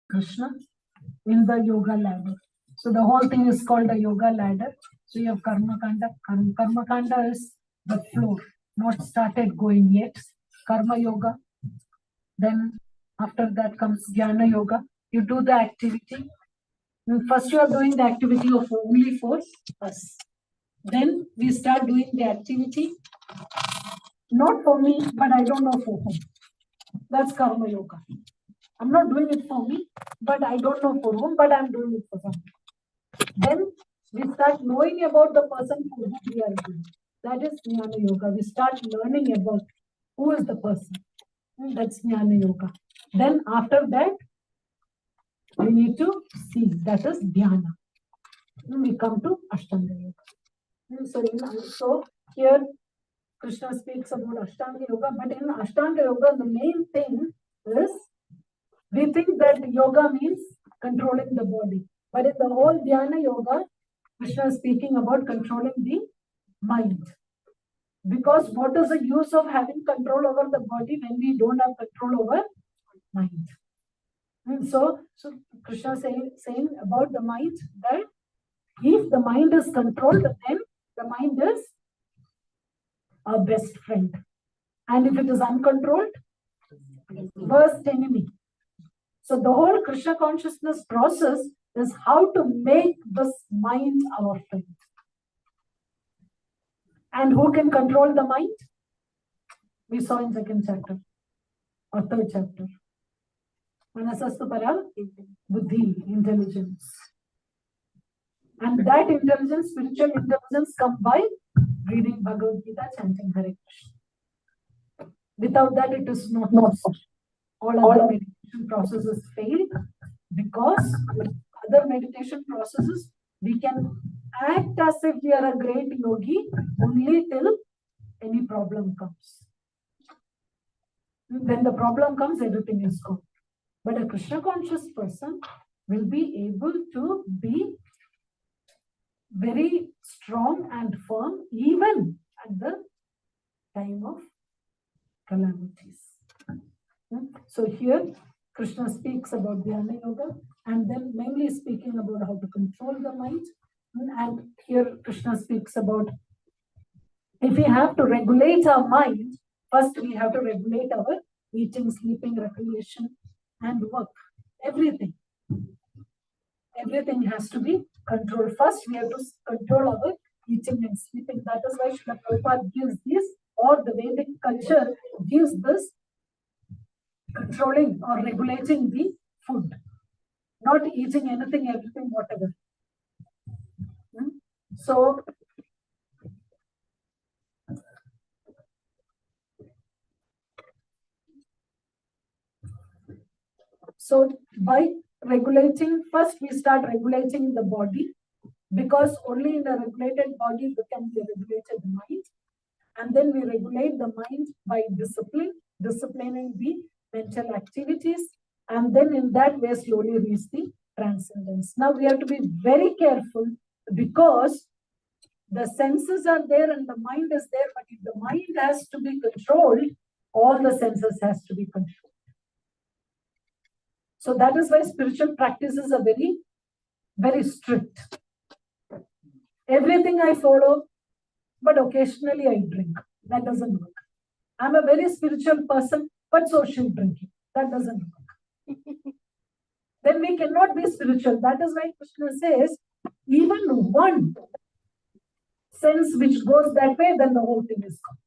Krishna in the yoga ladder. So the whole thing is called the yoga ladder. So you have Karma Kanda. Karma Kanda is the floor, not started going yet. Karma Yoga. Then after that comes Jnana Yoga. You do the activity. First you are doing the activity of only for us. Then we start doing the activity, not for me, but I don't know for whom. That's Karma Yoga. I'm not doing it for me, but I don't know for whom, but I'm doing it for someone. Then we start knowing about the person for whom we are doing. That is Jnana Yoga. We start learning about who is the person. That's Jnana Yoga. Then after that, we need to see. That is Dhyana. We come to Ashtanga Yoga. So here Krishna speaks about Ashtanga Yoga, but in Ashtanga Yoga, the main thing is we think that yoga means controlling the body. But in the whole Dhyana Yoga, Krishna is speaking about controlling the mind. Because what is the use of having control over the body when we don't have control over mind? So Krishna is saying about the mind that if the mind is controlled, then the mind is our best friend. And if it is uncontrolled, worst enemy. So the whole Krishna consciousness process is how to make this mind our friend. And who can control the mind? We saw in second chapter or third chapter. Manasastu para buddhi, intelligence. And that intelligence, spiritual intelligence, comes by reading Bhagavad Gita, chanting Hare Krishna. Without that, it is not possible. All other meditation processes fail because with other meditation processes, we can act as if we are a great yogi only till any problem comes. When the problem comes, everything is gone. But a Krishna conscious person will be able to be very strong and firm even at the time of calamities. So here Krishna speaks about Dhyana Yoga and then mainly speaking about how to control the mind. And here Krishna speaks about if we have to regulate our mind, first we have to regulate our eating, sleeping, recreation and work. Everything has to be controlled. First we have to control our eating and sleeping. That is why Srila Prabhupada gives this, or the Vedic culture gives this controlling or regulating the food, not eating anything, everything, whatever. So by regulating, first we start regulating the body, because only in a regulated body we can be regulated mind. And then we regulate the mind by disciplining the mental activities. And then in that way, slowly reach the transcendence. Now we have to be very careful because the senses are there and the mind is there. But if the mind has to be controlled, all the senses has to be controlled. So that is why spiritual practices are very, very strict. Everything I follow, but occasionally I drink. That doesn't work. I'm a very spiritual person, but social drinking. That doesn't work. Then we cannot be spiritual. That is why Krishna says, even one sense which goes that way, then the whole thing is gone.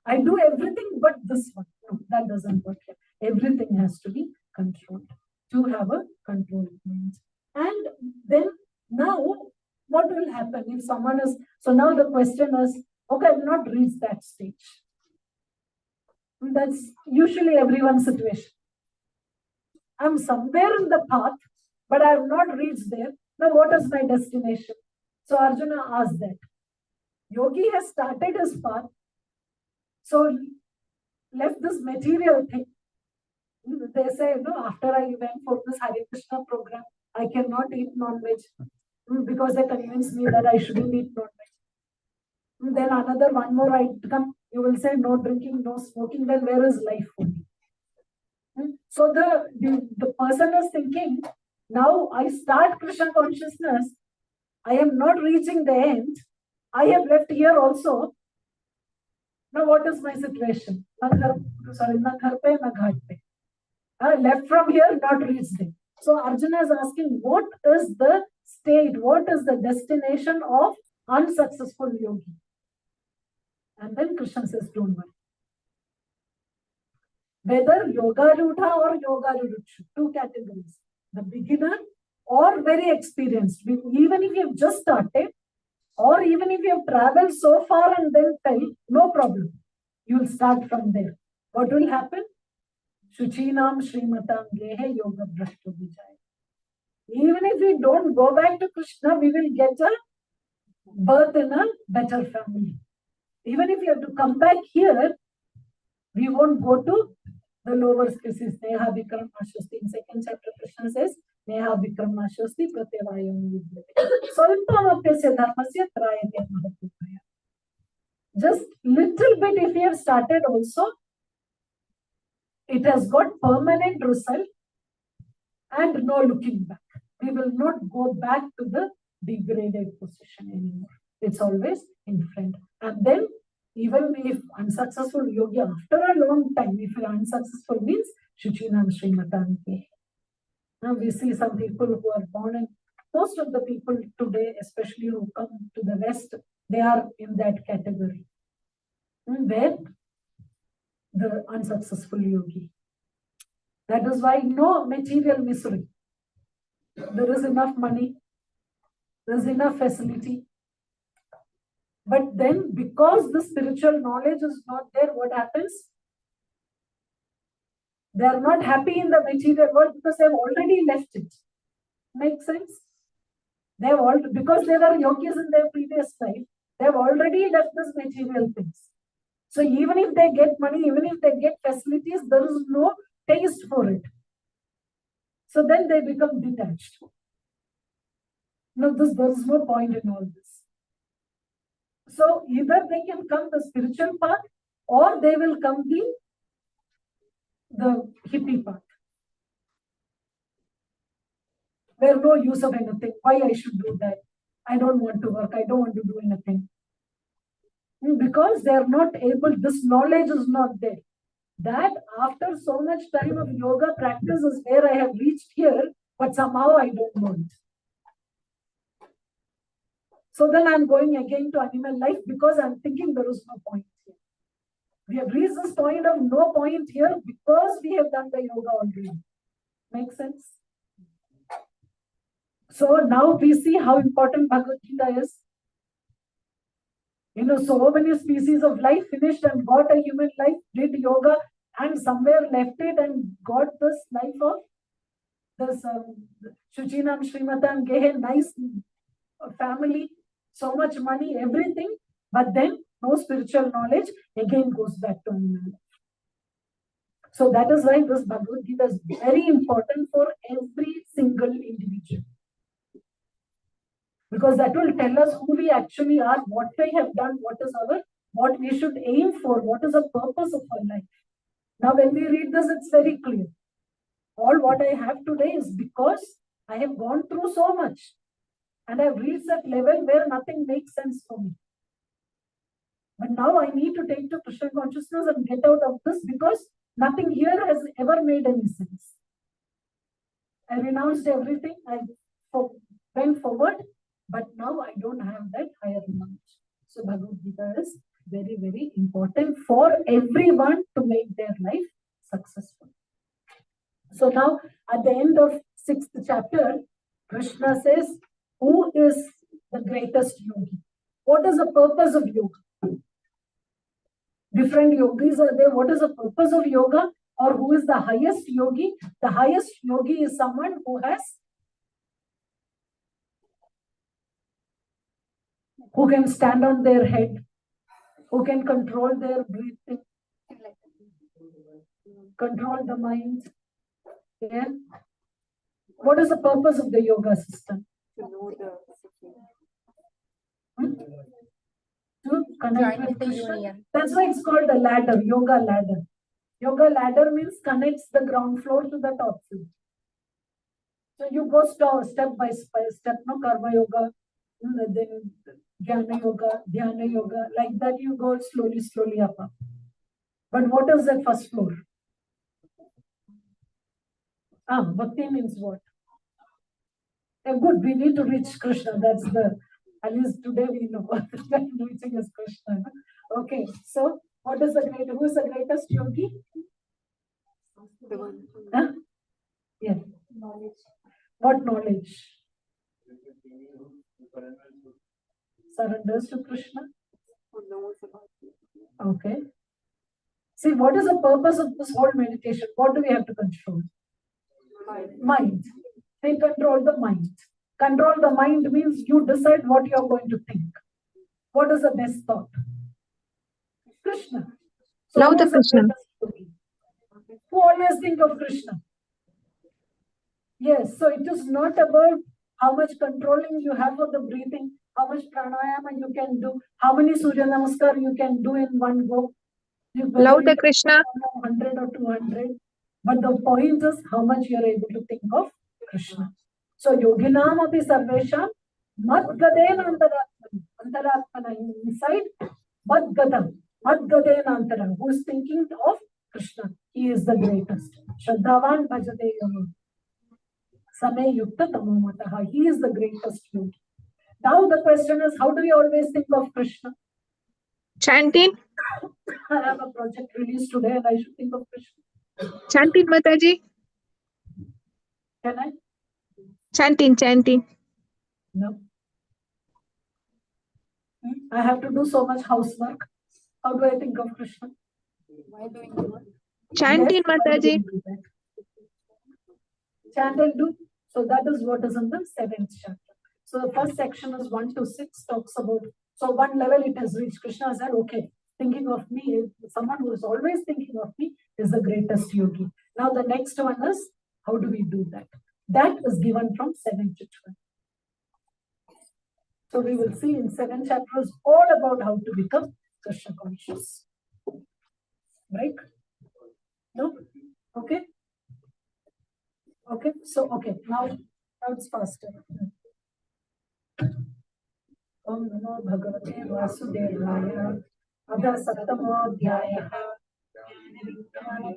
I do everything but this one. No, that doesn't work. Everything has to be controlled to have a controlled mind. And then now, what will happen if someone is... So now the question is, okay, I will not reach that stage. That's usually everyone's situation. I'm somewhere in the path, but I have not reached there. Now what is my destination? So Arjuna asked that. Yogi has started his path, so left this material thing. They say, after I went for this Hare Krishna program, I cannot eat non-veg because they convinced me that I shouldn't eat non-veg. Then one more I come, you will say no drinking, no smoking, then where is life for me? So the person is thinking, now I start Krishna consciousness, I am not reaching the end, I have left here also. Now what is my situation? Na ghar pe, na ghat pe. Left from here, not reached there. So Arjuna is asking, what is the state, what is the destination of unsuccessful yogi? And then Krishna says, don't worry. Whether yoga rudha or yoga ruchu, two categories. The beginner or very experienced. Even if you have just started, or even if you have traveled so far and then fell, no problem. You will start from there. What will happen? Shuchinam Srimatam Gehe Yoga Brashto Vijay. Even if we don't go back to Krishna, we will get a birth in a better family. Even if you have to come back here, we won't go to the lower species. Neha Vikram Ashwasti. In second chapter, Krishna says, Neha Vikram Ashwasti Pratyavayam Vidyate. Salpam apyasya dharmasya trayate mahatupaya. Just little bit if we have started also, it has got permanent result and no looking back. We will not go back to the degraded position anymore. It's always in front. And then even if unsuccessful yogi, after a long time, if you're unsuccessful means Shuchinam Srimatam Ke. Now we see some people who are born, and most of the people today, especially who come to the West, they are in that category. Where the unsuccessful yogi. That is why no material misery. There is enough money, there is enough facility. But then, because the spiritual knowledge is not there, what happens? They are not happy in the material world because they have already left it. Makes sense? They have all, because they were yogis in their previous life, they have already left this material things. So even if they get money, even if they get facilities, there is no taste for it. So then they become detached. No, there is no point in all this. So either they can come the spiritual path or they will come the hippie path. Where no use of anything. Why I should do that? I don't want to work. I don't want to do anything. Because they are not able, this knowledge is not there. That after so much time of yoga practice is where I have reached here, but somehow I don't know it. So then I'm going again to animal life because I'm thinking there is no point here. We have reached this point of no point here because we have done the yoga already. Makes sense? So now we see how important Bhagavad Gita is. So many species of life finished and got a human life, did yoga, and somewhere left it and got this life of this Shuchinam Srimatam Gehe, nice family, so much money, everything, but then no spiritual knowledge, again goes back to animal life. So that is why this Bhagavad Gita is very important for every single individual. Because that will tell us who we actually are, what we have done, what we should aim for, what is the purpose of our life. Now, when we read this, it's very clear. All what I have today is because I have gone through so much and I've reached that level where nothing makes sense for me. But now I need to take to Krishna consciousness and get out of this because nothing here has ever made any sense. I renounced everything. I went forward. But now I don't have that higher knowledge. So Bhagavad Gita is very, very important for everyone to make their life successful. So now at the end of 6th chapter, Krishna says, who is the greatest yogi? What is the purpose of yoga? Different yogis are there. What is the purpose of yoga? Or who is the highest yogi? The highest yogi is someone who can stand on their head, who can control their breathing, control the mind. Yeah. What is the purpose of the yoga system? To connect with Krishna. That's why it's called a ladder, yoga ladder. Yoga ladder means connects the ground floor to the top floor. So you go step by step, no karma yoga, then dhyana yoga, like that you go slowly up. But what is the first floor? Bhakti means what? Good, we need to reach Krishna. That's at least today we know reaching is Krishna. Okay, so who is the greatest yogi? Huh? Yeah. Knowledge. What knowledge? Surrenders to Krishna. Okay. See, what is the purpose of this whole meditation? What do we have to control? Mind. They control the mind. Control the mind means you decide what you are going to think. What is the best thought? Krishna. So Love the Krishna. Who always think of Krishna? Yes, so it is not about how much controlling you have of the breathing, how much pranayama you can do, how many Surya Namaskar you can do in one go. Love the Krishna. 100 or 200. But the point is how much you are able to think of Krishna. So yoginam api sarvesham madgadena antaratmana inside madgadam antara. Who is thinking of Krishna? He is the greatest. Shraddhavan bhajate yamam. Samay yukta tamamataha. He is the greatest yogi. Now the question is, how do we always think of Krishna? Chanting. I have a project released today and I should think of Krishna. Chanting, Mataji. Can I? Chanting. No. I have to do so much housework. How do I think of Krishna? Why doing that? Chanting, Mataji. Chant and do. So that is what is in the 7th chapter. So the first section is 1 to 6 talks about. So one level it has reached. Krishna said, okay, thinking of me, someone who is always thinking of me is the greatest yogi. Now the next one is, how do we do that? That is given from 7 to 12. So we will see in 7 chapters all about how to become Krishna conscious. Right? No? Okay? Okay, so now it's faster. Om Namo Bhagavate Vasudevaya. Adha Saptamodhyaya.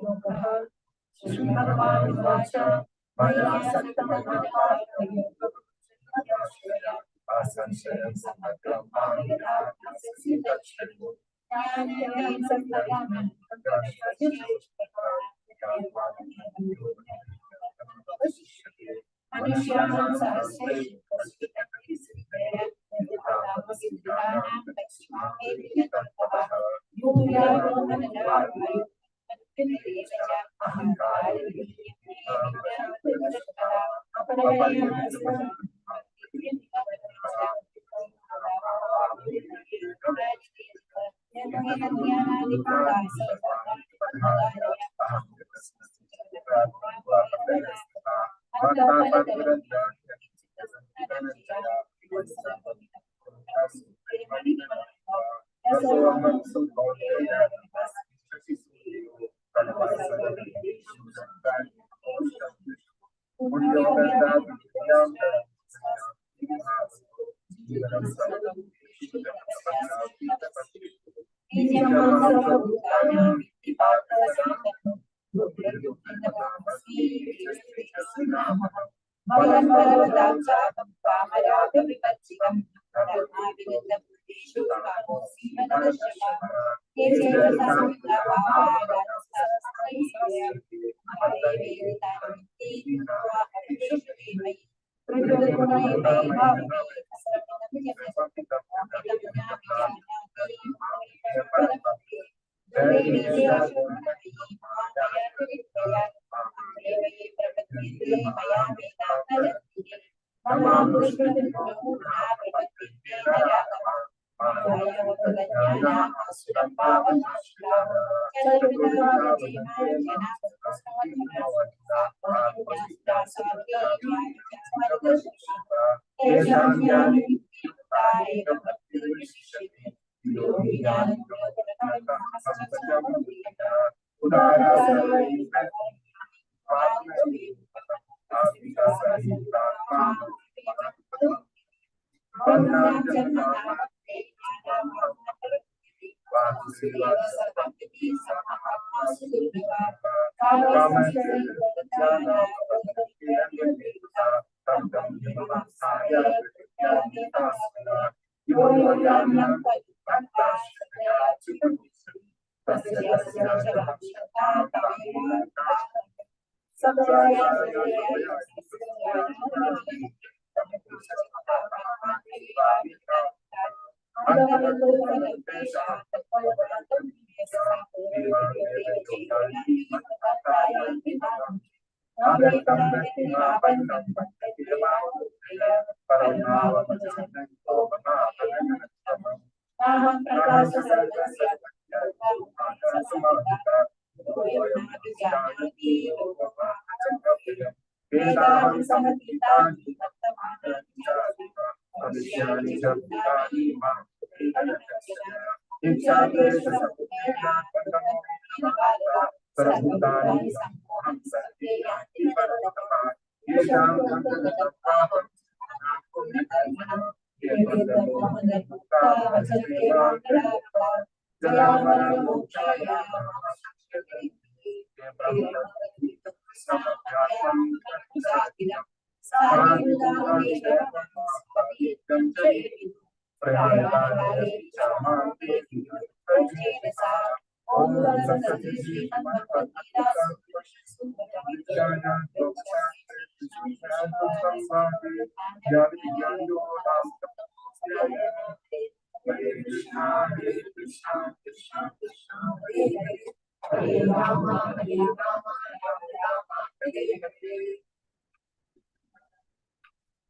Yogaha. Shri Bhagavan Vacha. Maya Saptamodhyaya. Asanshaya Samakram Mahira. Sitachinu. Nyanyam Saptamodhyaya. Manushyam Sahasresh.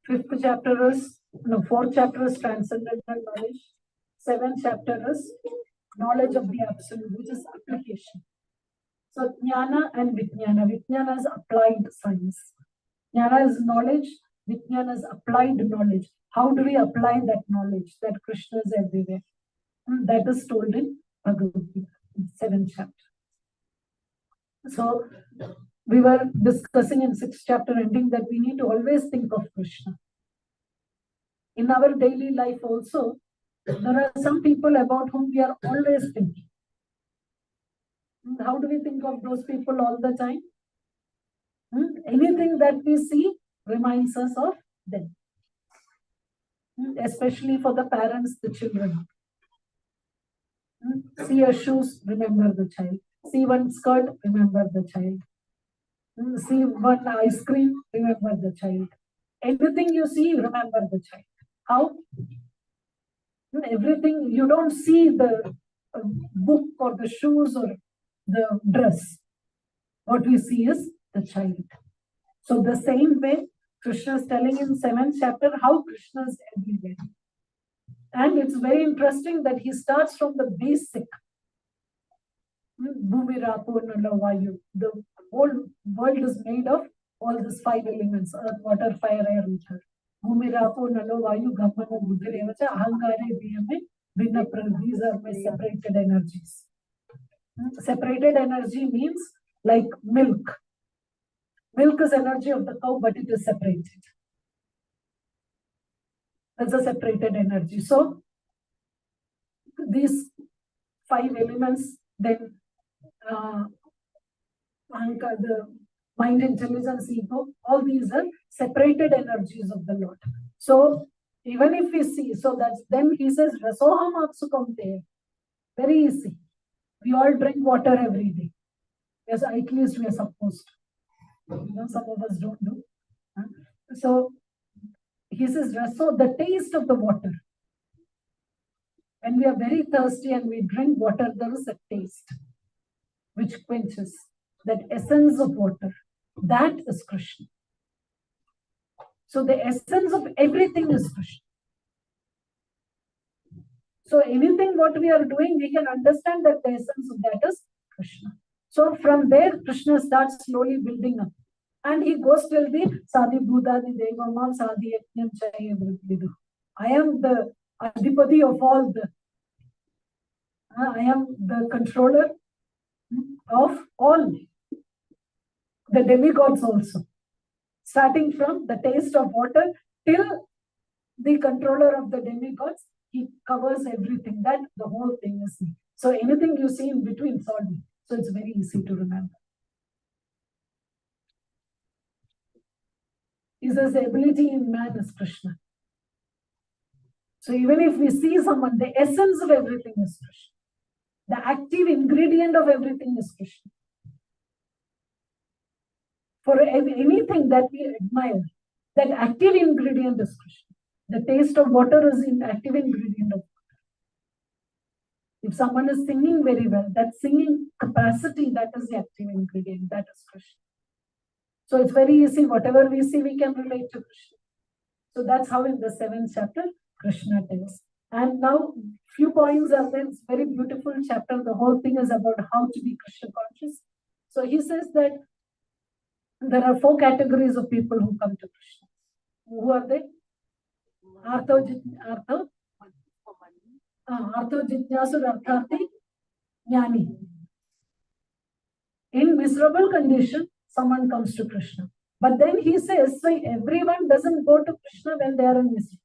Fifth chapter is, no, fourth chapter is transcendental knowledge. Seventh chapter is knowledge of the absolute, which is application. So jnana and vijnana. Vijnana is applied science. Jnana is knowledge. Vijnana is applied knowledge. How do we apply that knowledge that Krishna is everywhere? That is told in Bhagavad Gita, 7th chapter. So we were discussing in 6th chapter ending that we need to always think of Krishna. In our daily life also, there are some people about whom we are always thinking. How do we think of those people all the time? Anything that we see reminds us of them. Especially for the parents, the children. See a shoes, remember the child. See one skirt, remember the child. See one ice cream, remember the child. Everything you see, remember the child. How? Everything, you don't see the book or the shoes or the dress. What we see is the child. So the same way, Krishna is telling in 7th chapter how Krishna is everywhere. And it's very interesting that he starts from the basic. Bhumi, Rapo, Nala, Vayu. The whole world is made of all these 5 elements: earth, water, fire, air, ether. Bhumi, Rapo, Nala, Vayu, Gamana, Buddhirevacha, Ahankare, Viyame, Vinna, these are my separated energies. Separated energy means like milk. Milk is energy of the cow, but it is separated. That's a separated energy. So these 5 elements, then the mind, intelligence, ego, all these are separated energies of the Lord. So even if we see, so that's then he says, Rasoham Apsukamte. Very easy. We all drink water every day. Yes, at least we are supposed to. Some of us don't do. So he says, Raso, the taste of the water. When we are very thirsty and we drink water, there is a taste which quenches. That essence of water, that is Krishna. So the essence of everything is Krishna. So anything what we are doing, we can understand that the essence of that is Krishna. So from there, Krishna starts slowly building up. And he goes till the Sadi Bhudadi Devamam Sadi Yajnam Chaya Vridu. I am the Adhipati of all the. I am the controller of all. The demigods also. Starting from the taste of water till the controller of the demigods, he covers everything. That the whole thing is me. So anything you see in between, it's all me. So it's very easy to remember. He says the ability in man is Krishna. So even if we see someone, the essence of everything is Krishna. The active ingredient of everything is Krishna. For anything that we admire, that active ingredient is Krishna. The taste of water is an active ingredient of water. If someone is singing very well, that singing capacity, that is the active ingredient, that is Krishna. So it's very easy, whatever we see, we can relate to Krishna. So that's how in the 7th chapter, Krishna tells. And now, few points are there. It's very beautiful chapter. The whole thing is about how to be Krishna conscious. So he says that there are 4 categories of people who come to Krishna. Who are they? Artho Jitnyasu Arthati Jnani. In miserable condition, someone comes to Krishna. But then he says, so everyone doesn't go to Krishna when they are in misery.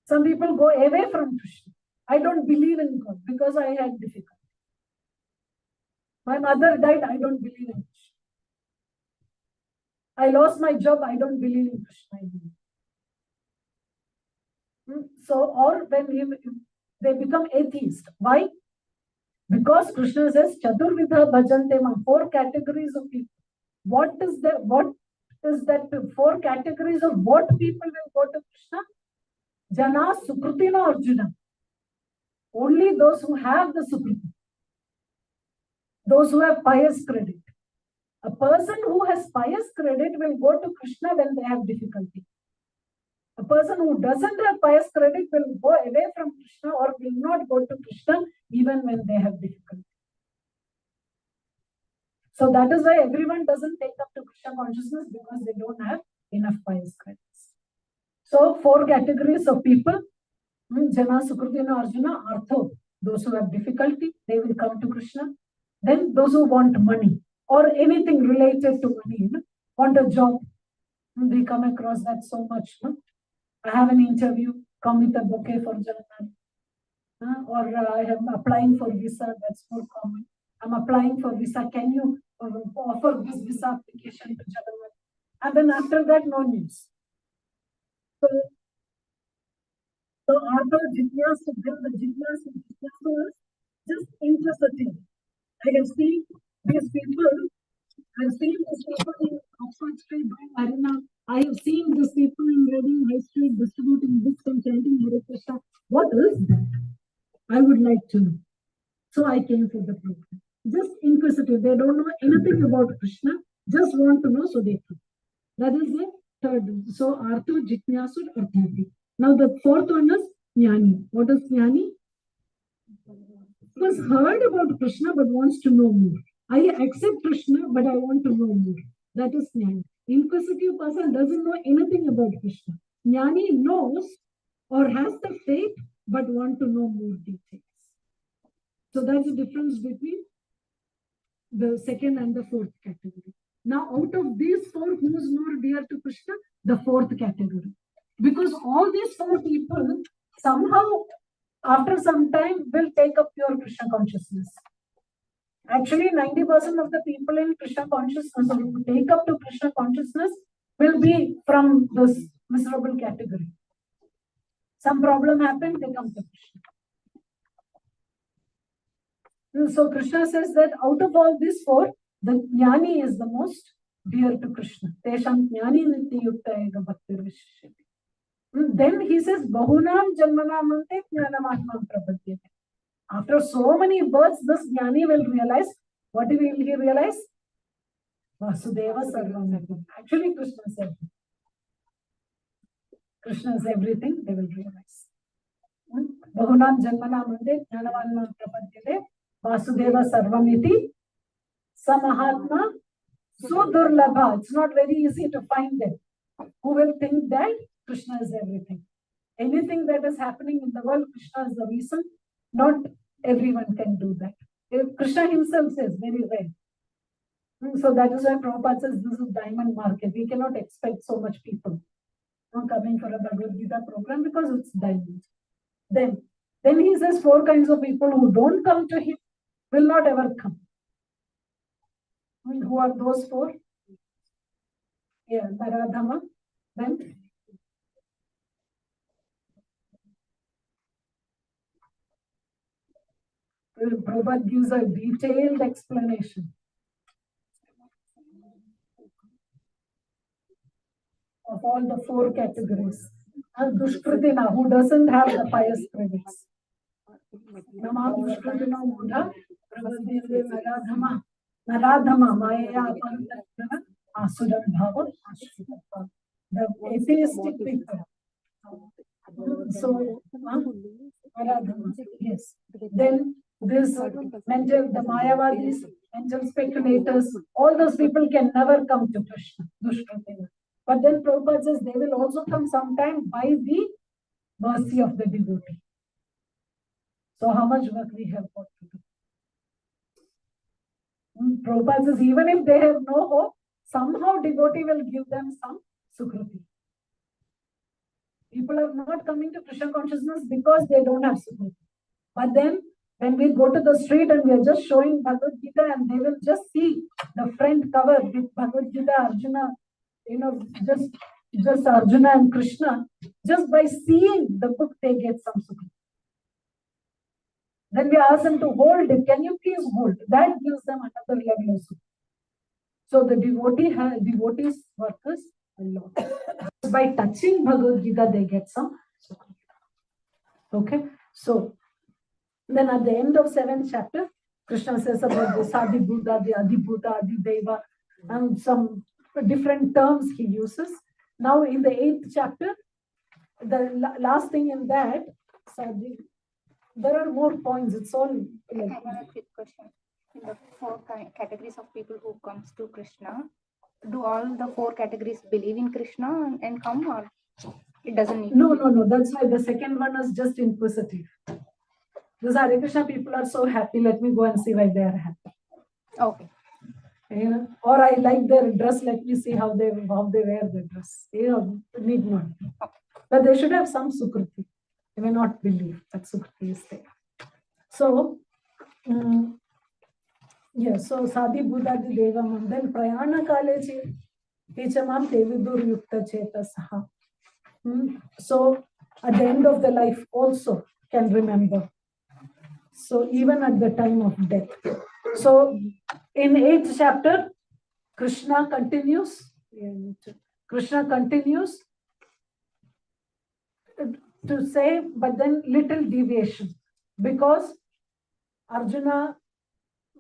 Some people go away from Krishna. I don't believe in God because I had difficulty. My mother died, I don't believe in Krishna. I lost my job, I don't believe in Krishna anymore. So, or when they become atheist. Why? Because Krishna says, Chaturvidha bhajante ma, 4 categories of people. What is that 4 categories of what people will go to Krishna? Jana Sukrutina Arjuna. Only those who have the Sukruti. Those who have pious credit. A person who has pious credit will go to Krishna when they have difficulty. A person who doesn't have pious credit will go away from Krishna or will not go to Krishna even when they have difficulty. So that is why everyone doesn't take up to Krishna consciousness because they don't have enough pious credits. So 4 categories of people, Jana, Sukrutina, Arjuna, Artho. Those who have difficulty, they will come to Krishna. Then those who want money or anything related to money, want a job. We come across that so much. I have an interview, come with a bouquet for Jagannath. Or I am applying for visa, that's more common. I'm applying for visa, can you offer this visa application to Jagannath? And then after that, no news. So after Jitnyasu, the Jitnyasu is just interesting. I have seen these people in Oxford Street doing arena. I have seen these people in Reading High Street distributing books and chanting Hare Krishna. What is that? I would like to know. So I came for the program. Just inquisitive. They don't know anything about Krishna. Just want to know, so they come. That is the 3rd. So Artho Jitnyasu Arthati. Now the 4th one is Jnani. What is Jnani? He has heard about Krishna but wants to know more. I accept Krishna but I want to know more. That is Jnani. Inquisitive person doesn't know anything about Krishna. Jnani knows or has the faith but want to know more details. So that's the difference between the 2nd and the 4th category. Now out of these 4, who is more dear to Krishna? The 4th category. Because all these 4 people somehow after some time will take up pure Krishna consciousness. Actually, 90% of the people in Krishna consciousness who take up to Krishna consciousness will be from this miserable category. Some problem happened, they come to Krishna. So Krishna says that out of all these 4, the Jnani is the most dear to Krishna. Tesham Jnani niti yukta ega bhaktir vishishyati. Then he says, Bahunam Janmanam ante Jnanamatmam prapadyate. After so many births, this Jnani will realize, what will he realize? Vasudeva Sarvam. Actually, Krishna is everything. Krishna is everything, they will realize. Bahunam Janmanam ante Jnanamatmam prapadyate. Vasudeva Sarvamiti. Samahatma Sudurlabha. It's not very easy to find them. Who will think that Krishna is everything? Anything that is happening in the world, Krishna is the reason. Not everyone can do that. Krishna himself says, very rare. So that is why Prabhupada says this is diamond market. We cannot expect so much people. coming for a Bhagavad Gita program because it's dilute. Then he says 4 kinds of people who don't come to him will not ever come. And who are those 4? Yeah, Naradhama. Then Prabhupada gives a detailed explanation of all the 4 categories. And Dushkritina, who doesn't have the pious credits. Namam Dushkritina Mudha, Prabhupada Naradhama. Naradhama, Maya Apantana, Asuran Bhava, Ashritapa. The atheistic people. So, Naradhama, yes. Then this mental, the Mayavadis, mental speculators, all those people can never come to Krishna, Dushkritina. But then Prabhupada says they will also come sometime by the mercy of the devotee. So how much work we have got to do? Prabhupada says even if they have no hope, somehow devotee will give them some sukriti. People are not coming to Krishna consciousness because they don't have sukriti. But then when we go to the street and we are just showing Bhagavad Gita and they will just see the front cover with Bhagavad Gita, Arjuna, just Arjuna and Krishna, just by seeing the book, they get some sukriti. Then we ask them to hold it. Can you please hold? That gives them another level of sukriti. So the devotees workers a lot. By touching Bhagavad Gita, they get some sukriti. Okay, so then at the end of 7th chapter, Krishna says about the Sadi Buddha, the Adi Buddha, Adi Deva, and some different terms he uses. Now in the 8th chapter, the last thing in that, there are more points. It's all like. I have a quick question. In the 4 categories of people who comes to Krishna, do all the 4 categories believe in Krishna and come, or it doesn't need? No. That's why the second one is just inquisitive. Those Hare Krishna people are so happy. Let me go and see why they are happy. Okay. Or I like their dress. Let me see how they wear their dress. Need not. But they should have some sukriti. They may not believe that sukriti is there. So, so Sadi Buddha di Devamam. Then Prayana Kaleji Tichamam Tevidur Yukta Chetasaha. So at the end of the life also can remember. So even at the time of death. So in 8th chapter, Krishna continues to say, but then little deviation, because Arjuna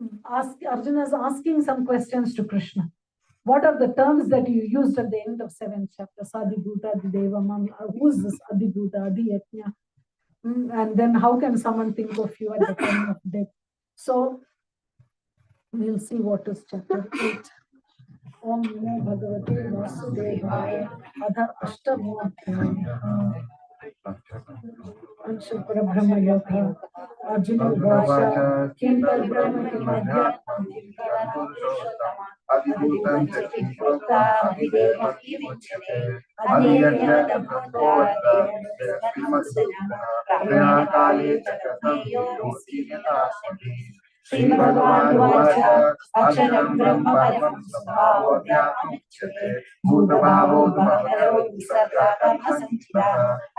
is asking some questions to Krishna. What are the terms that you used at the end of 7th chapter? Sadi Bhuta, Adi Devamam. Who is this Adi Bhuta, Adi Yajna? And then how can someone think of you at the time of death? So we'll see what is chapter 8. Om Namo Bhagavate Vasudevaya Adha Ashtamadhyaya Anshapara Brahma Yoga Arjuna Vasha Kinta Brahma Kimadhyam Adibhutam Chakita Adideva Kivinchate Adiyajnana Bhagavata Prayana Kali Chakatam Yosi Vilasati Sri Bhagavan Vacha Aksharam Brahma Param Sabhava Vyapamichyate Bhuta Bhavo Bhavaro Visarga Karma Sanchita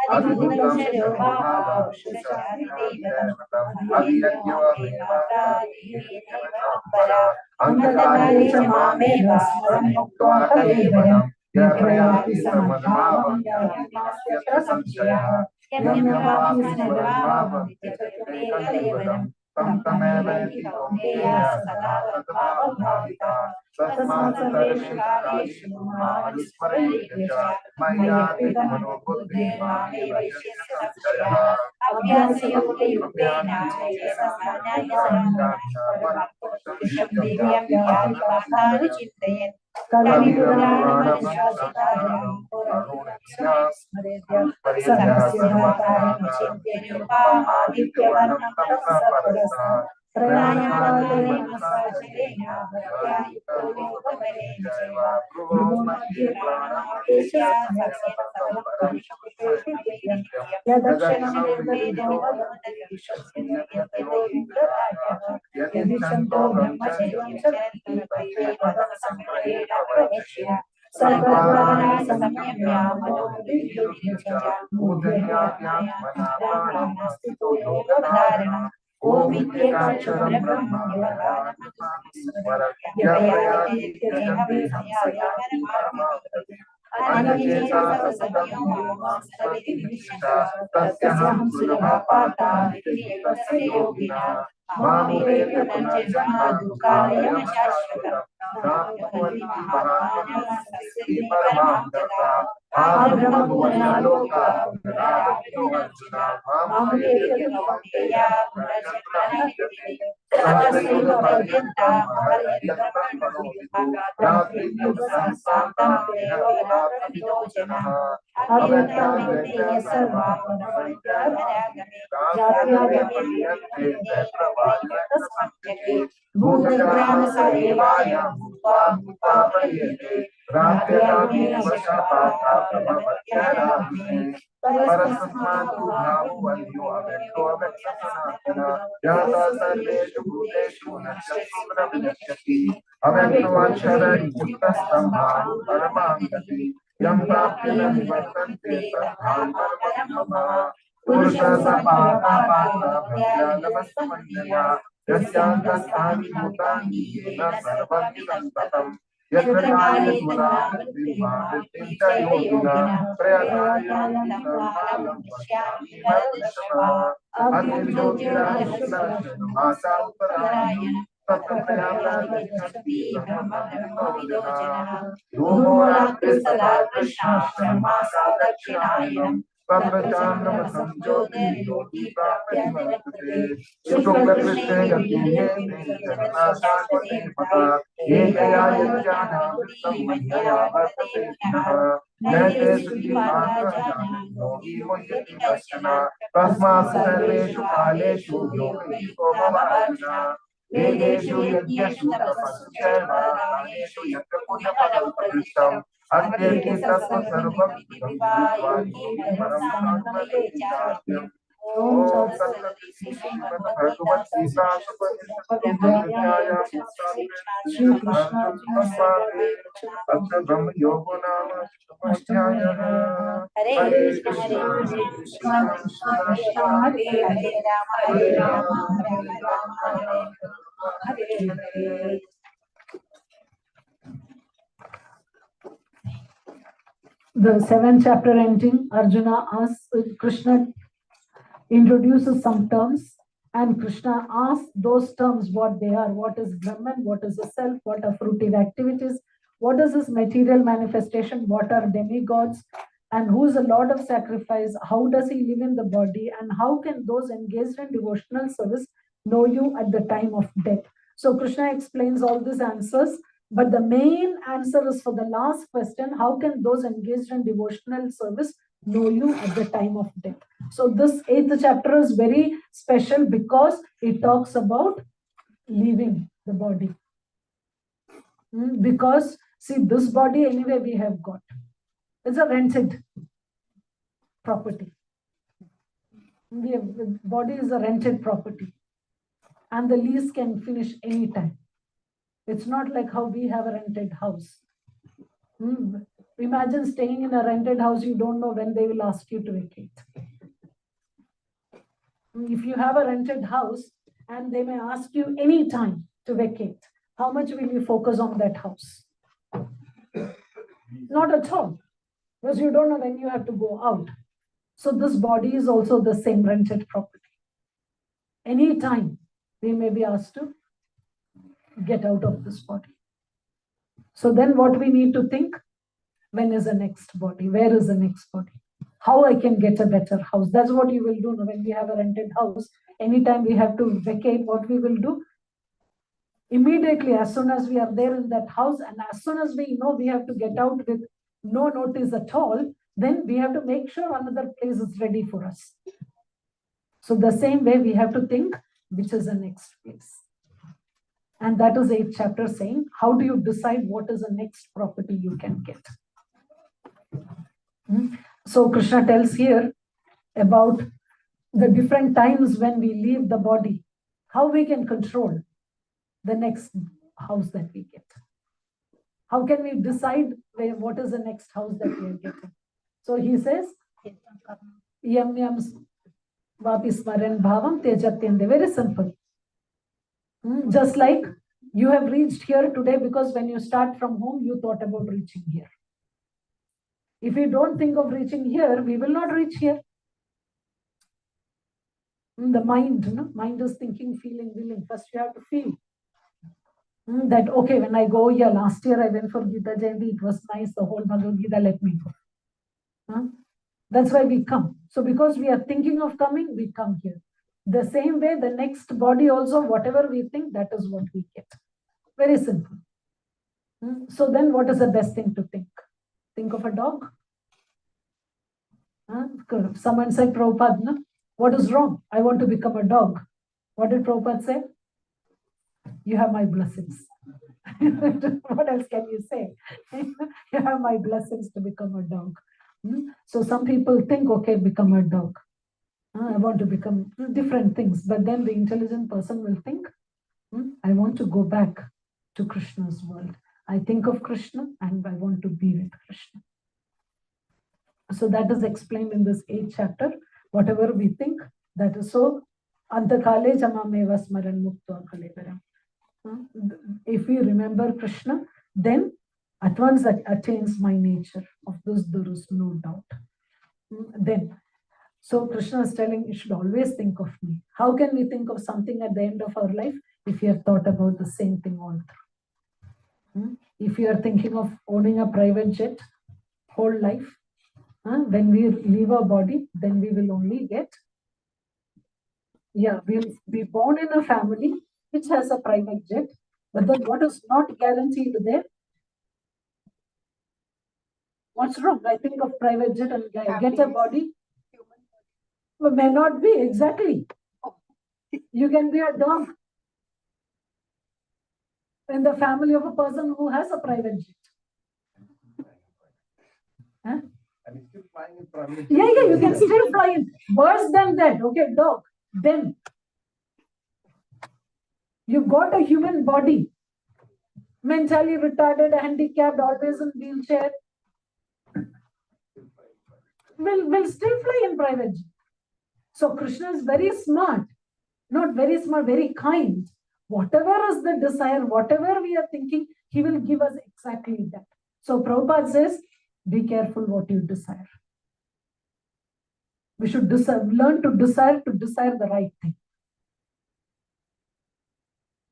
Adibhutam Shreyo Bhava Shashari Devatam Adiyajnana Devata Devata Para Antakale Chamameva Smaramukta Kalevaram Yaprayati Samadhavam Yamasya Samshaya Yamyavati Samadhavam Vidyate Kalevaram Tam Tameva Vitondeya Sada Tattva Bhavita Tasmat Sarveshu Kalishu Mahavisparayasya Maya Vidamano Buddhi Mame Vaishyasya Samshaya Abhyasa Yoga Yugena Jayasa Sanaya Saranaya Vishabdhyam Vyadipatari Chittayan Kalivurana Manishasitaram Purana Smaredya Sarvasya Bhataram Chittayan Adityavanam Tapsaparasa Pranayakale Masajena Bhatyayukta Yogavarena Jeva Guru Madhya Prana Adesha Saksya ओम इत्येकाक्षरं ब्रह्म तस्याहं सुलभा पाता तस्य योगिना मामुपेत्य पुनर्जन्म दुःखालयं शाश्वतम् भूतग्राम सदेवाय भूत्वा भूत्वा प्रयते रात्र्याग्ने वशपाता प्रभवत्यारामे परस्मातु भावो वल्यो अव्यक्तो अव्यक्तसनातन याता सर्वेषु भूतेषु नश्यति प्रविनश्यति अव्यक्तमक्षर युक्तस्थं भावो परमां गति यं प्राप्य न निवर्तन्ते तद्धाम परमं मम पुरुषः सपाता पाता भक्त्यालवस्तमन्यया यस्यान्तस्थानि भूतानि येन सर्वं इदं ततं यत्र कायेतुनावृत्तिं वा वृत्तिं च योगिनः प्रयतायान्तं कालं पश्यामि भरतर्षभा अग्निर्ज्योतिरहस्यमासा उत्तरायण तत्र प्रयातागच्छन्ति ब्रह्मविदो जनाः धूमो रात्रिस्तदा कृष्णाश्रमासा दक्षिणायनम् तत्र चान्द्रमसं ज्योतिर्योगी प्राप्य निवर्तते शुक्लकृष्णे गतिः जगन्नाथात्मने पदा एकया यज्ञानावृत्तं मन्यया वर्तते पुनः नैते योगी मुह्यति कश्चन तस्मात् सर्वेषु कालेषु योगयुक्तो भवार्जुन वेदेषु यज्ञेषु तपस्सु चैव दानेषु यत्र पुण्यफलं प्रतिष्ठम् अत्येति तत्त्व सर्वं परं साधमये चाप्यम् ओम तत्सदिति श्रीमद्भगवद्गीतासूपनिषत्सु श्री कृष्ण ब्रह्म योगो नाम अष्टमोऽध्यायः। हरे कृष्ण कृष्ण कृष्ण हरे हरे राम हरे Ram Hare Hare. The seventh chapter ending, Arjuna asks, Krishna introduces some terms, and Krishna asks those terms what they are. What is Brahman? What is the self? What are fruitive activities? What is this material manifestation? What are demigods? And who is the Lord of sacrifice? How does he live in the body? And how can those engaged in devotional service know you at the time of death? So Krishna explains all these answers. But the main answer is for the last question, how can those engaged in devotional service know you at the time of death? So this 8th chapter is very special because it talks about leaving the body. Because see, this body anyway we have got. It's a rented property. The body is a rented property. And the lease can finish anytime. It's not like how we have a rented house. Imagine staying in a rented house, you don't know when they will ask you to vacate. If you have a rented house and they may ask you any time to vacate, how much will you focus on that house? Not at all, because you don't know when you have to go out. So this body is also the same rented property. Any time we may be asked to get out of this body. So then what we need to think, when is the next body? Where is the next body? How I can get a better house? That's what you will do when we have a rented house. Anytime we have to vacate, what we will do? Immediately, as soon as we are there in that house, and as soon as we know we have to get out with no notice at all, then we have to make sure another place is ready for us. So the same way we have to think, which is the next place. And that is 8th chapter saying, how do you decide what is the next property you can get? So Krishna tells here about the different times when we leave the body, how we can control the next house that we get. How can we decide what is the next house that we are getting? So he says, yam yam vapi smaran bhavam tejatyende. Very simple. Just like you have reached here today because when you start from home, you thought about reaching here. If we don't think of reaching here, we will not reach here. The mind, mind is thinking, feeling, willing. First you have to feel that, okay, when I go here, last year I went for Gita Jayanti, it was nice, the whole Bhagavad Gita, let me go. That's why we come. So because we are thinking of coming, we come here. The same way, the next body also, whatever we think, that is what we get. Very simple. So then what is the best thing to think? Think of a dog. Someone said, Prabhupada, what is wrong? I want to become a dog. What did Prabhupada say? You have my blessings. What else can you say? You have my blessings to become a dog. So some people think, okay, become a dog. I want to become different things. But then the intelligent person will think, I want to go back to Krishna's world. I think of Krishna and I want to be with Krishna. So that is explained in this 8th chapter. Whatever we think, that is so. Antakale jamameva smaran mukta kalevaram. If we remember Krishna, then at once that attains my nature. Of this there is no doubt. Then, so Krishna is telling you should always think of me. How can we think of something at the end of our life if we have thought about the same thing all through? If you are thinking of owning a private jet whole life, when we leave our body, then we will only get, we'll be born in a family which has a private jet, but then what is not guaranteed there? What's wrong? I think of private jet and get a body. But may not be, exactly. You can be a dog in the family of a person who has a private jet. And still flying in private. Yeah, you can still fly in. Worse than that, okay, dog. Then you've got a human body, mentally retarded, handicapped, always in wheelchair. Will still fly in private jet. So Krishna is very smart, not very smart, very kind. Whatever is the desire, whatever we are thinking, he will give us exactly that. So Prabhupada says, be careful what you desire. We should learn to desire the right thing.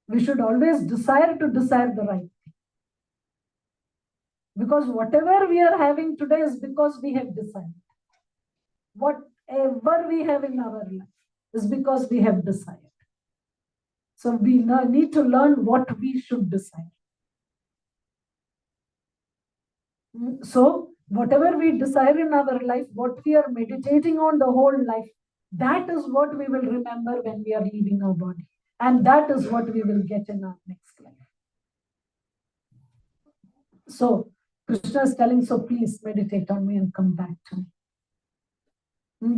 We should always desire the right thing. Because whatever we are having today is because we have decided. Whatever we have in our life is because we have decided. So we need to learn what we should decide. So whatever we desire in our life, what we are meditating on the whole life, that is what we will remember when we are leaving our body. And that is what we will get in our next life. So Krishna is telling, so please meditate on me and come back to me.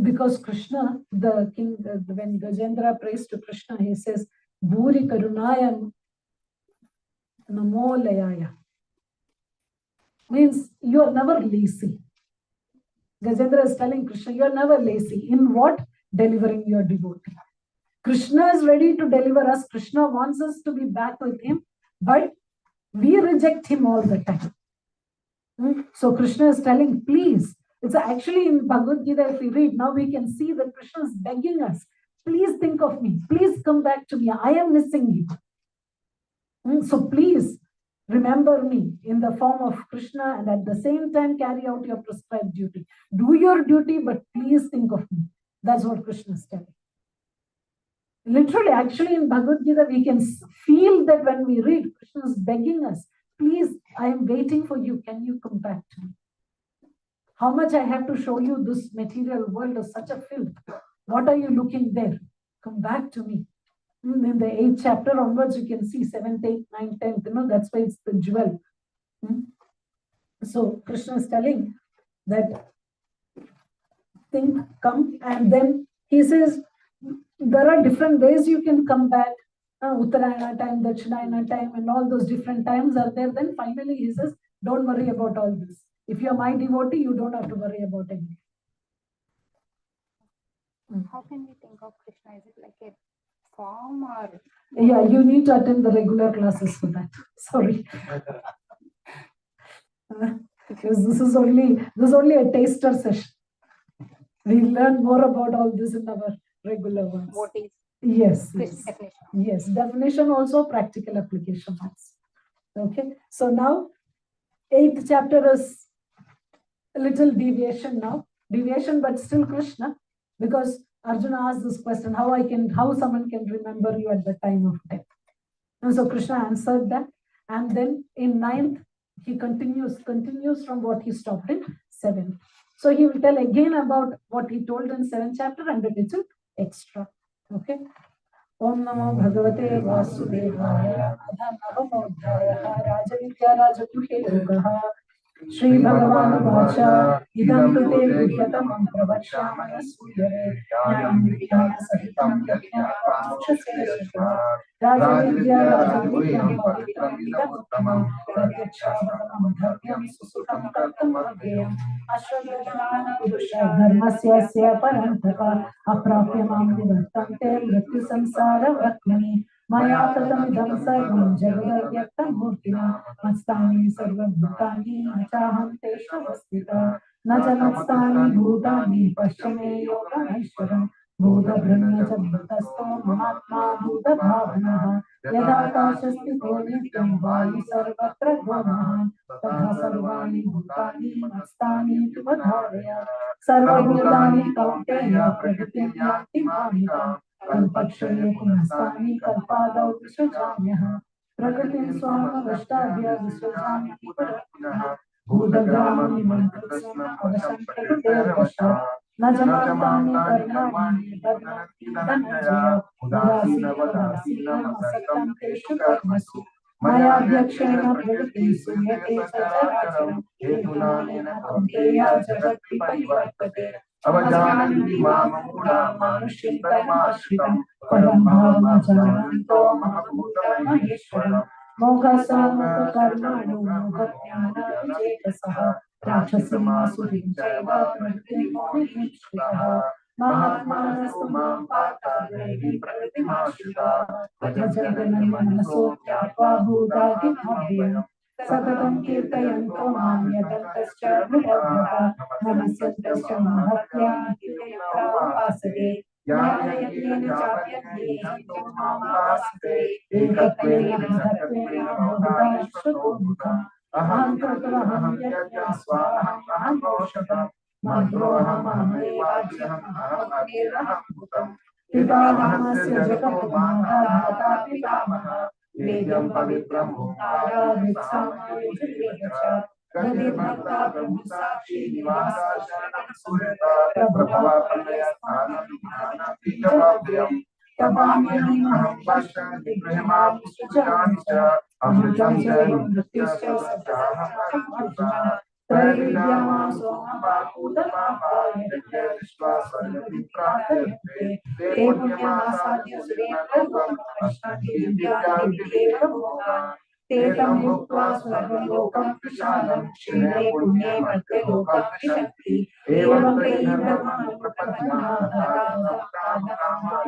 Because Krishna, the king, when Gajendra prays to Krishna, he says, Bhuri Karunaya Namo Layaya. Means you are never lazy. Gajendra is telling Krishna, you are never lazy. In what? Delivering your devotee. Krishna is ready to deliver us. Krishna wants us to be back with him, but we reject him all the time. So Krishna is telling, please. It's actually in Bhagavad Gita, if we read, now we can see that Krishna is begging us. Please think of me. Please come back to me. I am missing you. So please remember me in the form of Krishna and at the same time carry out your prescribed duty. Do your duty, but please think of me. That's what Krishna is telling. Literally, actually in Bhagavad Gita, we can feel that when we read, Krishna is begging us, please, I am waiting for you. Can you come back to me? How much I have to show you this material world is such a filth. What are you looking there? Come back to me. In the 8th chapter onwards, you can see 7th, 8th, 9th, 10th. That's why it's the jewel. So Krishna is telling that think, come, and then he says there are different ways you can come back. Uttarayana time, Dakshinayana time, and all those different times are there. Then finally he says, don't worry about all this. If you are my devotee, you don't have to worry about anything. How can we think of Krishna? Is it like a form or? Yeah, you need to attend the regular classes for that. Sorry. This is only a taster session. We learn more about all this in our regular ones. What is Yes, Krishna yes. definition? Yes, definition also, practical application also. Okay, so now 8th chapter is a little deviation now. Deviation, but still Krishna, because Arjuna asked this question, how someone can remember you at the time of death. And so Krishna answered that. And then in 9th, he continues from what he stopped in 7th. So he will tell again about what he told in 7th chapter and a little extra. Okay. Om Namo Bhagavate Vasudevaya Navamodhyaya Rajavidya Rajaguhe Yogaha Shri Bhagavan Vacha Idam Tute Guhyatamam Pravachyamana Suyare Jnanam Vijnana Sahitam Yajna Moksha Sesha Rajavidya Rajaguhyam Pavitram Idam Uttamam Pratyakshabhatam Dharmyam Susukam Kartam Avyayam Ashwadhyana Purusha Dharmasya Sya Parantapa Aprapyamam Nivartante Mrityu Samsara Vatmani Maya Tatamidam Sarvam Jagadyaktam Murtina Mastani Sarvabhutani Nachaham Tesha Vastita Najanastani Bhutani Paschame Yoga Aishwaram Bhuta Brahma Chabhatasto Mahatma Bhuta Bhavanaha Yadha Kashasti Nityam Vayu Sarvatra Gonaha Tadha Sarvani Bhutani Mastani Tuvadharya Sarvabhutani Kaunteya Pragati Yanti Mamita Kalpakshaya Punastani Kalpadau Visvajamyaha Prakritim Swama Vashtavya Visvajamyati Parapunaha Bhutagramam Nimantrasana Avashankarate Vasha Najamatani Karmani Bhadanati Dhanajaya Udasina Vadasina Masakam Teshu Karmasu Maya Dyakshena Pragati Sunyate Chacharacharam Ketunanena Kaunteya Jagat Viparivartate Avajnanati Mamamura Manushim Paramashritam Param Bhava Jayanto Mahabhuta Maheshwaram Moghasa Mokha Karmanu Mokha Jnana Vijetasaha Rakshasima Surim Chaiva Prakriti Mohim Shrikaha Mahatmanastu Mam Pata Devi Prakriti Mashita Vajajanam Manaso Tyatva Bhutati Bhavyam Satatam Kirtayanto Mam Yadantascha Vidavata Namasyantascha Mahatya Hidayatra Vasade Jnanayatena Chapyante Janto Mam Vasade Ekatvena Satvena Bhavata Shratomukha Aham Kartavaham Yajna Swaham Aham Roshakam Madroham Aham Vajyam Aham Aviraham Bhutam Pidahamasya Jagatmata Bhata Pitamaha Vedyam Pavitram Omkara Vitsama Yajrivacha Gadir Bhakta Prabhu Sakshi Nivasa Sharanam Surita Prabhava Pranaya Sthanam Jnana Pijavavyam Tabamyam Aham Vasha Vigraham Sujancha Amritam Jayam Nrityascha Satyaham Arjuna Traividyama Soma Bhakuta Papa Yadya Vishwasvargati Pratayate Te Punyamasadya Surendra Loka Ashtanti Vidyanti Videva Bhoga Te Tam Bhuktva Swargalokam Prashadam Shire Punye Marte Lokam Vishanti Evam Te Dharma Prapadana Dhara Kama Kama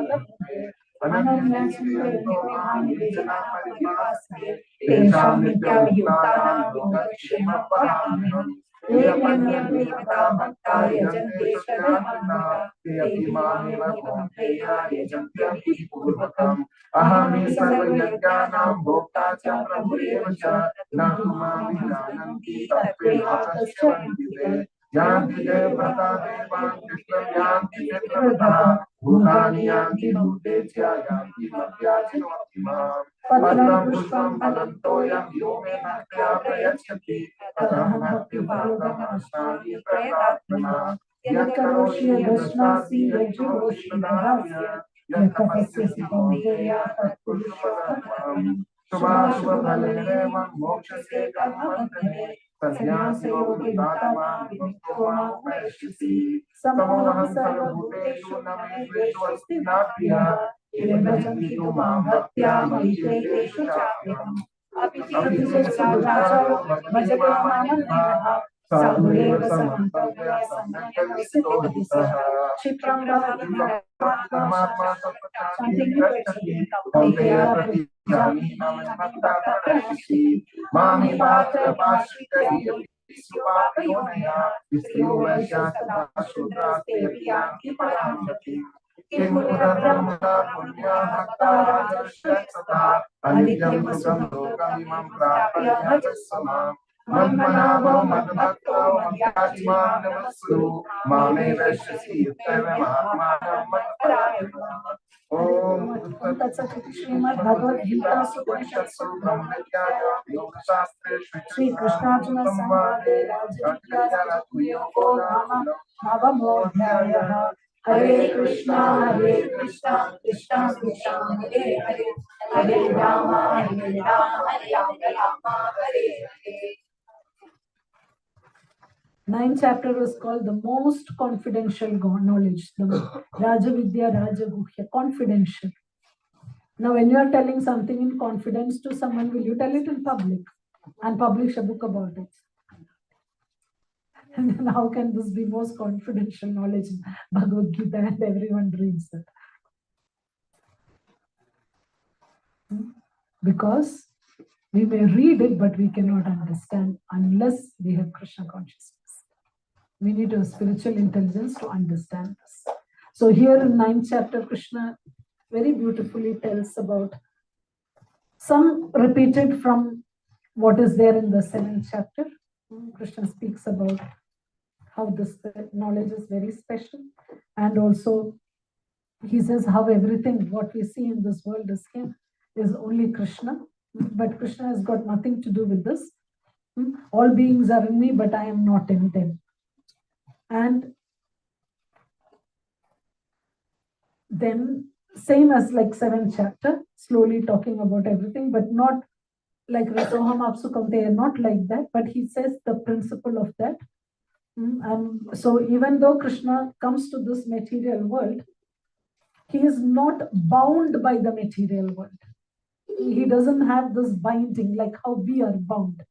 Ananyachindre Mani Vijana Parivasane Tesham Nityam Yuktanam Yogakshema Paramam Ekanyam Devata Bhakta Yajante Shradhamata Te Abhimameva Kaunteya Yajantyavi Purvakam Ahami Sarvayajnanam Bhokta Cha Prabhureva Cha Natumam Vijananti Tatveva Tasyanti Yanti Devrata Devan Krishna Yanti Devrata Bhutani Yanti Bhutesya Yanti Madhyasi Optimam Patram Pushpam Palam Toyam Yome Bhaktya Prayachati Tatham Bhakti Bhagavana Ashnani Prayatatmana Yakaroshi Yadashnasi Yajuroshi Dadasya Yakapasya Siddhodeya Tatpurushottam Shubhashubha Bhalerevam Moksha Se Karma Bandhane सन्न्यासयोगितात्मा विमुक्तो मां उपैष्यसि समोऽहं सर्वभूतेषु न मे द्वेषोऽस्ति न प्रियः ये भजन्ति तु मां भक्त्या मयि ते तेषु चाप्यहम् अपि चेदुराचारो भजते मामन्यः साधुरेव समन्तव्यः सन्न्यासितो हि सः क्षिप्रं परमात्मा शान्तिं गच्छति कौन्तेय प्रतिजानि प्रणश्यति मामि पात्र पाश्रित्य योनिया स्त्रियो वैश्यास्तथा शूद्रास्तेऽपि यान्ति परां गतिम् किं पुनर्ब्रह्मणा पुण्या भक्ता राजर्षयस्तथा अनित्यं सुखं लोकमिमं प्राप्य भजस्व माम् मन्मनाभो मद्भक्तो मद्याजी मां नमस्कुरु मामे वैश्यसि युक्तैर्महात्मानं मत्परायणः ओम तत्सत् श्रीमद्भगवद्गीतासु उपनिषत्सु ब्रह्मविद्यायां योगशास्त्रे श्री कृष्णार्जुन संवादे राजविद्यायोगो नाम नवमोऽध्यायः। हरे Krishna Krishna Krishna Hare Hare Hare Ram Ram Hare Hare. Ninth chapter is called the most confidential knowledge, the Rajavidya Rajaguhya, confidential. Now, when you are telling something in confidence to someone, will you tell it in public and publish a book about it? And then how can this be most confidential knowledge in Bhagavad Gita and everyone reads it? Because we may read it, but we cannot understand unless we have Krishna consciousness. We need a spiritual intelligence to understand this. So here in 9th chapter, Krishna very beautifully tells about some repeated from what is there in the 7th chapter. Krishna speaks about how this knowledge is very special, and also he says how everything what we see in this world is only Krishna, but Krishna has got nothing to do with this. All beings are in me, but I am not in them. And then same as like 7th chapter, slowly talking about everything, but not like Rasoham Apsukam, they are not like that, but he says the principle of that. So even though Krishna comes to this material world, he is not bound by the material world. He doesn't have this binding like how we are bound.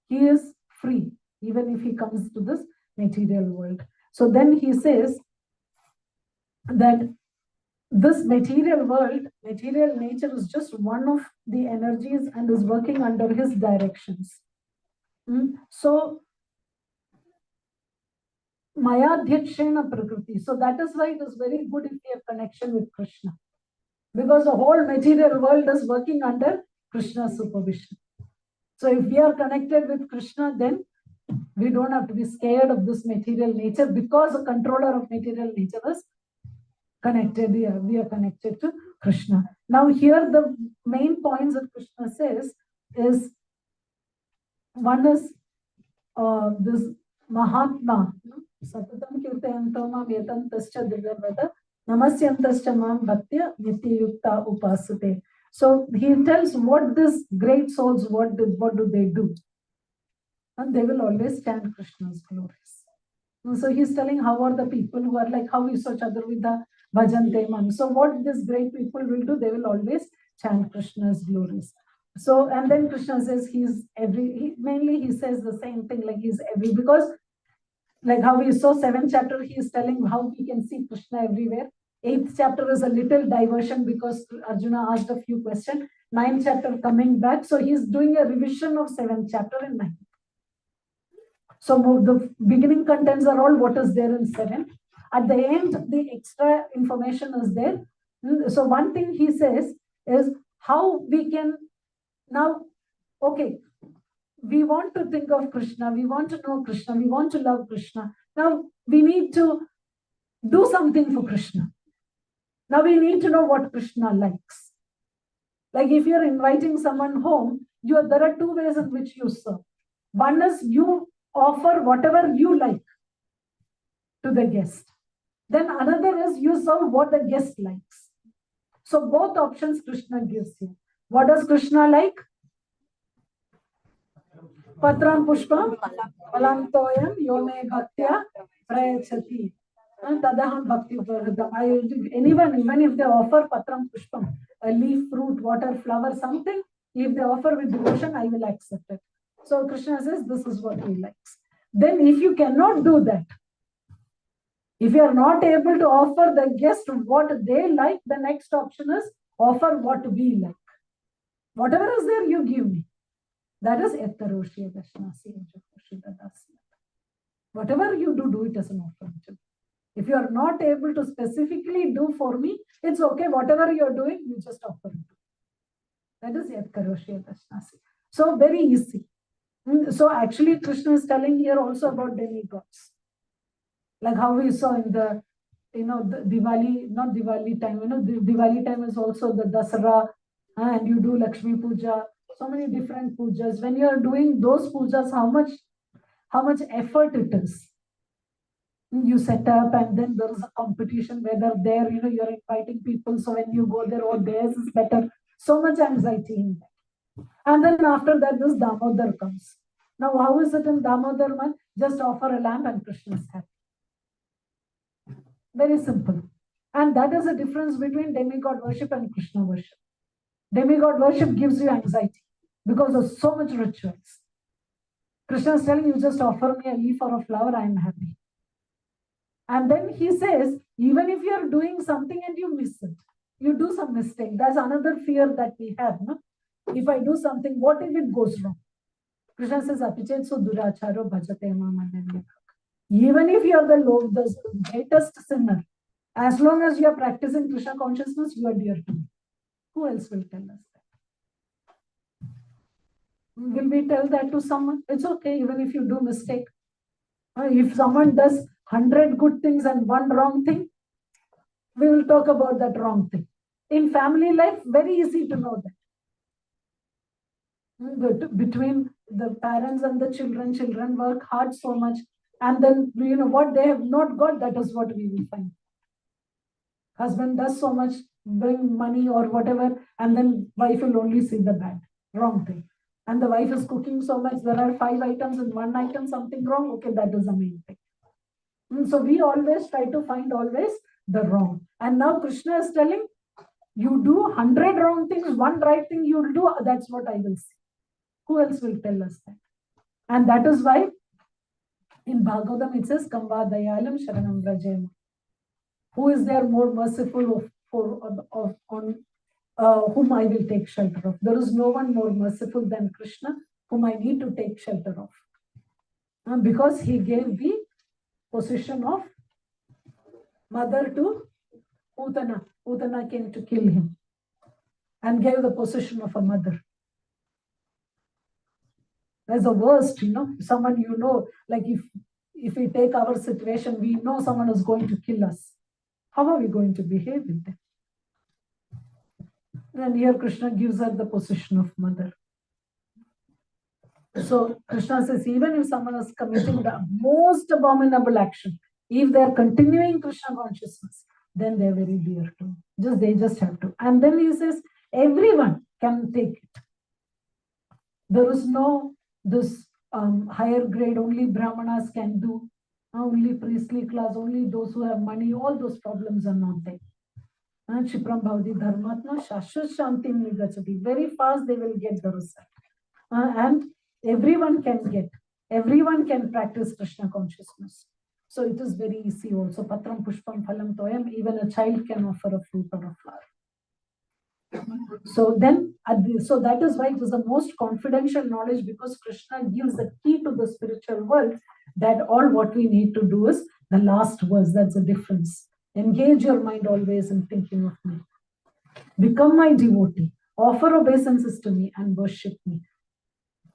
He is free, even if he comes to this material world. So then he says that this material world, material nature is just one of the energies and is working under his directions. So Mayadhyakshena Prakriti. So that is why it is very good if we have connection with Krishna. Because the whole material world is working under Krishna's supervision. So if we are connected with Krishna, then we don't have to be scared of this material nature, because the controller of material nature is connected here. We are connected to Krishna. Now here the main points that Krishna says is, one is this Mahatma. Satatam kirtayantam vedantascha divyavada namasyantascha mam bhaktya nityayukta upasate. So he tells what these great souls, what do they do? And they will always chant Krishna's glories. So he's telling how are the people who are like, how we saw Chaturvidha Bhajante Mam. So what these great people will do, they will always chant Krishna's glories. So, and then Krishna says mainly he says the same thing, like he's every, because like how we saw 7th chapter, he is telling how we can see Krishna everywhere. 8th chapter is a little diversion because Arjuna asked a few questions. 9th chapter coming back. So he's doing a revision of 7th chapter in 9th. So the beginning contents are all what is there in 7. At the end, the extra information is there. So one thing he says is how we can now, okay, we want to think of Krishna, we want to know Krishna, we want to love Krishna. Now we need to do something for Krishna. Now we need to know what Krishna likes. Like if you're inviting someone home, there are two ways in which you serve. One is you offer whatever you like to the guest. Then another is you serve what the guest likes. So both options Krishna gives you. What does Krishna like? Patram Pushpam Malam Toyam Yome Bhaktya Prayachati. Tadaham Bhakti Uparhridam. Anyone, even if they offer Patram Pushpam, a leaf, fruit, water, flower, something, if they offer with devotion, I will accept it. So Krishna says, this is what he likes. Then if you cannot do that, if you are not able to offer the guest what they like, the next option is offer what we like. Whatever is there, you give me. That is Ettaroshya Dashnasi. Whatever you do it as an offer. If you are not able to specifically do for me, it's okay. Whatever you are doing, you just offer it. That is Ettaroshya Dashnasi. So very easy. So actually, Krishna is telling here also about demigods. Like how we saw in the, the Diwali, not Diwali time, the Diwali time is also the Dasara, and you do Lakshmi Puja, so many different pujas. When you are doing those pujas, how much effort it is. You set up, and then there is a competition whether there, you're inviting people. So when you go there, oh, theirs is better. So much anxiety in that. And then after that, this Damodar comes. Now, how is it in Damodar month? Just offer a lamp and Krishna is happy. Very simple. And that is the difference between demigod worship and Krishna worship. Demigod worship gives you anxiety because of so much rituals. Krishna is telling you, just offer me a leaf or a flower, I am happy. And then he says, even if you are doing something and you miss it, you do some mistake. That's another fear that we have. No? If I do something, what if it goes wrong? Krishna says, Apichetsu duracharo bhajate mamananya. Even if you are the greatest sinner, as long as you are practicing Krishna consciousness, you are dear to me. Who else will tell us that? Will we tell that to someone? It's okay, even if you do mistake. If someone does 100 good things and one wrong thing, we will talk about that wrong thing. In family life, very easy to know that. Between the parents and the children work hard so much. And then, what they have not got, that is what we will find. Husband does so much, bring money or whatever, and then wife will only see the bad, wrong thing. And the wife is cooking so much, there are 5 items and 1 item, something wrong. Okay, that is the main thing. So we always try to find always the wrong. And now Krishna is telling, you do 100 wrong things, 1 right thing you will do, that's what I will see. Who else will tell us that? And that is why in Bhagavatam it says, Kamba Dayalam Sharanam Vrajema. Who is there more merciful on whom I will take shelter of? There is no one more merciful than Krishna, whom I need to take shelter of. Because he gave the position of mother to Putana. Putana came to kill him and gave the position of a mother. That's the worst, someone like if we take our situation, we know someone is going to kill us. How are we going to behave with them? And here Krishna gives her the position of mother. So Krishna says, even if someone is committing the most abominable action, if they are continuing Krishna consciousness, then they are very dear to me. They just have to. And then he says, everyone can take it. There is no this higher grade, only Brahmanas can do, only priestly class, only those who have money, all those problems are not there. Shipram Bhavdi Dharmatma Shashwat Shantim Nigachati. Very fast they will get the result. And everyone can practice Krishna consciousness. So it is very easy also. Patram Pushpam Phalam Toyam, even a child can offer a fruit or a flower. So that is why it is the most confidential knowledge, because Krishna gives the key to the spiritual world, that all what we need to do is the last verse. That's the difference. Engage your mind always in thinking of me. Become my devotee. Offer obeisances to me and worship me.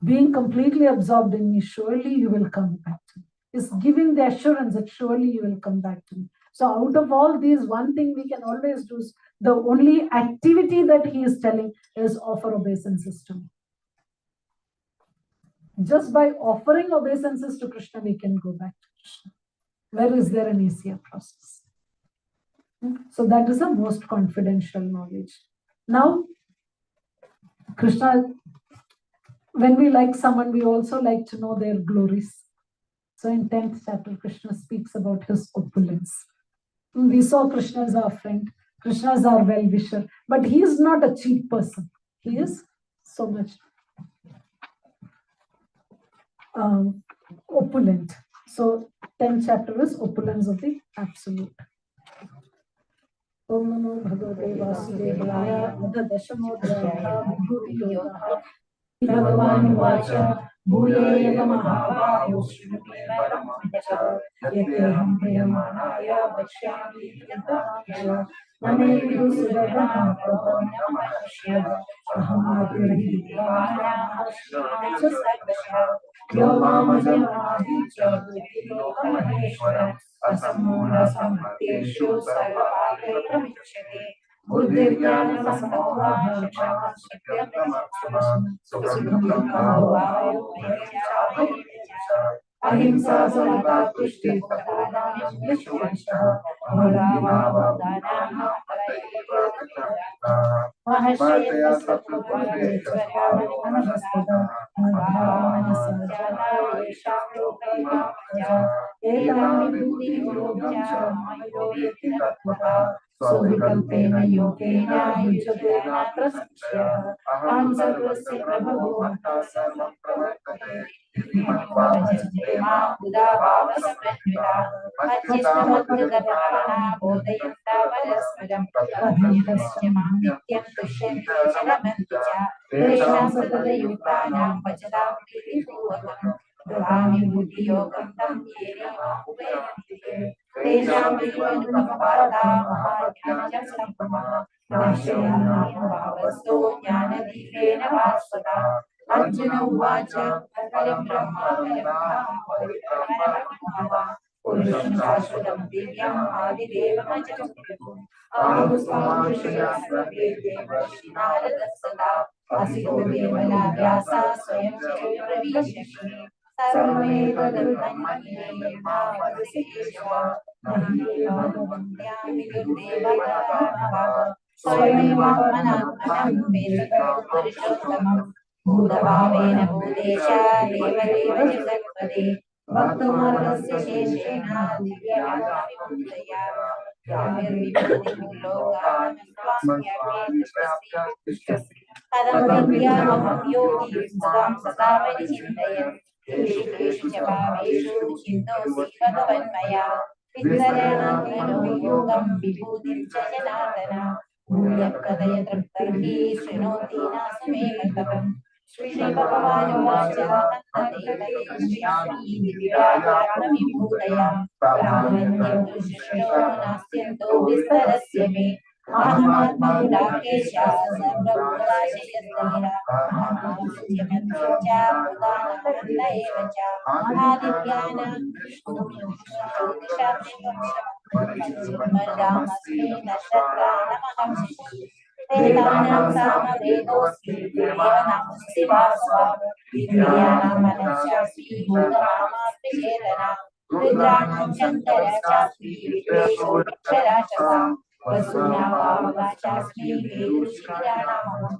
Being completely absorbed in me, surely you will come back to me. Is giving the assurance that surely you will come back to me. So out of all these, one thing we can always do is, the only activity that he is telling is offer obeisances to me. Just by offering obeisances to Krishna, we can go back to Krishna. Where is there an easier process? So that is the most confidential knowledge. Now, Krishna when we like someone, we also like to know their glories. So in 10th chapter, Krishna speaks about his opulence. We saw Krishna as our friend. Krishna is our well-wisher. But he is not a cheap person. He is so much opulent. So 10th chapter is opulence of the absolute. Om Namo Bhagavate Vasudevaya. Adha Dashamodhyaya Vibhuti Yoga. Bhagavan Vacha Bhuye Mahabhayo Srimati Paramahanja Yatyaham Priyamanaya Vashyami Yadavaya Name Vidusudana Prabhavanamashya Ahamadirhi Devana Mahashya Sarvasya Yomamajamadicha Vidilokamaheshwara Asamura Samhateshu Sarvapate Pramichyate Buddhiryana Sammoha Bhaksha Shakyatam Sukham Bhavayo Ahimsa Samata Pushti Padanam Vishwasha Bhagavava Dhanam Mahashaya Sattva Manaspada Madhavana Sajana Yesham Rupaya Etam Vibhuti Yogam Mayo Yetiratmata Sovikalpena Yogena Yujatena Prasamshya Aham Sarvasya Prabhu Mata Sarvam Pravartate Vajate Ma Buddha Bhava Samrita Machista Madhyagatana Bodhayanta Parasparam Padhyasya Nityam Dushyante Chalamantya Tesham Sadada Yuktanam Vachadam Priti Purvakam Dhavami Buddhi Yogam Tam Yere Ma Upayanti Tesham Vimanukapata Mahajnana Sampama Nashayana Bhavasto Jnana Divena Vasvata Arjuna Uvacha Param Brahma Param Purusham Shashvatam Divyam Adidevam Ajam Ahustam Rishaya Sarve Devarshi Narada Sada Asito Devala Vyasa Swayam Chakravishashi Sarvameva Dharmani Navadasi Eshva Nahi Bhagavantyam Vidurdeva Swayameva Vedam Purushottamam Bhudabhavena Bhudesha Deva Deva Jagatpade Bhaktamargasya Sheshena Divyana Vimudaya Yamir Vibhuti Mulokan Swamyapya Padamvidya Maham Yogi Sudam Sadavani Chintayan Keshu Keshu Chabhaveshu Chintosi Bhagavanmaya Vitarana Meno Yogam Vibhutim Chayanatana Bhuyam Kadaya Traptarhi Srinoti Nasamekatam Shri Bhagavan Vacha Hantade Kadeshyami Divyatma Vibhutaya Brahmanyam Dushishto Nastyanto Vistarasya Me Ahamaatma Rakesha Sarvabhutashayasthira Ahamaatma Pradana Evacha Adityanam Vishnu Mardhamasmi Nashatrana Mahamshi Vedanam Samavedosmi Devanamasti Vasva Vidyanam Manashasmi Bhutamasti Chetana Ridranam Chantara Chasmi Vipesho Yakshara Vasunavavachasmi Vedushkiranamam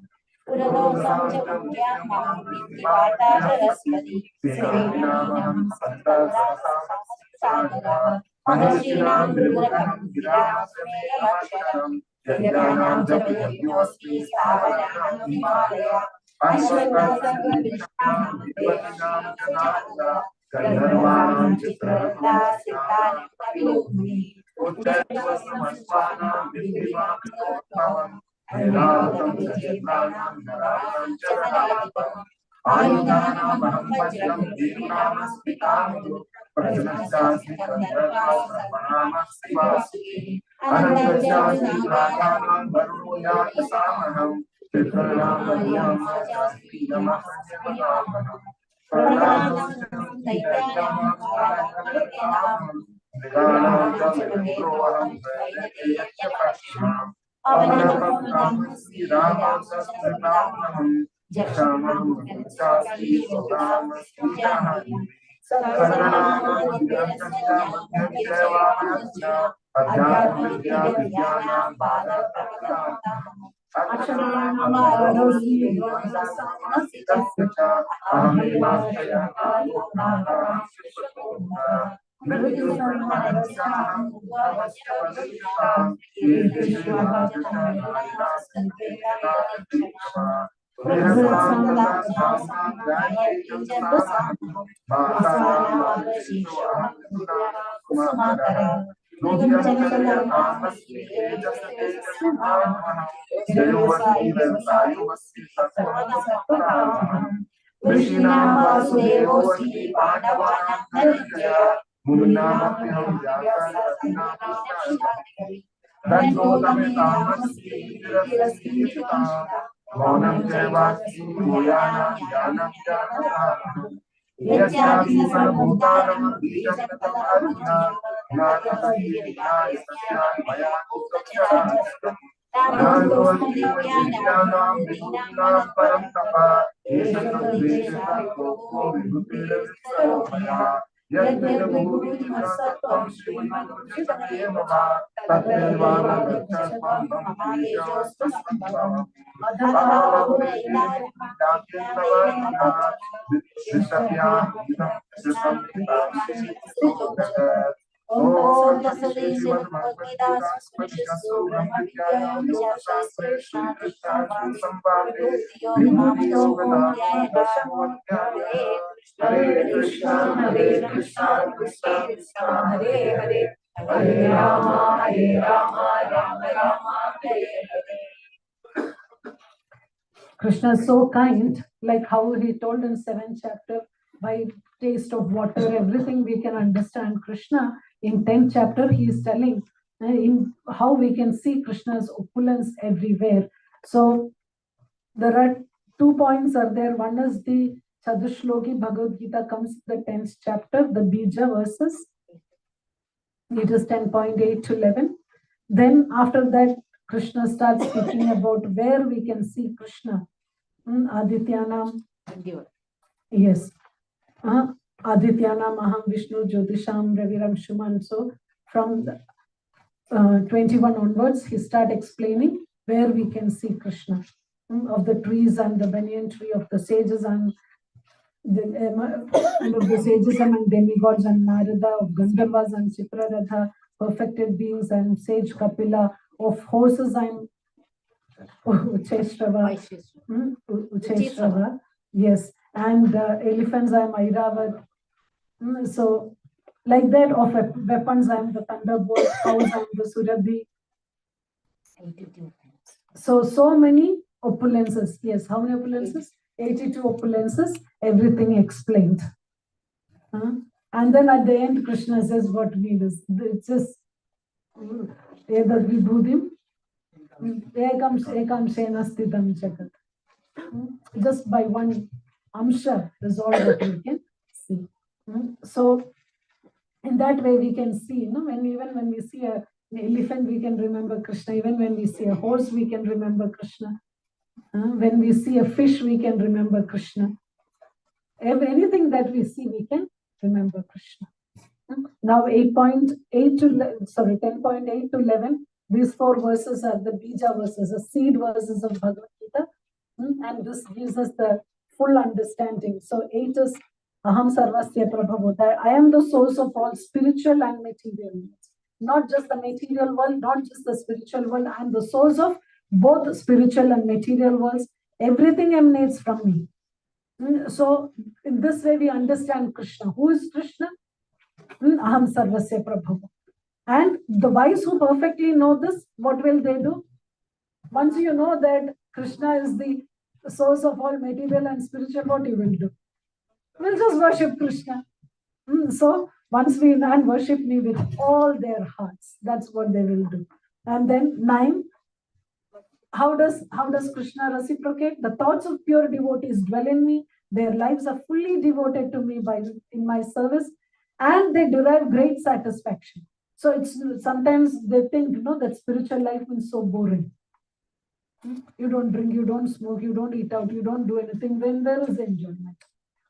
Puradosam Chamukyam Maham Vidyavata Saraswati Srevinam Santarasam Sagara Mahashinam Rudrakam Viram Smeda Vaksharam Yajnanam Japayagnosmi Stavanam Himalaya Ashwatthasam Vishnam Devanam Janadara Gandharvanam Chitraranda Siddhanam Kaviluni Uddhvasvamasvanam Vidhivam Notpavam Ayurvadam Vijetranam Naranam Chanadikam Ayudanam Aham Vajram Devinam Aspitamudu Prajnastasmi Gandharvas Sarvanam Sivasuki Anandajasmi Radhanam Varuya Yasamaham Pitranam Varyam Sajasmi Yamasmi Pranam Daitanam Varanam Viganam Jagadroham Vaideteyapashinam Avanam Sriramam Sastradamaham Jashamam Chasti Sodam Srijanam Sarvanam Vidyasanyam Vidyavamasya Adhyatma Vidyana Bada Pravadam Krishna is so kind, like how he told in 7th chapter, by taste of water, everything we can understand Krishna. In 10th chapter, he is telling in how we can see Krishna's opulence everywhere. So there are 2 points are there. One is the Chadushloki Bhagavad Gita comes the 10th chapter, the Bija verses. It is 10.8 to 11. Then after that, Krishna starts speaking about where we can see Krishna. Adityanam. Yes. Adityanam Aham Vishnu Jyotisham Raviram Shuman. So from 21 onwards, he start explaining where we can see Krishna. Of the trees and the banyan tree, of the sages and of the sages and demigods and Narada, of Gandharvas and Chitraratha, perfected beings and sage Kapila, of horses and Ucheshrava, yes, and elephants and Airavat. So like that, of weapons and the thunderbolt, cows and the Surabhi. So many opulences. Yes, how many opulences? 82 opulences, everything explained. And then at the end, Krishna says what we do. It's just Edat Vibhudim, Ekam Shena Sthitam Jagat. Just by one amsha is all that we can see. So in that way we can see, even when we see an elephant, we can remember Krishna. Even when we see a horse, we can remember Krishna. When we see a fish, we can remember Krishna. Anything that we see, we can remember Krishna. Now 10.8 to 11, these 4 verses are the Bija verses, the seed verses of Bhagavad Gita. And this gives us the full understanding. So 8 is Aham Sarvasya Prabhavo, I am the source of all spiritual and material needs. Not just the material world, not just the spiritual world. I am the source of both spiritual and material worlds. Everything emanates from me. So in this way we understand Krishna. Who is Krishna? Aham Sarvasya Prabhava. And the wise who perfectly know this, what will they do? Once you know that Krishna is the source of all material and spiritual, what you will do? We'll just worship Krishna. So once we and worship me with all their hearts, that's what they will do. And then 9, how does Krishna reciprocate? The thoughts of pure devotees dwell in me. Their lives are fully devoted to me in my service, and they derive great satisfaction. So it's sometimes they think, that spiritual life is so boring. You don't drink, you don't smoke, you don't eat out, you don't do anything. Then there is enjoyment.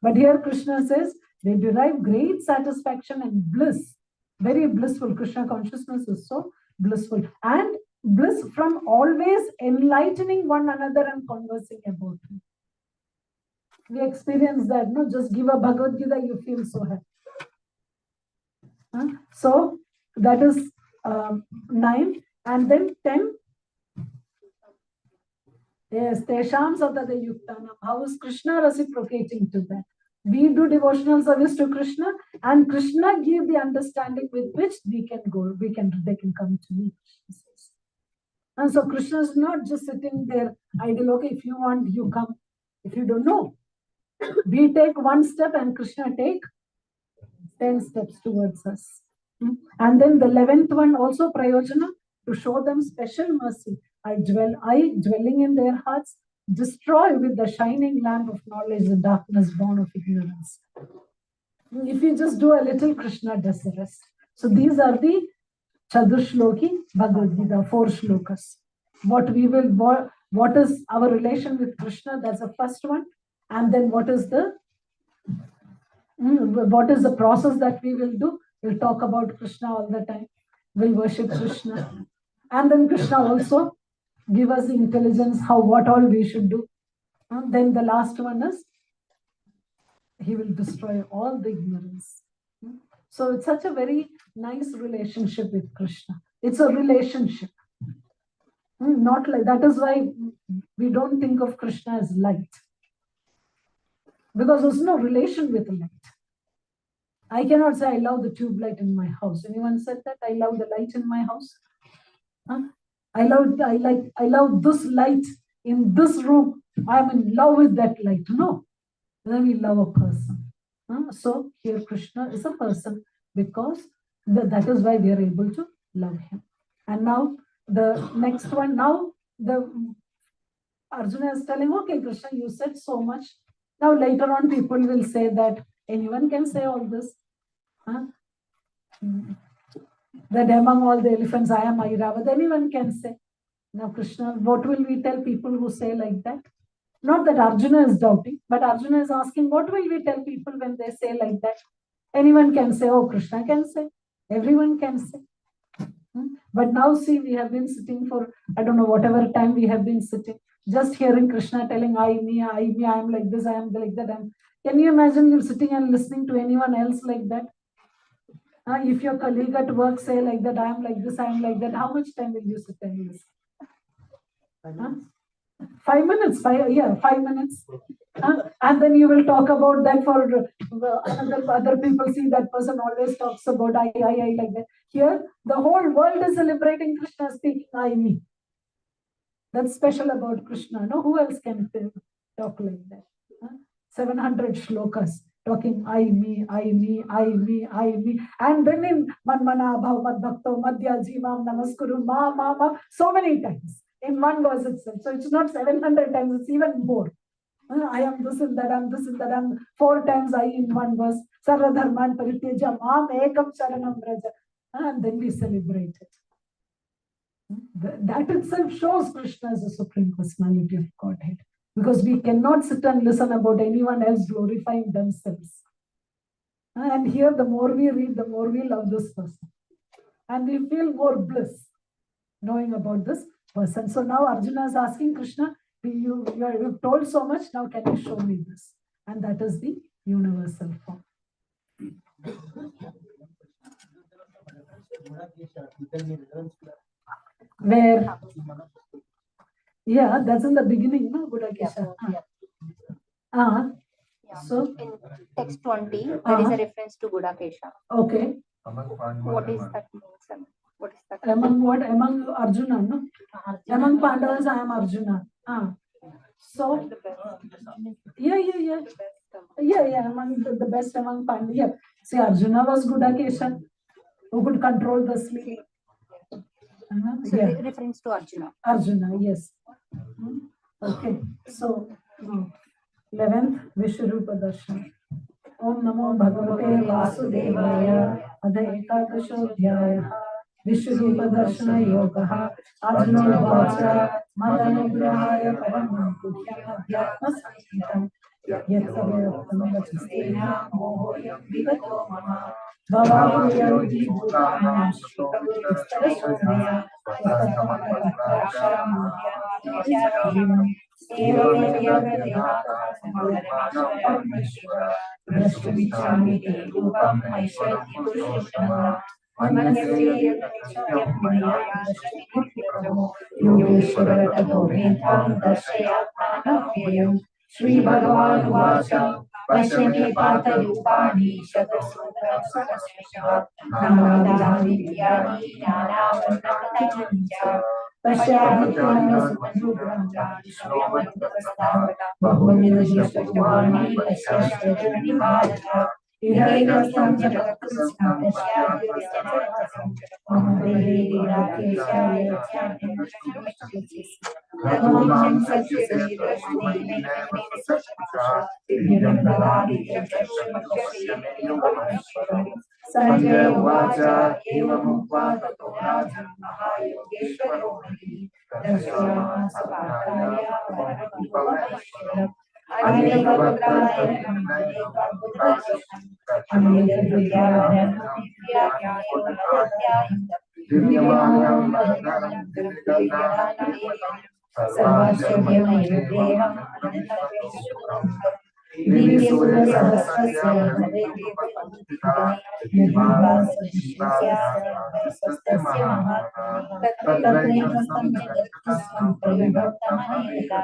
But here Krishna says they derive great satisfaction and bliss. Very blissful. Krishna consciousness is so blissful. And bliss from always enlightening one another and conversing about it. We experience that, no? Just give a Bhagavad Gita, you feel so happy. So that is 9, and then 10. Yes, Tesham Satada Yuktanam. How is Krishna reciprocating to that? We do devotional service to Krishna, and Krishna give the understanding with which we can go, they can come to me. And so Krishna is not just sitting there idle, okay, if you want, you come. If you don't know, we take one step and Krishna take 10 steps towards us. And then the 11th one also prayojana, to show them special mercy. I dwelling in their hearts, destroy with the shining lamp of knowledge the darkness born of ignorance. If you just do a little, Krishna does the rest. So these are the Chadushloki Bhagavad Gita, 4 shlokas. What is our relation with Krishna? That's the first one. And then what is the process that we will do? We'll talk about Krishna all the time. We'll worship Krishna. And then Krishna also give us the intelligence, what all we should do. And then the last one is, he will destroy all the ignorance. So it's such a very nice relationship with Krishna. It's a relationship. Not like, that is why we don't think of Krishna as light. Because there's no relation with light. I cannot say I love the tube light in my house. Anyone said that? I love the light in my house. I love this light in this room. I'm in love with that light. No. Then we love a person. So here Krishna is a person, because that is why we are able to love him. And now the next one, now the Arjuna is telling, okay, Krishna, you said so much. Now later on people will say that anyone can say all this. That among all the elephants I am Airavad. Anyone can say. Now Krishna, what will we tell people who say like that? Not that Arjuna is doubting, but Arjuna is asking, what will we tell people when they say like that? Anyone can say, oh, Krishna can say. Everyone can say. But now see, we have been sitting for, I don't know, whatever time we have been sitting, just hearing Krishna telling, I, me, I am like this, I am like that. Can you imagine you're sitting and listening to anyone else like that? If your colleague at work say like that, I am like this, I am like that, how much time will you sit and listen? 5 minutes, 5 minutes. And then you will talk about that for other people. See, that person always talks about I like that. Here, the whole world is celebrating Krishna speaking I, me. That's special about Krishna. No, who else can talk like that? 700 shlokas talking I, me, I, me, I, me, I, me. And then in Manmana, Bhav, Mad Bhakto, Madhya, Jivam, Namaskuru, Ma, so many times in one verse itself. So it's not 700 times, it's even more. I am this and that, I'm this and that, I'm 4 times I in one verse. Sarva Dharman Parityaja, Mam Ekam Sharanam Braja. And then we celebrate it. That itself shows Krishna as the Supreme Personality of Godhead. Because we cannot sit and listen about anyone else glorifying themselves. And here, the more we read, the more we love this person. And we feel more bliss knowing about this person. So now Arjuna is asking Krishna, you've told so much, now can you show me this? And that is the universal form. Where? Yeah, that's in the beginning, no? Gudakesha. So in text 20, there is a reference to Gudakesha. Okay. What is that means? What is that? Among what? Among Arjuna, no? Among Pandavas, I am Arjuna. So, yeah. Among the best among Pandavas. Yeah. See, Arjuna was Gudakesha, who could control the sleep. So reference to Arjuna. Arjuna, yes. Okay. So, 11th Vishwarupa Darshan. Om Namo Bhagavate Vasudevaya. Adha Ekadashodhyaya. Vishwarupa Darshana Yogaha. Arjuna Vacha. Madhanugrahaya Paramam Puhyam Adhyatma Sankitam. Yatsavayaptam Vachastena Mohoyam Vigato Mama. Bhavavayam Jibhutanam Shukam Vistarasomaya. Shri Bhagavan Vacha Pashyame Patharupani Shakasudasya Namavidani Vyani Nanavarnamani Pashyadityanas Manjubrahmani Shromatavastam Bahunidashashtavani Pashyashtrani Bharata Hridayastam Jagatkrishna Pashyadityanas Mahadevi Rakeshaya Chyanam Raghuvam Satya Srivashni Sanjay Vacha Evam Upata Raja Mahayogeshwaro Dashyama Sapakaya Varavipavashwaram Aneka Bhakraya Aneka Buddhasham Aneka Vidyaram Divyamangam Bhadram Divyamangam Sarvashyamayam Devam Anantavishwaram Divyasura Sahasrasya Hare Deva Nirvasa Vishwasya Sarvastasya Mahatma Tatrayastam Jagatkusam Prayabhaktamaneka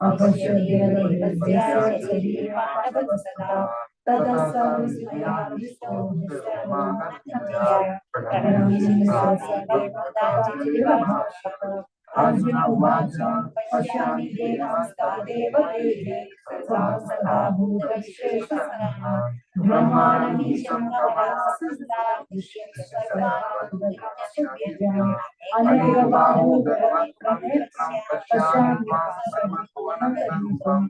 Apashyadeva Devasya Charivanavasada Tada Sarvasmaya Vishnu Vishwamanatya Pranamishasya Devadanjaliravashaka Arjuna Vacha Pashyami Devasta Deva Dehe Sada Bhuta Vishwesana Brahmana Misham Kavarasasta Vishyam Sarvana Aneka Bahu Dharamitra Pashyami Vasarvatuanantarupam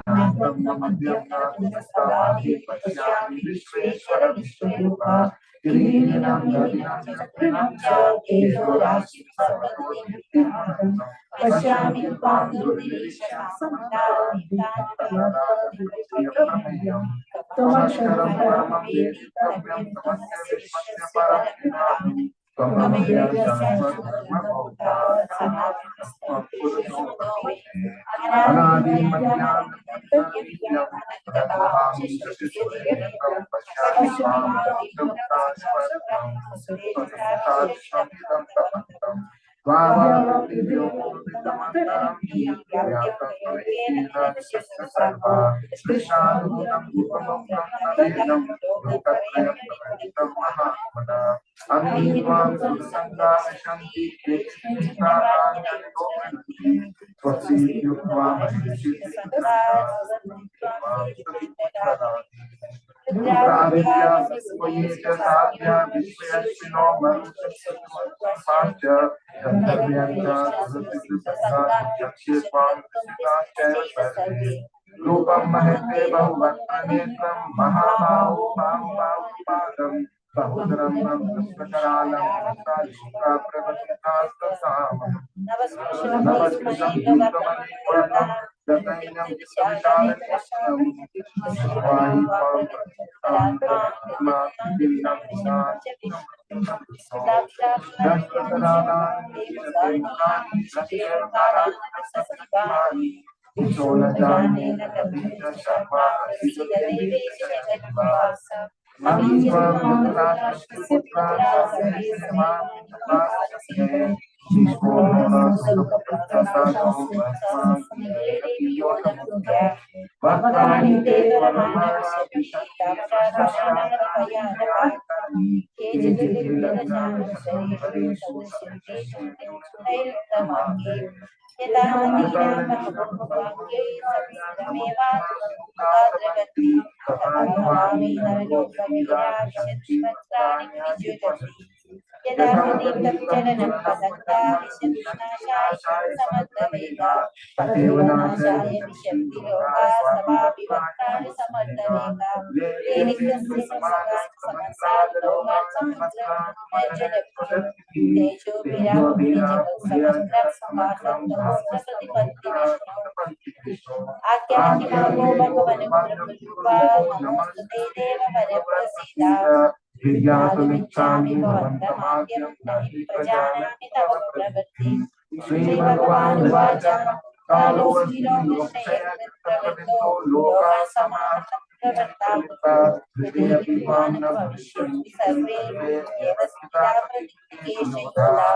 Natam Namadhyam Namadhyastadadi Pashyami Vishweshwara Vishwarupa Kirinam Gadinam Chakrinam Cha Tejo Rashi Sarvadinam Pashyami Pandurisham Samdara Tamashkaram Paramam Vedi Tavyam Tamasya Vishwasya Paramam Tamavya Sarvadharma Bhauta Sanatmastam Purushottam Anadi Madhyam Tavyam Anantadam Shishyadevam Pashyamam Tamtasvaram Sutastashamidam Tapantam Vavavam Vidyotam Vidamantaram Vyatam Vedina Sarva Krishnadhutam Gupamam Brahmavedam Lokatrayam Pravitam Mahatmana Avinvam Satsanga Shanti Krishnaranyanitomanati Swasi Yukva Mahrishi Aditya Visvayesha Sadhya Vishwayashvino Manushasya Gandharvyanta Dhrutisasa Yakshesvam Siddhasya Sarve Rupam Mahete Bahuvatra Mahabahu Bahu Padam Bahudram Krishtakaralam Saluka Pravatitastasam Navaskrisham Yudhamani Puranam Datainam Vishalam Krishnam Vishwahi Param Divinam Vinam Dashtaranam Devatanam Dashtaranam Satsivani Visholajani Nakavinja Sharma Siddhadevisha Jaganvasa Aviswamangalaputra Sarvesvamangalaputra Vishwamangala Sukaputra Sarvesvamangala Bhaktani Deva Manasya Vishyamshara विज्ञातुमिच्छामि भवन्तमाद्यं न हि प्रजानामि तव प्रवृत्तिं। श्रीभगवानुवाच कालोऽस्मि लोकक्षयकृत्प्रवृत्तो लोकान् समाहर्तुं प्रवृत्ता यद्यपि मां न भविष्यन्ति सर्वे एव स्थिता प्रतिज्ञेषयोधा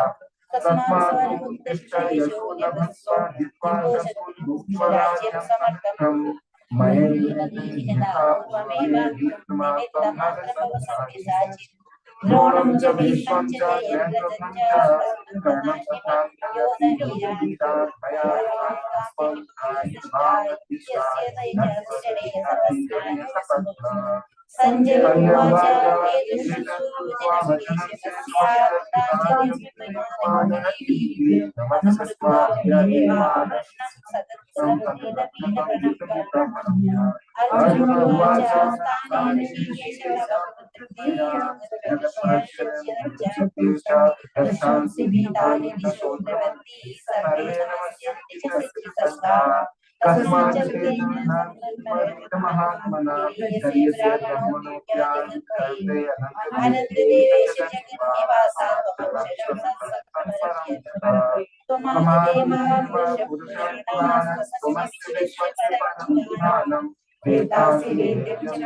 तस्मात् स्वयमुत्तिष्ठ यशो लभस्व जित्वा शत्रुं राज्यं समर्थं मयैव पूर्वमेव निमित्तमात्र भव सव्यसाचित् द्रोणं च भीष्मं च जयद्रथं च कर्णं तथा योधवीरान् संजय उवाच एतच्छ्रुत्वा वचनस्य नमस्कृत्वा अर्जुन उवाच स्थाने ऋषिकेश यच्छन्ति भीतानि दिशो द्रवन्ति सर्वे नमस्यन्ति च सिद्धिसस्ताः कस्माच्च महात्मना अनन्तदेवेश जगन्निवासा त्वमक्षरं वेदासि वेद्यं च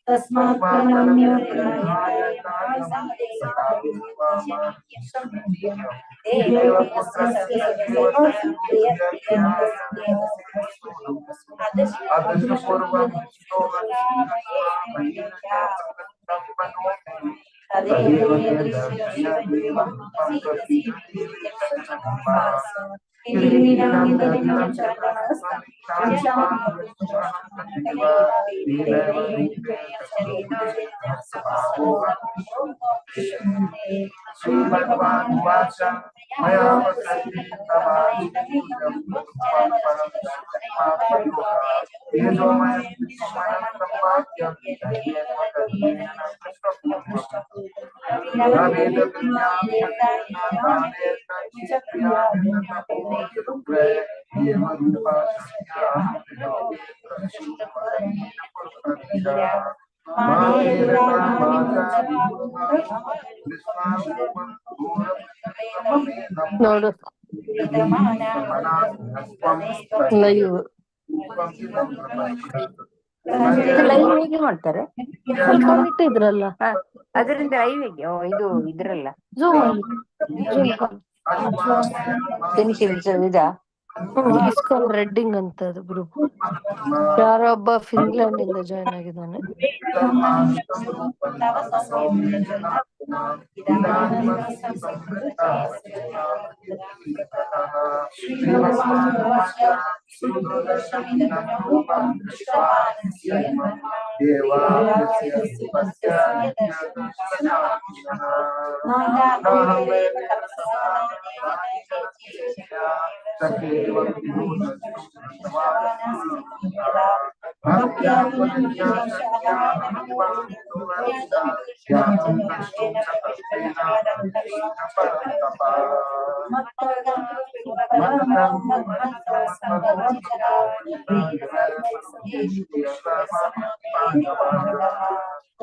तस्मात् प्रणम्य श्रीभगवानुवाच मया ನೋಡು ಲೈವ್ ಲೈವ್ ಹೇಗೆ ಮಾಡ್ತಾರೆ ಸ್ವಲ್ಪ ಇಟ್ಟಿದ್ರಲ್ಲ ಅದರಿಂದ ಲೈವ್ ಇದು ಇದ್ರಲ್ಲ ಜೂಮ್ ಅಲ್ಲಿ ಇದಾ ಇಸ್ಕಾನ್ ರೆಡ್ಡಿಂಗ್ ಅಂತ ಅದು ಗ್ರೂಪ್ ಯಾರೋ ಒಬ್ಬ ಫಿನ್ಲ್ಯಾಂಡ್ ಇಂದ ಜಾಯ್ನ್ ಆಗಿದ್ದಾನೆ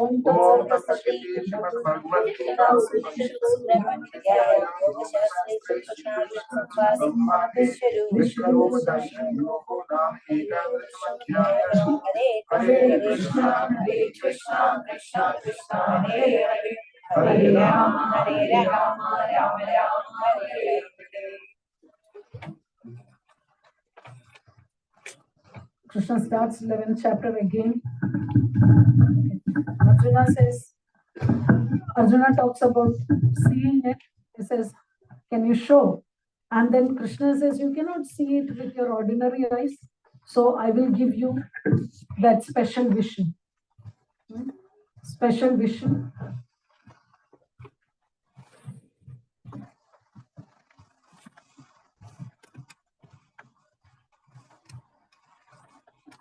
Om Tat Sat. Bhagavad Subrahmanyaya Yoga Shastre Krishna Samvade Vishnu Hare Krishna Krishna Krishna Hare Hare Hare Rama Rama Rama Hare Hare. Krishna starts 11th chapter again. Arjuna says, Arjuna talks about seeing it. He says, can you show? And then Krishna says, you cannot see it with your ordinary eyes. So I will give you that special vision. Special vision.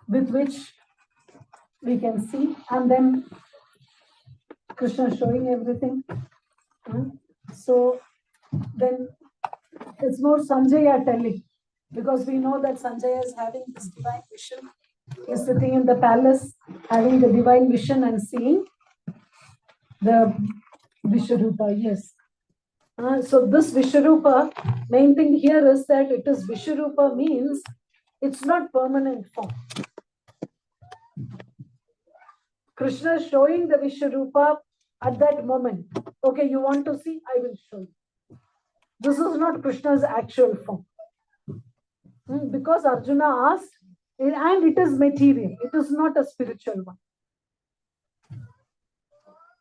With which we can see, and then Krishna showing everything. So then it's more Sanjaya telling, because we know that Sanjaya is having this divine vision. He's sitting in the palace having the divine vision and seeing the Vishwarupa. Yes. So this Vishwarupa, main thing here is that it is Vishwarupa means it's not permanent form. Krishna is showing the Vishwarupa at that moment. Okay, you want to see? I will show you. This is not Krishna's actual form. Because Arjuna asked, and it is material. It is not a spiritual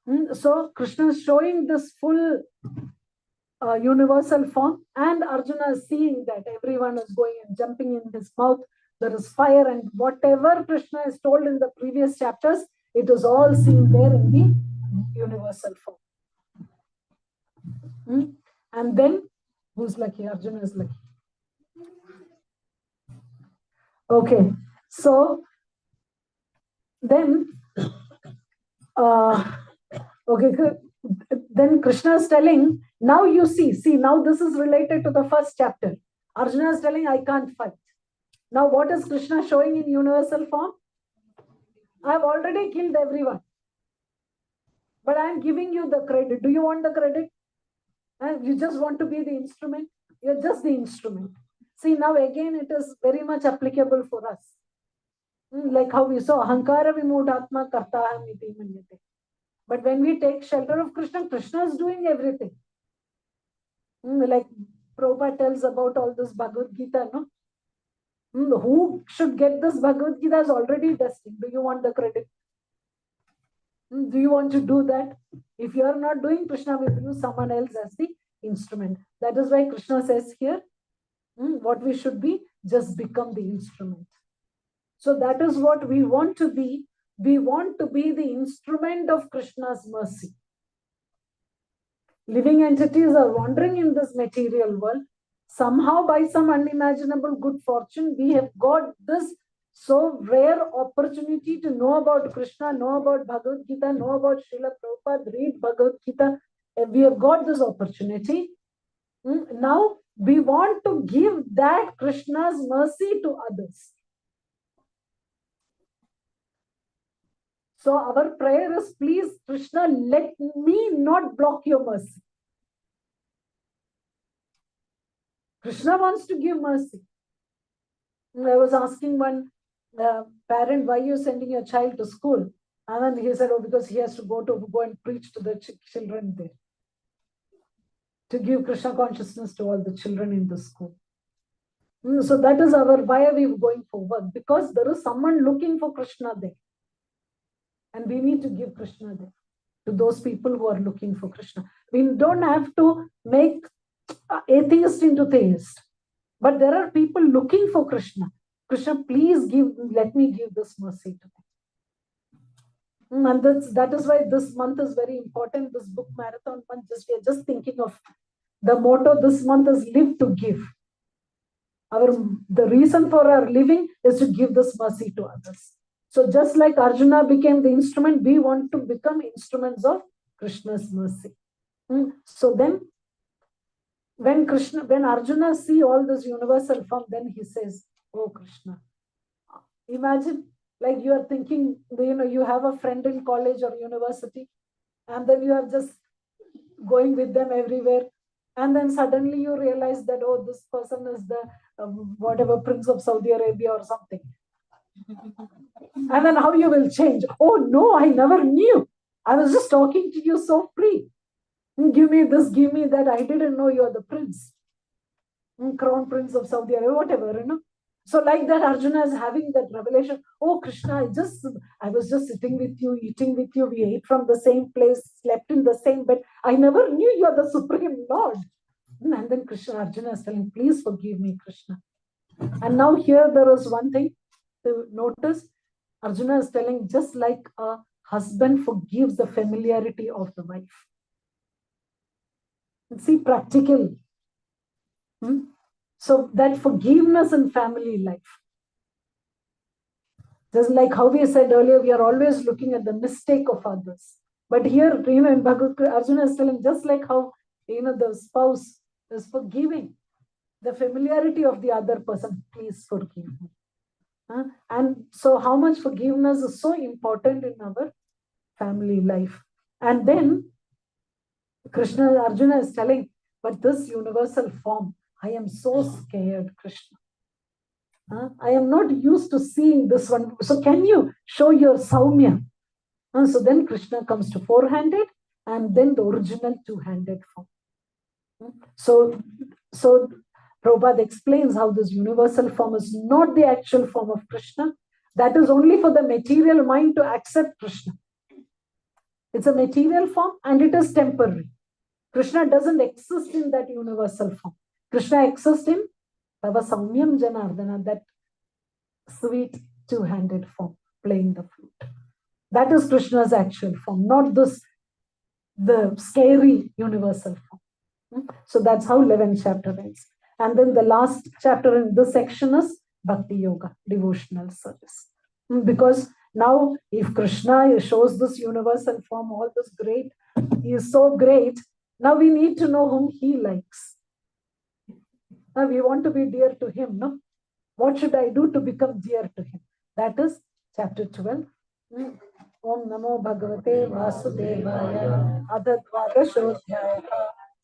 one. So Krishna is showing this full universal form, and Arjuna is seeing that everyone is going and jumping in his mouth. There is fire, and whatever Krishna is told in the previous chapters, it is all seen there in the universal form. And then, who's lucky? Arjuna is lucky. Okay, so then, okay, then Krishna is telling, now you see, now this is related to the first chapter. Arjuna is telling, I can't fight. Now what is Krishna showing in universal form? I have already killed everyone. But I am giving you the credit. Do you want the credit? You just want to be the instrument? You're just the instrument. See, now again it is very much applicable for us. Like how we saw, Ahankara Vimudhatma Kartaham iti manyate. But when we take shelter of Krishna, Krishna is doing everything. Like Prabhupada tells about all this Bhagavad Gita, no? Who should get this Bhagavad Gita is already destined. Do you want the credit? Do you want to do that? If you are not doing, Krishna will use someone else as the instrument. That is why Krishna says here, what we should be, just become the instrument. So that is what we want to be. We want to be the instrument of Krishna's mercy. Living entities are wandering in this material world. Somehow, by some unimaginable good fortune, we have got this so rare opportunity to know about Krishna, know about Bhagavad Gita, know about Srila Prabhupada, read Bhagavad Gita. We have got this opportunity. Now, we want to give that Krishna's mercy to others. So our prayer is, please, Krishna, let me not block your mercy. Krishna wants to give mercy. I was asking one parent, why are you sending your child to school? And then he said, oh, because he has to go and preach to the children there. To give Krishna consciousness to all the children in the school. So that is why are we going forward? Because there is someone looking for Krishna there. And we need to give Krishna there to those people who are looking for Krishna. We don't have to make atheist into theist. But there are people looking for Krishna. Krishna, please let me give this mercy to them. And that is why this month is very important. This book marathon month, we are just thinking of the motto this month is live to give. The reason for our living is to give this mercy to others. So just like Arjuna became the instrument, we want to become instruments of Krishna's mercy. So then, when Arjuna see all this universal form, then he says, oh Krishna, imagine Like you are thinking, you have a friend in college or university, and then you are just going with them everywhere. And then suddenly you realize that, oh, this person is the whatever Prince of Saudi Arabia or something. And then how you will change? Oh no, I never knew. I was just talking to you so free. Give me this, give me that. I didn't know you are the prince. Crown Prince of Saudi Arabia, whatever, So like that, Arjuna is having that revelation. Oh, Krishna, I was just sitting with you, eating with you. We ate from the same place, slept in the same bed. I never knew you are the Supreme Lord. And then Arjuna is telling, please forgive me, Krishna. And now here there is one thing to notice. Arjuna is telling, just like a husband forgives the familiarity of the wife. See, practical. So that forgiveness in family life. Just like how we said earlier, we are always looking at the mistake of others. But here, in Bhagavad Gita, Arjuna is telling, just like how, the spouse is forgiving the familiarity of the other person, please forgive me. And so how much forgiveness is so important in our family life. And then Arjuna is telling, but this universal form, I am so scared, Krishna. I am not used to seeing this one. So can you show your Saumya? So then Krishna comes to four-handed and then the original two-handed form. So Prabhupada explains how this universal form is not the actual form of Krishna. That is only for the material mind to accept Krishna. It's a material form and it is temporary. Krishna doesn't exist in that universal form. Krishna exists in Tava Saumyam Janardana, that sweet two-handed form, playing the flute. That is Krishna's actual form, not the scary universal form. So that's how 11th chapter ends. And then the last chapter in this section is Bhakti Yoga, devotional service. Because now if Krishna shows this universal form, all this great, he is so great, now we need to know whom he likes. Now we want to be dear to him, no? What should I do to become dear to him? That is chapter 12. Om Namo Bhagavate Vasudevaya Adadvadashodhyaya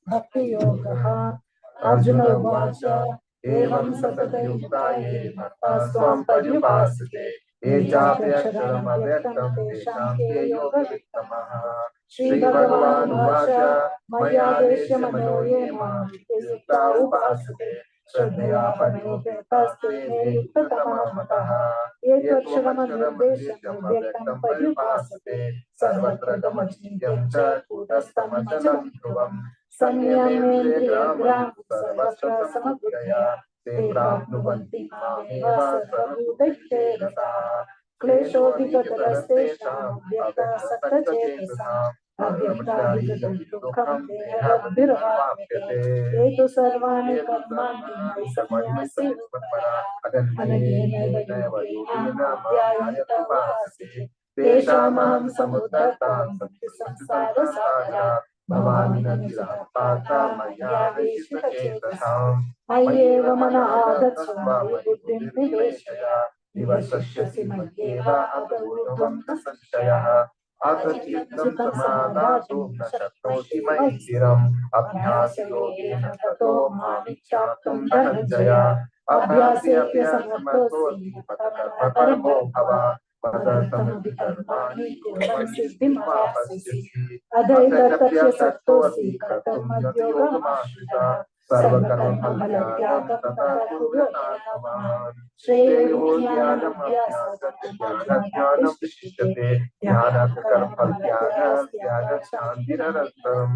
Bhakti Yoga Arjuna Uvacha Evam Satadayuktaye Bhakta Swam Paryupasate Echaphyaksharam Avyaktam Tesham Ke Yoga Vittamaha Shri Bhagavan Uvacha Maya Desya Manoyema Yukta Upasate Shraddhaya Pariyopetaste Me Yuktatama Mataha Ekaksharamadesham Vyaktam Paryupasate Sarvatra Gamachnityam Cha Kudastam Machalam Dhruvam Sanyamendriyagram Sarvatra Samabhudaya Te Prapnuvanti Mameva Sarvabhutaitte Rataha Kleshodhikatarastesham Vyakta Sattachetasa Avyaktahitam Dukkam Deharabhirvapyate Etu Sarvani Karmani Mai Samyasi Anagena Yogena Madhyayanta Vasate Teshamaham Samuddatam Bhakti Samsara Sagara Bhavani Nadirapata Maya Veshita Chetasam Mayeva Mana Adatsu Maya Buddhim Niveshaya Nivasashyasi Magyeva Adavudvam Nasashaya Atachittam Samadhatu Nashaknoti Maistiram Abhyasa Yogena Tato Mamichaptam Dhananjaya Abhyasya Samattosi Patakarma Paramo Bhava Padartama Vikarmani Kurvan Siddhim Avasasi Adhaitatapya Sattosi Karma Yoga Mashita Sarvakarma Bhalatyagam Tata Kurvanatama Shreyo Jnanam Jnanam Vishishate Jnana Karma Bhalatyaga Shantiraratam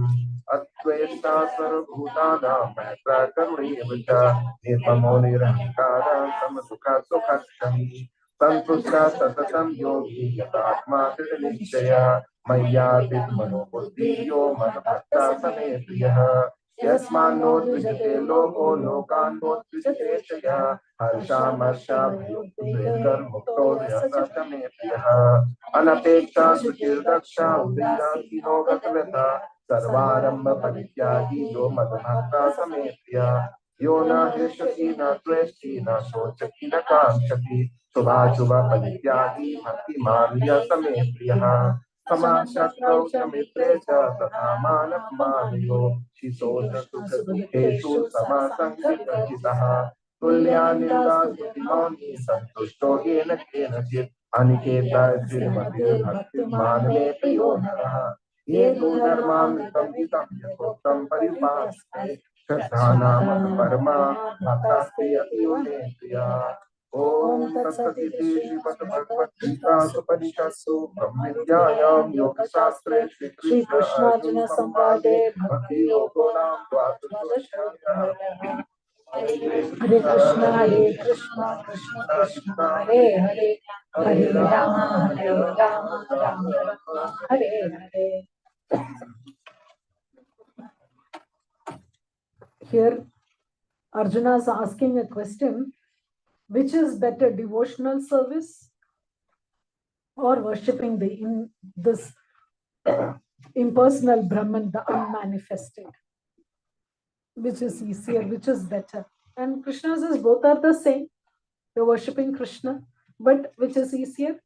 Atvesta Sarvabhutanam Maitra Karuniyavacha Nirmamo Nirankara Samasukha Sukhashami Santushta Satatam Yogi Yatatma Nichaya Maya Vidmano Buddhiyo Manabhakta Same Priyaha Yasmano Dvijate Logo Lokano Dvijate Chaya Harsha Marsha Bhayukudrekar Mukto Yasastame Priyaha Anapeksha Sukirdaksha Udira Kino Gataveta Sarvaramba Parityagi Yo Madhakta Same Priya Yo na hrishyati na tveshti na shochati na kamshati. Shubha shubha parityagi bhakti marya same priyaha. Samashastrau cha mitre cha tatha manapmanayo. Shitosha sukha dukkeshu samasangita chitaha. Tulyananda sutimani santushto yena kenachit. Aniketa srimati bhakti maname priyo naraha. Ye tu dharmamritam gitam yatoktam paripasate. Shraddhanam parma bhaktasthi atiyone priya. Om Tatsati Srimad Bhagavad Gita Upanishadsu Brahma Vidyayam Yoga Shastre Shri Krishna Arjuna Samvade Bhakti Yogo Nam Dvadashodhyaya. Hare Krishna, Krishna Krishna, Hare Hare, Hare Rama, Rama Rama, Hare Hare. Here, Arjuna is asking a question: which is better, devotional service or worshipping this impersonal Brahman, the unmanifested? Which is easier? Which is better? And Krishna says both are the same. You're worshipping Krishna, but which is easier?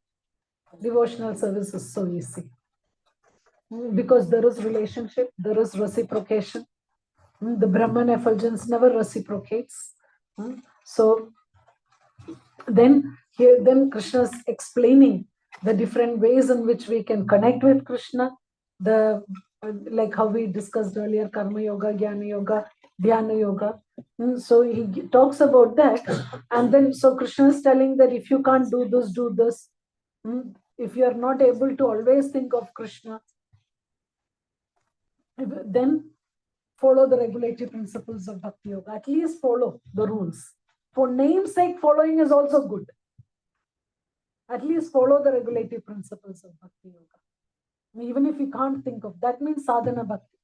Devotional service is so easy because there is relationship, there is reciprocation. The Brahman effulgence never reciprocates. So then Krishna is explaining the different ways in which we can connect with Krishna. Like how we discussed earlier, Karma Yoga, Jnana Yoga, Dhyana Yoga. So he talks about that. And then so Krishna is telling that if you can't do this, do this. If you are not able to always think of Krishna, then follow the regulatory principles of Bhakti Yoga. At least follow the rules. For namesake, following is also good. At least follow the regulatory principles of Bhakti Yoga. Even if you can't think of, that means sadhana bhakti.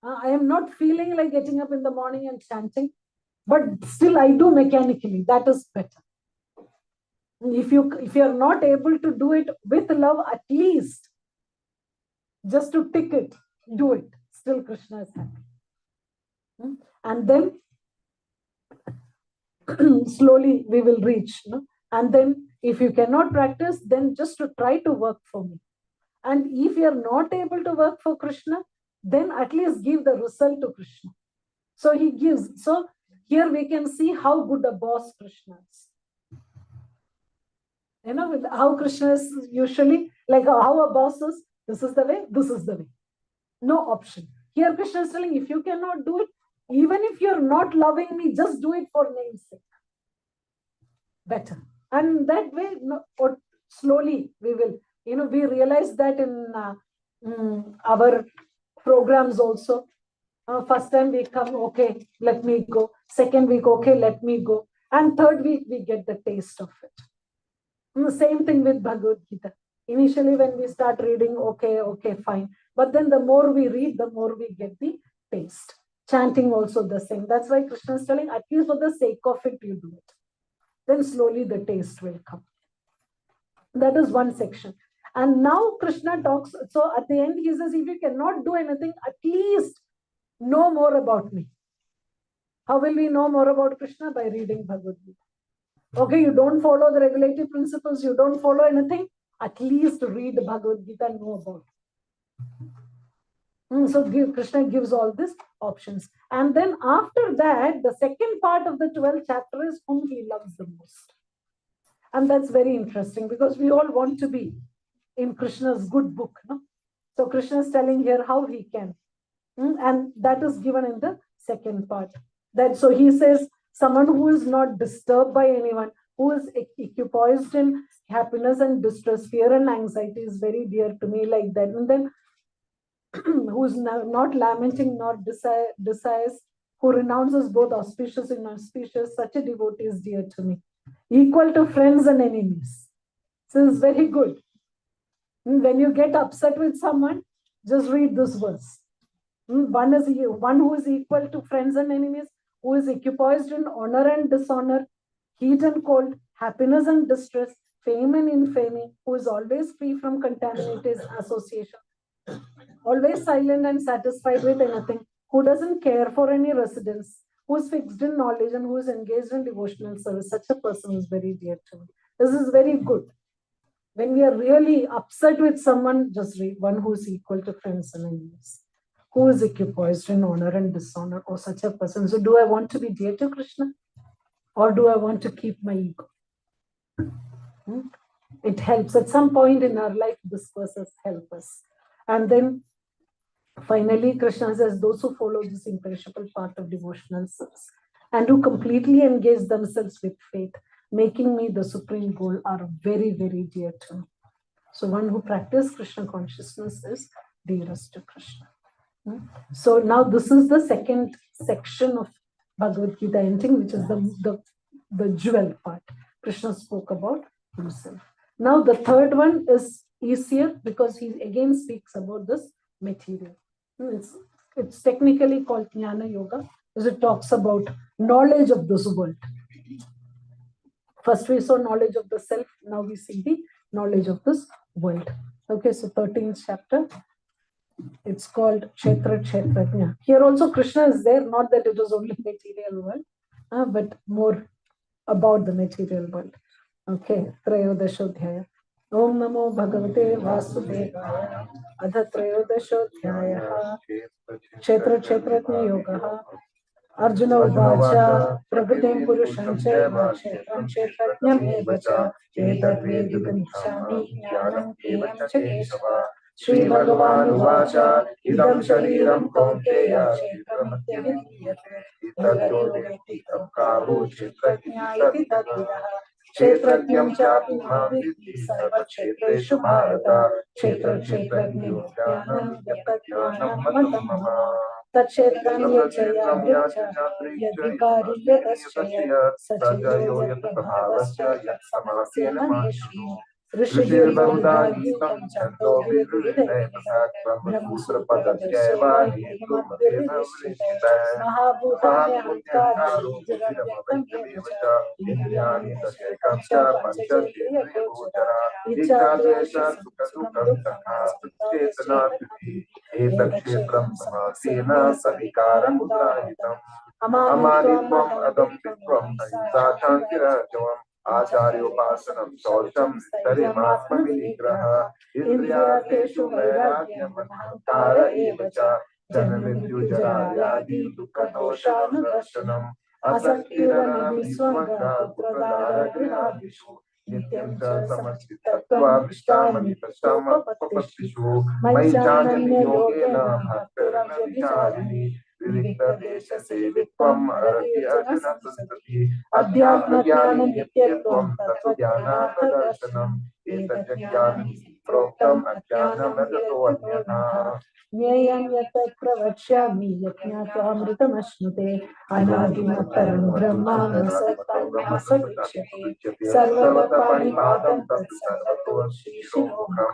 I am not feeling like getting up in the morning and chanting, but still I do mechanically. That is better. If you are not able to do it with love, at least just to tick it, do it. Still Krishna is happy. And then slowly we will reach. And then if you cannot practice, then just to try to work for me. And if you are not able to work for Krishna, then at least give the result to Krishna. So he gives. So here we can see how good a boss Krishna is. How Krishna is usually, like how a boss is, this is the way, this is the way. No option. Here Krishna is telling, if you cannot do it, even if you're not loving me, just do it for namesake. Better. And that way, or slowly we will, we realize that in our programs also. First time we come, okay, let me go. Second week, okay, let me go. And third week, we get the taste of it. The same thing with Bhagavad Gita. Initially, when we start reading, okay, fine. But then the more we read, the more we get the taste. Chanting also the same. That's why Krishna is telling, at least for the sake of it, you do it. Then slowly the taste will come. That is one section. And now Krishna talks. So at the end, he says, if you cannot do anything, at least know more about me. How will we know more about Krishna? By reading Bhagavad Gita. Okay, you don't follow the regulatory principles, you don't follow anything, at least read the Bhagavad Gita and know about it. So Krishna gives all these options. And then after that, the second part of the 12th chapter is whom he loves the most. And that's very interesting because we all want to be in Krishna's good book. No? So Krishna is telling here how he can. And that is given in the second part. So he says, someone who is not disturbed by anyone, who is equipoised in happiness and distress, fear and anxiety is very dear to me, like that. And then who is not lamenting nor desires, who renounces both auspicious and inauspicious, such a devotee is dear to me. Equal to friends and enemies. So it's very good. When you get upset with someone, just read this verse. One who is equal to friends and enemies, who is equipoised in honor and dishonor, heat and cold, happiness and distress, fame and infamy, who is always free from contaminated association, always silent and satisfied with anything, who doesn't care for any residence, who is fixed in knowledge and who is engaged in devotional service. Such a person is very dear to me. This is very good. When we are really upset with someone, just read one who is equal to friends and enemies, who is equipoised in honor and dishonor, or such a person. So do I want to be dear to Krishna, or do I want to keep my ego? It helps at some point in our life. This verses help us. And then finally, Krishna says, those who follow this imperishable path of devotional service and who completely engage themselves with faith, making me the supreme goal, are very, very dear to me. So one who practices Krishna consciousness is dearest to Krishna. So now this is the second section of Bhagavad Gita ending, which is the jewel part. Krishna spoke about himself. Now the third one is easier because he again speaks about this material. It's technically called Jnana Yoga, because it talks about knowledge of this world. First we saw knowledge of the self, now we see the knowledge of this world. Okay, so 13th chapter. It's called Kshetrajna. Here also Krishna is there, not that it is only material world, but more about the material world. Okay, Trayodashodhyaya. Om Namo Bhagavate Vasudevaya. Adha Trayodashodhyaya. Kshetrajna Yoga. Arjuna Uvacha. Prabhutim Purusham Chaiva. Kshetrajnam Eva Cha. Etat Vedidam Chami. Jnanam Kevam Cha Keshava. Shri Bhagavan Uvacha. Idam Shariram Kaunteya. Kshetramityavindiyate. Yadayoveti Kavu. Kshetrajna iti tadvidaha. Kshetrajnam chapi mamvidhi sarva kshetreshu bharata. Kshetrajnam yatatjnanam matam mama. Takshetram yachaya yadvikari yadasyaya sachayo yatprabhavasya yatsamasya maneshri. Rishir Bahuda Gitam Chanto Viruvidhe Brahmasura Padasyeva Hetumadhyata Mahabhutanya Hankaro Viramyatam Yevacha Indriyani Tasya Kamsha Panchadriya Gochara Ichadesha Sukadukam Takha Chetanakriti Etakshetram Samasena Savikaram Udrahitam Amanitvam Adam Vikram Ahimsa Shantirajam Acharyopasanam Shaucham Tarimatma Vinigraha Indriyateshu Vairagyam Ahankara Evacha Janamrityu Jarayadi Dukkha Doshanudarshanam Asakirana Viswanga Putradara Grihadishu Nityam Cha Samachitattva Vishtami Pashama Papattishu Maijananya Yogena Bhaktarana Vicharini Vivikta Desha Sevitvam Arati Arjuna Santati Adhyatma Jnana Nityatvam Tattva Jnana Pradarshanam Etajjnanam Proktam Ajnanam Nadato Ajnana Nyayam Yatat Pravachyami Yajnatva Amritam Anadimattaram Brahma Nasattam Brahmasavichyate Sarvata Panipadam Tat Sarvato Shishiromukha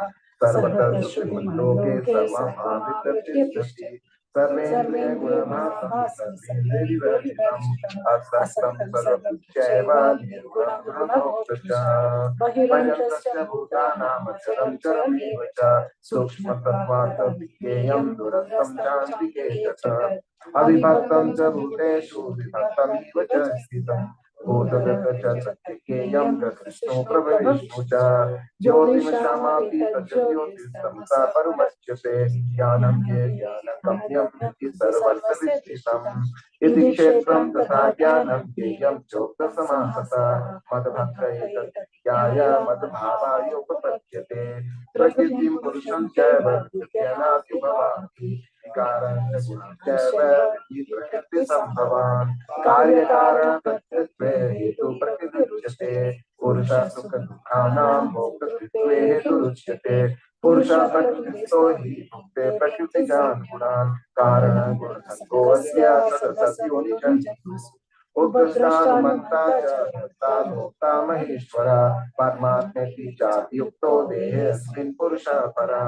Sarvata Shrutim Loke Sarvamavitati Srishti Sarve Guramahasan Sarve Vivachitam Asaktam Sarvapuchaiva Nirgunam Gunamoksha Bahirantasya Bhutanam Acharam Charam Evacha Sukshmatatvata Vikeyam Durastam Chantikeshata Avibhaktam Cha Bhuteshu Vibhaktam Iva Cha Sthitam Bhutadata Cha Satyekeyam Krishno Prabhavishnu Cha Jyotimashamapi Tajyotistamsa Parumasyate Jnanam Ye Jnanakamyam Iti Sarvasya Viditam Iti Kshetram Tatha Jnanam Jeyam Chokta Samasata Madbhakta Yaya Madbhava Yopapatyate Prakritim Purusham Chaiva Jnanati Bhavati Vikaram Chaiva Prakriti Sambhavan Karyakara Tattve Hetu Prakriti Purusha Sukha Dukhanam Mokshitve Hetu Ruchyate Purusha Prakritisto Hi Bhukte Prakriti Jan Gunan Karana Gurasangosya Sadasasya Janmasu Udrashtanumanta Bhakta Maheshwara Paramatmeti Jati Yukto Dehesmin Purusha Para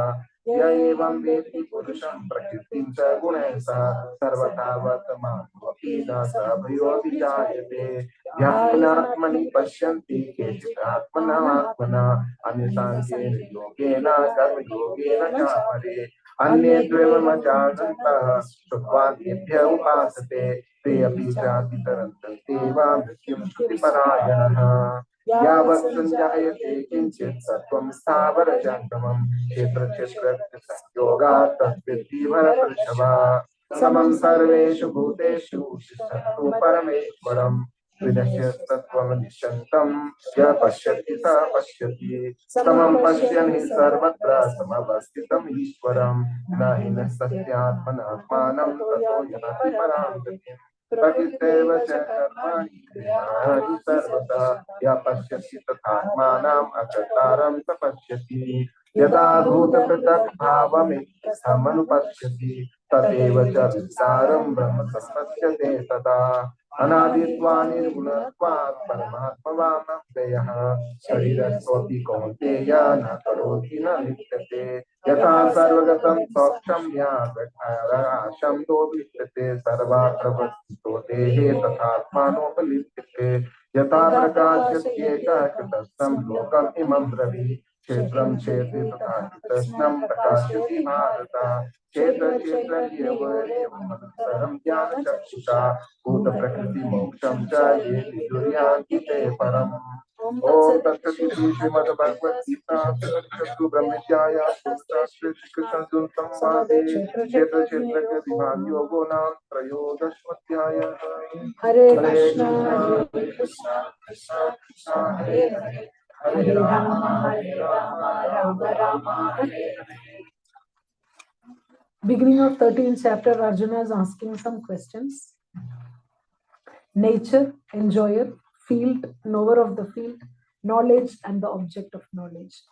Yaevam Veti Purusham Prakritim Cha Gunesa Sarvata Vartaman Vapina Sabhayo Vijayate Yatmanatmani Pashyanti Kechitatmanam Atmana Anisankena Yogena Karma Yogena Chamare अन्ये त्वेवमजानन्तः श्रुत्वा तेभ्य उपासते ते अपि चातितरन्ते वा मृत्युं श्रुतिपरायणः यावत् सञ्जायते किञ्चित् सत्त्वं स्थावरजङ्गमं क्षेत्रक्षेत्रज्ञसंयोगात् तद्विद्धि भरतर्षभ समं सर्वेषु भूतेषु तिष्ठन्तु परमेश्वरं विनश्यत्तत्त्वमनिश्चन्तं य पश्यति स पश्यति समं पश्यन् हि सर्वत्र समवस्थितम् ईश्वरं न हि नस्तस्यात्मनात्मानं ततो याति परां गतिम् प्रकृतेव च कर्माणि क्रियाणि सर्वदा य पश्यति तथात्मानम् अकर्तारं स पश्यति यदा भूतपृथग्भावमित्थमनुपश्यति तदेव च विस्तारं ब्रह्म सम्पश्यते तदा अनादित्वात् निर्गुणत्वात् परमात्मवामव्ययः शरीरस्थोऽपि कौन्तेय न करोति न लिप्यते यथा सर्वगतं सौक्षं यागठाराशं विद्यते सर्वात्र वस्थितो देहे तथात्मानोपलिप्यते यथा प्रकाशस्येकः कृतस्थं लोकम् इमं रवि क्षेत्रं क्षेत्रे तथा कृष्णं प्रकाशयति भारत क्षेत्र क्षेत्रज्ञयोरेवमनुत्तरं ज्ञानचक्षुषा भूतप्रकृतिमोक्षं च ये विदुर्यान्ति ते परम् ॐ तत्सदिति श्रीमद्भगवद्गीतासु ब्रह्मविद्यायां योगशास्त्रे श्रीकृष्णार्जुनसंवादे क्षेत्रक्षेत्रज्ञविभागयोगो नाम त्रयोदशोऽध्यायः। Hare Krishna, Krishna Krishna, Hare Hare, Hare Rama, Rama Rama, Hare Hare. Beginning of 13th chapter, Arjuna is asking some questions. Nature, enjoyer, field, knower of the field, knowledge, and the object of knowledge.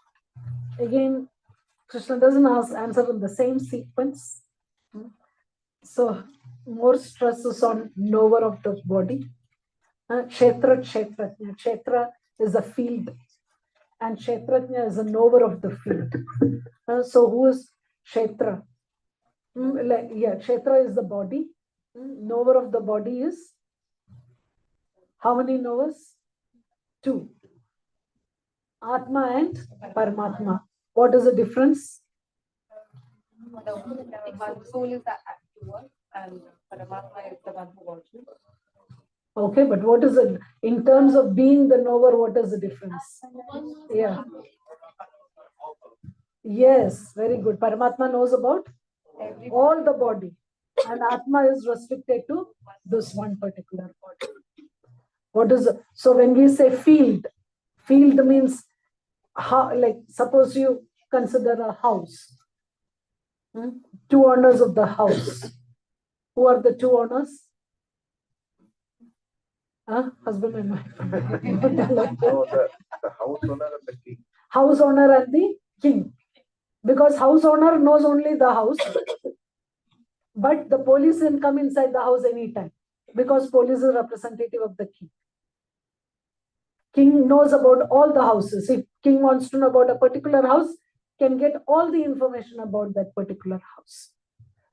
Again, Krishna doesn't answer in the same sequence. So, more stress is on knower of the body. Kshetra, Kshetrajna. Kshetra is a field, and Kshetrajna is a knower of the field. So, who is Kshetra? Kshetra is the body. Knower of the body is how many knowers? Two. Atma and Paramatma. What is the difference? The one soul is the actor and Paramatma is the one who watches. Okay, but what is it in terms of being the knower? What is the difference? Yeah. Yes, very good. Paramatma knows about all the body, and Atma is restricted to this one particular body. What is it? So when we say field, field means how, like suppose you consider a house. Two owners of the house. Who are the two owners? Husband and wife. No, the house owner and the king. House owner and the king. Because house owner knows only the house, but the police can come inside the house anytime because police is representative of the king. King knows about all the houses. If king wants to know about a particular house, can get all the information about that particular house.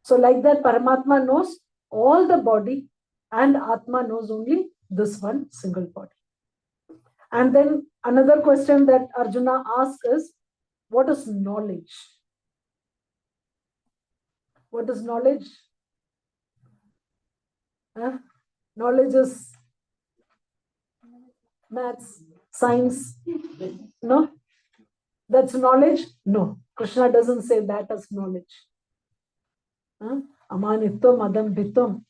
So like that, Paramatma knows all the body and Atma knows only this one single body. And then another question that Arjuna asks is, what is knowledge? What is knowledge? Knowledge is maths, science. No? That's knowledge? No. Krishna doesn't say that as knowledge. Amanitvam, adambhitam,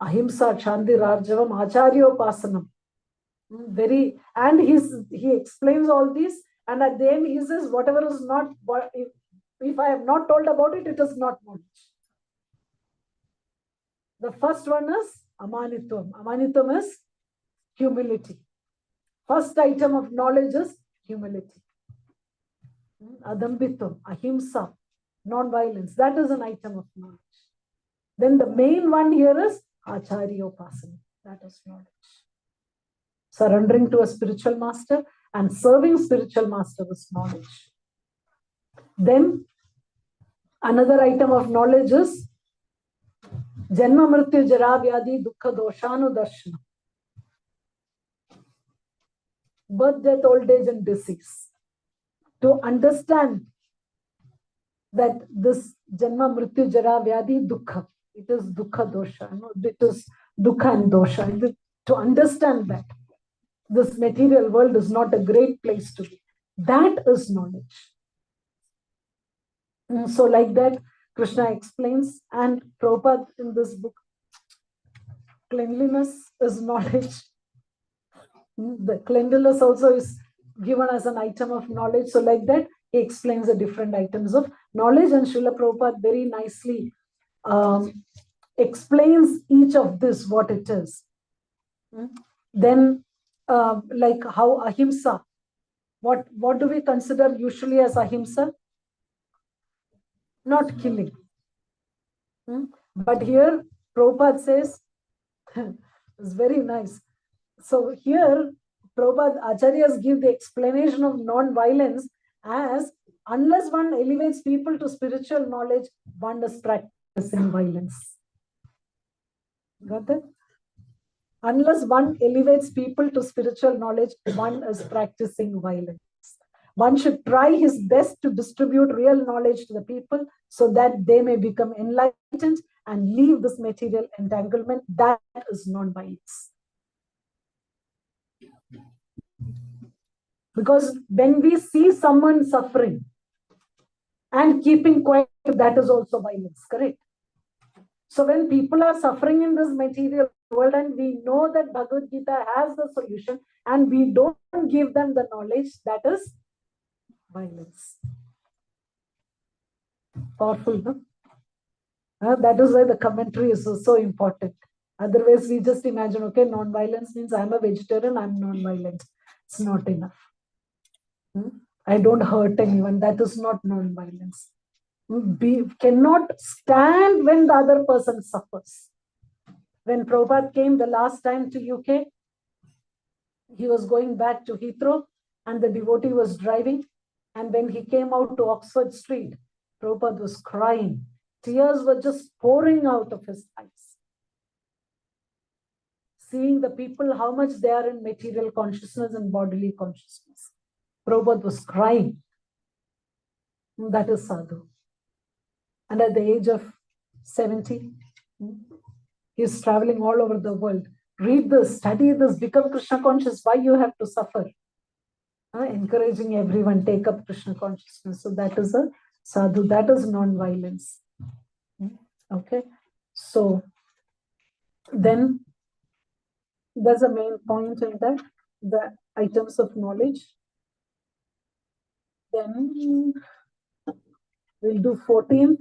ahimsa, chandhi, rarjavam, acharyopasanam. And he explains all these, and at the end he says, whatever is not, if I have not told about it, it is not knowledge. The first one is amanitvam. Amanitvam is humility. First item of knowledge is humility. Adambhitam, ahimsa, non-violence. That is an item of knowledge. Then the main one here is acharyopasanam. That is knowledge. Surrendering to a spiritual master and serving spiritual master is knowledge. Then another item of knowledge is Janma Mrityu Jara Vyadhi Dukkha Doshanu Darshana. Birth, death, old age and disease. To understand that this Janma Mrityu Jara Vyadhi Dukkha, it is Dukkha Dosha, no? It is Dukkha and Dosha. To understand that this material world is not a great place to be, that is knowledge. So like that, Krishna explains, and Prabhupada in this book, cleanliness is knowledge. The cleanliness also is given as an item of knowledge. So like that, he explains the different items of knowledge, and Srila Prabhupada very nicely explains each of this, what it is. Then like how ahimsa, what do we consider usually as ahimsa? Not killing. But here Prabhupada says, it's very nice. So here Prabhupada Acharyas give the explanation of non-violence as, unless one elevates people to spiritual knowledge, one is practicing violence. Got that? Unless one elevates people to spiritual knowledge, one is practicing violence. One should try his best to distribute real knowledge to the people so that they may become enlightened and leave this material entanglement. That is non-violence. Because when we see someone suffering and keeping quiet, that is also violence, correct? So when people are suffering in this material world and we know that Bhagavad Gita has the solution and we don't give them the knowledge, that is violence. Powerful, no? That is why the commentary is so important. Otherwise, we just imagine, okay, non-violence means I'm a vegetarian, I'm non-violent. It's not enough. I don't hurt anyone. That is not non-violence. We cannot stand when the other person suffers. When Prabhupada came the last time to UK, he was going back to Heathrow and the devotee was driving. And when he came out to Oxford Street, Prabhupada was crying. Tears were just pouring out of his eyes. Seeing the people, how much they are in material consciousness and bodily consciousness. Prabhupada was crying. That is sadhu. And at the age of 70, he is traveling all over the world. Read this, study this, become Krishna conscious. Why you have to suffer? Encouraging everyone, take up Krishna consciousness. So that is a sadhu. That is non-violence. Okay. So then there's a main point in that, the items of knowledge. Then we'll do 14th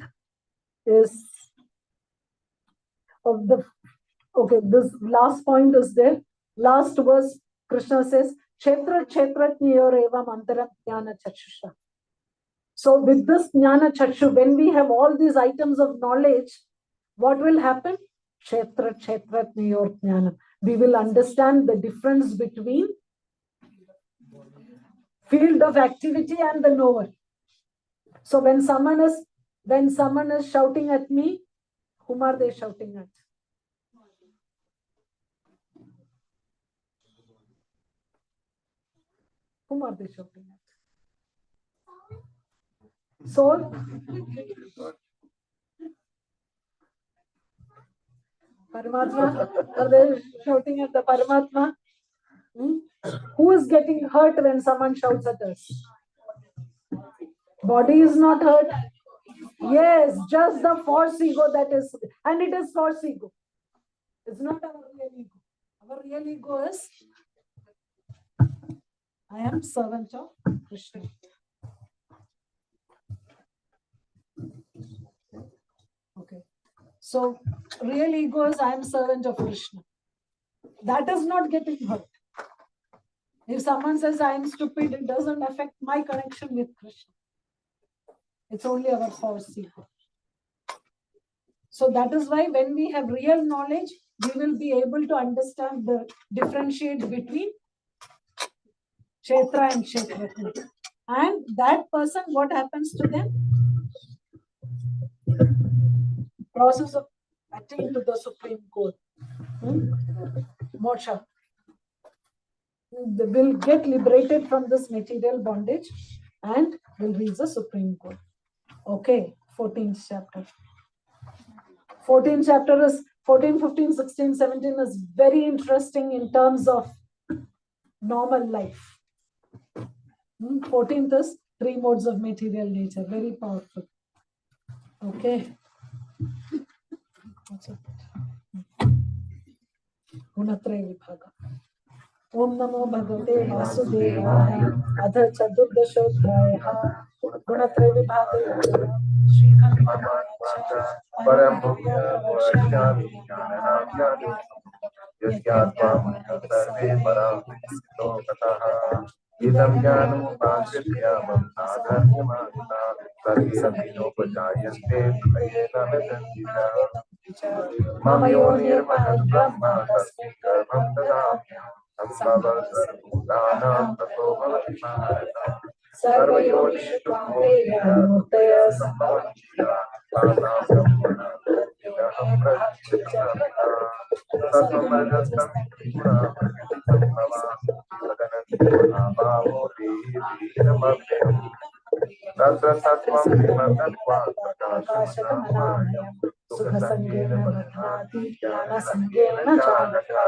is of the, okay, this last point is there. Last verse, Krishna says, Kshetra Kshetratnyorevam Antaram Jnana Chakshusha. So with this Jnana Chakshu, when we have all these items of knowledge, what will happen? Kshetra Kshetratnyor Jnana. We will understand the difference between field of activity and the knower. So when someone is shouting at me, whom are they shouting at? Whom are they shouting at? Soul? Paramatma? Are they shouting at the Paramatma? Who is getting hurt when someone shouts at us? Body is not hurt. Yes, just the false ego that is, and it is false ego. It's not our real ego. Our real ego is, I am servant of Krishna. Okay. So, real ego is, I am servant of Krishna. That is not getting hurt. If someone says, I am stupid, it doesn't affect my connection with Krishna. It's only our false ego. So that is why when we have real knowledge, we will be able to understand the differentiate between Kshetra and Kshetratma. And that person, what happens to them? Process of attaining to the supreme goal. Moksha. They will get liberated from this material bondage and will reach the supreme goal. Okay, 14th chapter. 14th chapter is 14, 15, 16, 17 is very interesting in terms of normal life. 14th is 3 modes of material nature, very powerful. Okay. Gunatraya Vibhaga. Om Namo Bhagavate Vasudevaya. Adha Chaturdashodhyaya. Gunatraya Vibhaga Yoga. Shri Bhagavata Param Bhuvya Varshyami Jnanam Jnani Yasyatvam Sarve Param Vidito Kataha Idam Jnanam Upasyam Sadharmamata Sarve Abhinopajayante Prayena Vedantita Mamayo Nirmaham Brahma Tasmin Garbham Dadamyam Sambhava Sarvbhutanam Tato Bhavati Bharata Sarvayonishu Kaunteya Murtaya Sambhavanchita Pasam Brahmana Yidaham Prajnana Sattvamarajastam Triguna Prakritam Bhava Sadanam Bhavo Veeramabhyam Tatra Sattvam Vimatatva Prakashamanamaya Sukha Sangena Madhati Jnana Sangena Chanaka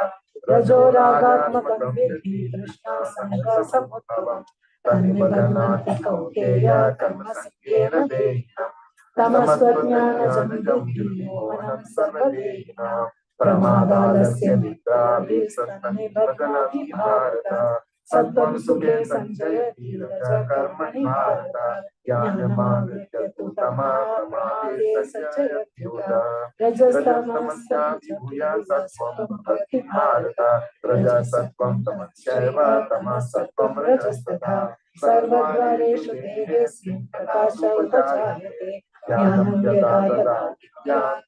Rajo Ragatmakam Vidhi Krishna Sangha Samudbhavam Tannibadanati Kauteya Karma Sangena Dehinam Tamasvajnana Janvidhi Mohanam Sarvadehinam Pramadalasya Vidrabhistanne Bhaganati Bharata Sattvam Sukhe Sanjayati Raja Karmani Bharata Jnanamagritya Tutama Pramade Sanjayatyuta Rajastamasya Vibhuya Sattvam Bhakti Bharata Raja Sattvam Tamasyaiva Tamasattvam Rajastata Sarvadvareshu Devesmin Prakasha Upajayate Jnanam Yada Tada Jnanam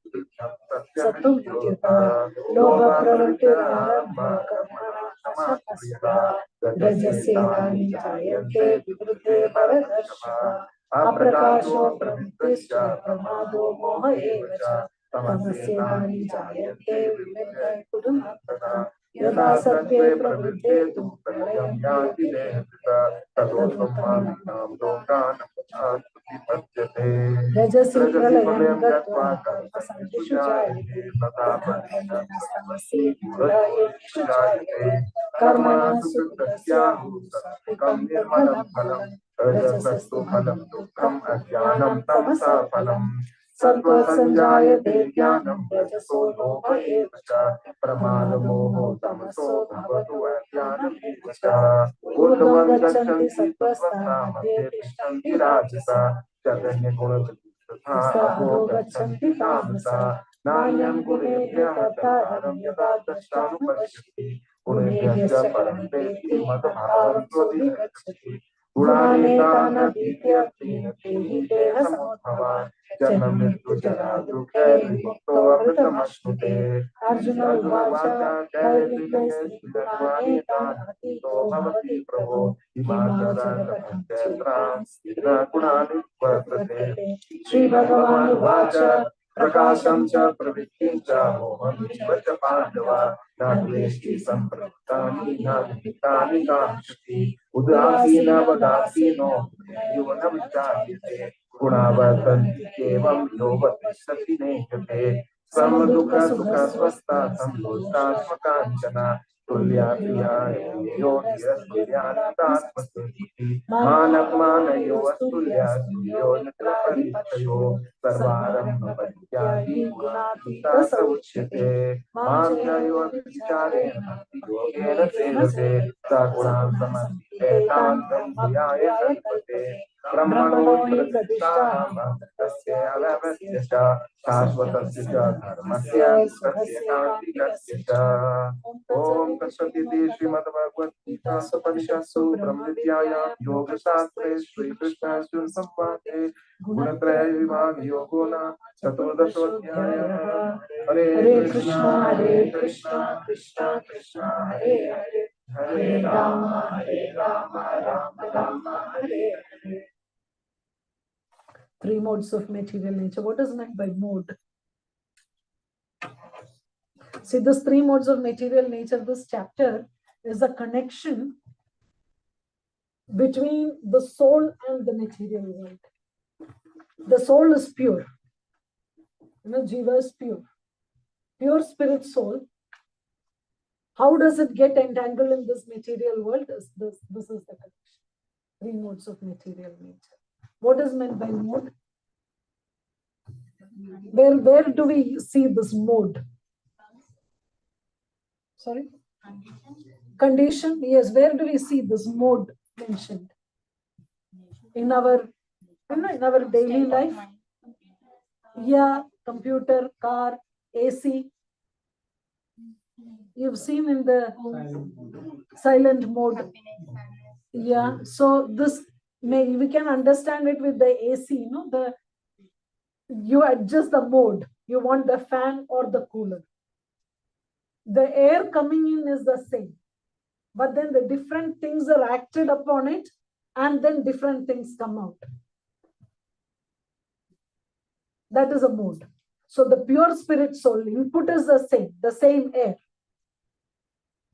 Sattvam Vidyata Lobha Pravrittirarambha Karmana Asapasya Rajasevani Jayante Vivruddhe Bharadashava Aprakasho Pravrittisya Pramado Moha Evacha Tamasevani Jayante Vivruddhe Kudumatana Yada Sattve Pravriddhe Tu Pralayam Yati Devita Tadottamam Lokanam Pachati Rajasi Pralayam Gatva Karma Santishu Jayate Tadha Tamasi Mulaye Nishu Jayate Karmana Sukrasyahu Sattvikam Nirmalam Phalam Rajasastu Phalam Dukkham Ajnanam Tamasa Phalam Sattva Sanjayate Jnanam Rajaso Lobha Evacha Pramada Moho Tamaso Bhavatu Ajnanam Evacha Urdhvam Gachanti Sattvastha Madhye Tishtanti Rajasa Jaganya Guna Tatha Adho Gachanti Tamasa Nanyam Gunebhya Tataram Yada Dashtanu Pashyati Gunebhyasya Paranteti Madhbhavam Sodhi Gacchati Gunanetana Dityati Tehi Deha Samudbhavan Janam Mrityu Jara Dukhe Vimukto Amritamashnute Arjuna Uvacha Kailinge Gunanetana Atito Bhavati Prabhu Himachala Katham Sthira Gunani Vartate Shri Bhagavan Uvacha Prakasham cha pravrittim cha moham vicha pandava nadveshti samprattani nadmitani kamshati udasina vadasino yona vichayate gunavatanti kevam yovati nehate samadukha sukha swasta samlosta swakanchana tulya priya yogira tulyanatmasvati manakmana yovastulya stuyo nitraparitayo Sarvaram Bhavatyahi Gunatita Sauchyate Mamchayo Vichare Bhakti Yogena Sevate Saguram Samastite Tantam Bhuyaya Kalpate Brahmano Pradishta Bhaktasya Avavatsya Cha Shashvatasya Cha Dharmasya Sukasya Kantikasya Cha Om Tatsatiti Srimad Bhagavad Gita Sapanishadsu Brahma Vidyaya Yoga Shastre Shri Krishna Arjuna Samvade Gunatraya Vibhaga Yogona Chaturdashodhyaya Hare Krishna Krishna Krishna Hare Hare Hare Rama Rama Rama Hare Hare. 3 modes of material nature. What is meant by mode? See, this 3 modes of material nature, this chapter is a connection between the soul and the material world. The soul is pure. Jiva is pure. Pure spirit soul. How does it get entangled in this material world? This is the condition. 3 modes of material nature. What is meant by mode? Where do we see this mode? Sorry? Condition? Yes, where do we see this mode mentioned? In our daily life? Yeah, computer, car, AC. You've seen in the silent mode. Yeah, so this we can understand it with the AC, you adjust the mode. You want the fan or the cooler. The air coming in is the same, but then the different things are acted upon it, and then different things come out. That is a mode. So the pure spirit soul input is the same air.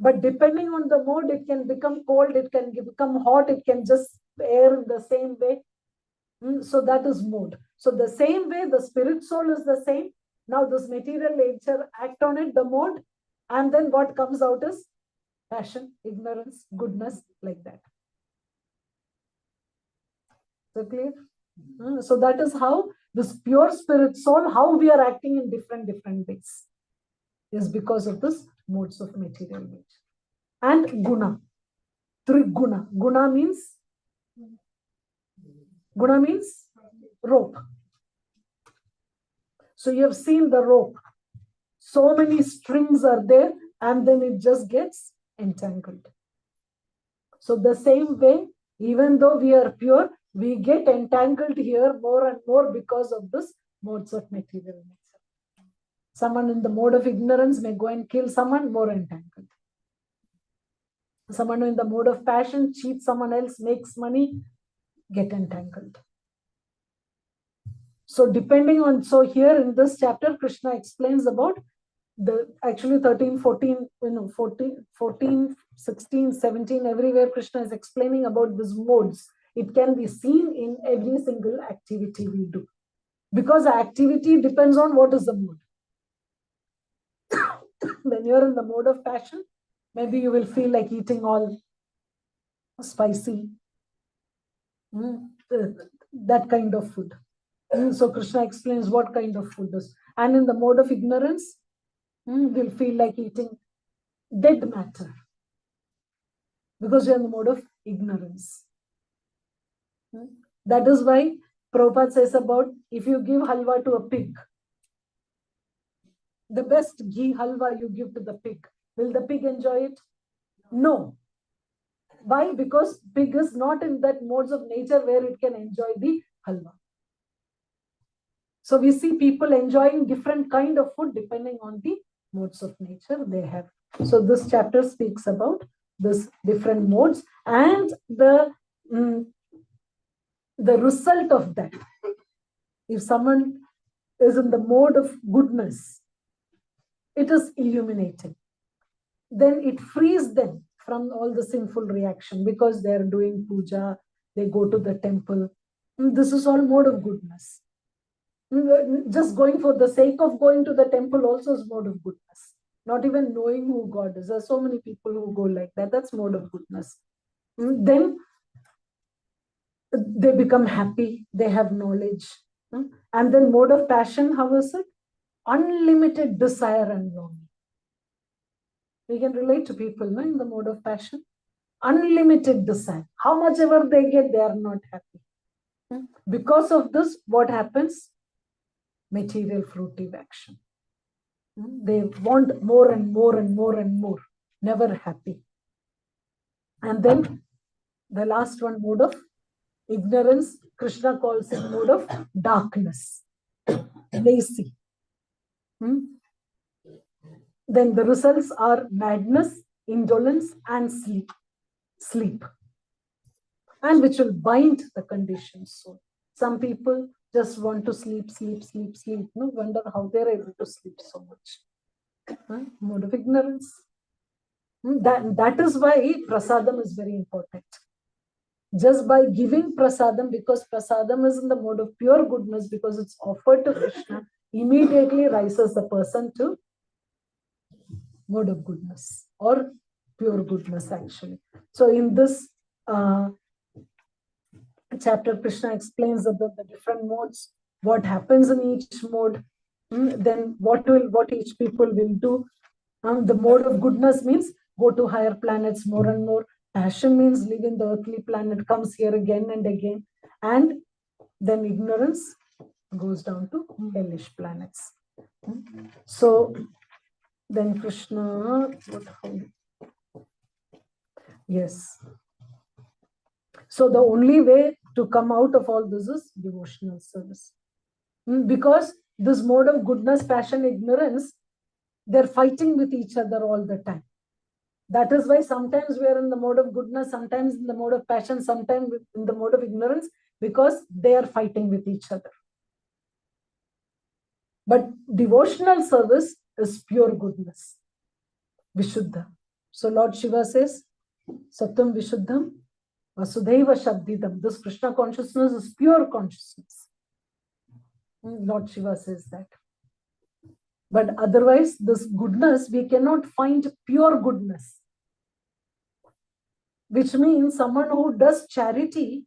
But depending on the mode, it can become cold, it can become hot, it can just air in the same way. So that is mode. So the same way, the spirit soul is the same. Now this material nature act on it, the mode, and then what comes out is passion, ignorance, goodness, like that. So clear? So that is how this pure spirit soul, how we are acting in different ways, is because of this modes of material nature. And guna, triguna. Guna means rope. So you have seen the rope. So many strings are there, and then it just gets entangled. So the same way, even though we are pure, we get entangled here more and more because of this modes of material nature. Someone in the mode of ignorance may go and kill someone, more entangled. Someone in the mode of passion cheats someone else, makes money, get entangled. So depending on, so here in this chapter, Krishna explains about actually 13, 14, 14, 16, 17, everywhere Krishna is explaining about these modes. It can be seen in every single activity we do. Because the activity depends on what is the mode. When you're in the mode of passion, maybe you will feel like eating all spicy, that kind of food. So Krishna explains what kind of food is. And in the mode of ignorance, we'll feel like eating dead matter. Because you're in the mode of ignorance. That is why Prabhupada says about, if you give halwa to a pig, the best ghee halwa you give to the pig, will the pig enjoy it? No. Why? Because pig is not in that modes of nature where it can enjoy the halwa. So we see people enjoying different kind of food depending on the modes of nature they have. So this chapter speaks about this different modes and the result of that. If someone is in the mode of goodness, it is illuminating. Then it frees them from all the sinful reaction because they are doing puja, they go to the temple. This is all mode of goodness. Just going for the sake of going to the temple also is mode of goodness. Not even knowing who God is. There are so many people who go like that. That's mode of goodness. Then they become happy. They have knowledge. And then mode of passion, how is it? Unlimited desire and longing. We can relate to people in the mode of passion. Unlimited desire. How much ever they get, they are not happy. Because of this, what happens? Material fruitive action. They want more and more and more and more, never happy. And then the last one, mode of ignorance, Krishna calls it mode of darkness, lazy. Then the results are madness, indolence, and sleep. And which will bind the conditioned soul. Some people just want to sleep. No wonder how they're able to sleep so much. Mode of ignorance. That is why prasadam is very important. just by giving prasadam, because prasadam is in the mode of pure goodness, because it's offered to Krishna, immediately rises the person to mode of goodness or pure goodness actually. So in this chapter, Krishna explains about the different modes, what happens in each mode, then what each people will do. The mode of goodness means go to higher planets more and more. Passion means live in the earthly planet, comes here again and again. And then ignorance goes down to hellish planets. So then Krishna, yes. So the only way to come out of all this is devotional service. Because this mode of goodness, passion, ignorance, they're fighting with each other all the time. That is why sometimes we are in the mode of goodness, sometimes in the mode of passion, sometimes in the mode of ignorance, because they are fighting with each other. But devotional service is pure goodness, Vishuddha. So Lord Shiva says, Satyam Vishuddham, Vasudhaiva Shabdidam. This Krishna consciousness is pure consciousness. Lord Shiva says that. But otherwise, this goodness, we cannot find pure goodness. Which means someone who does charity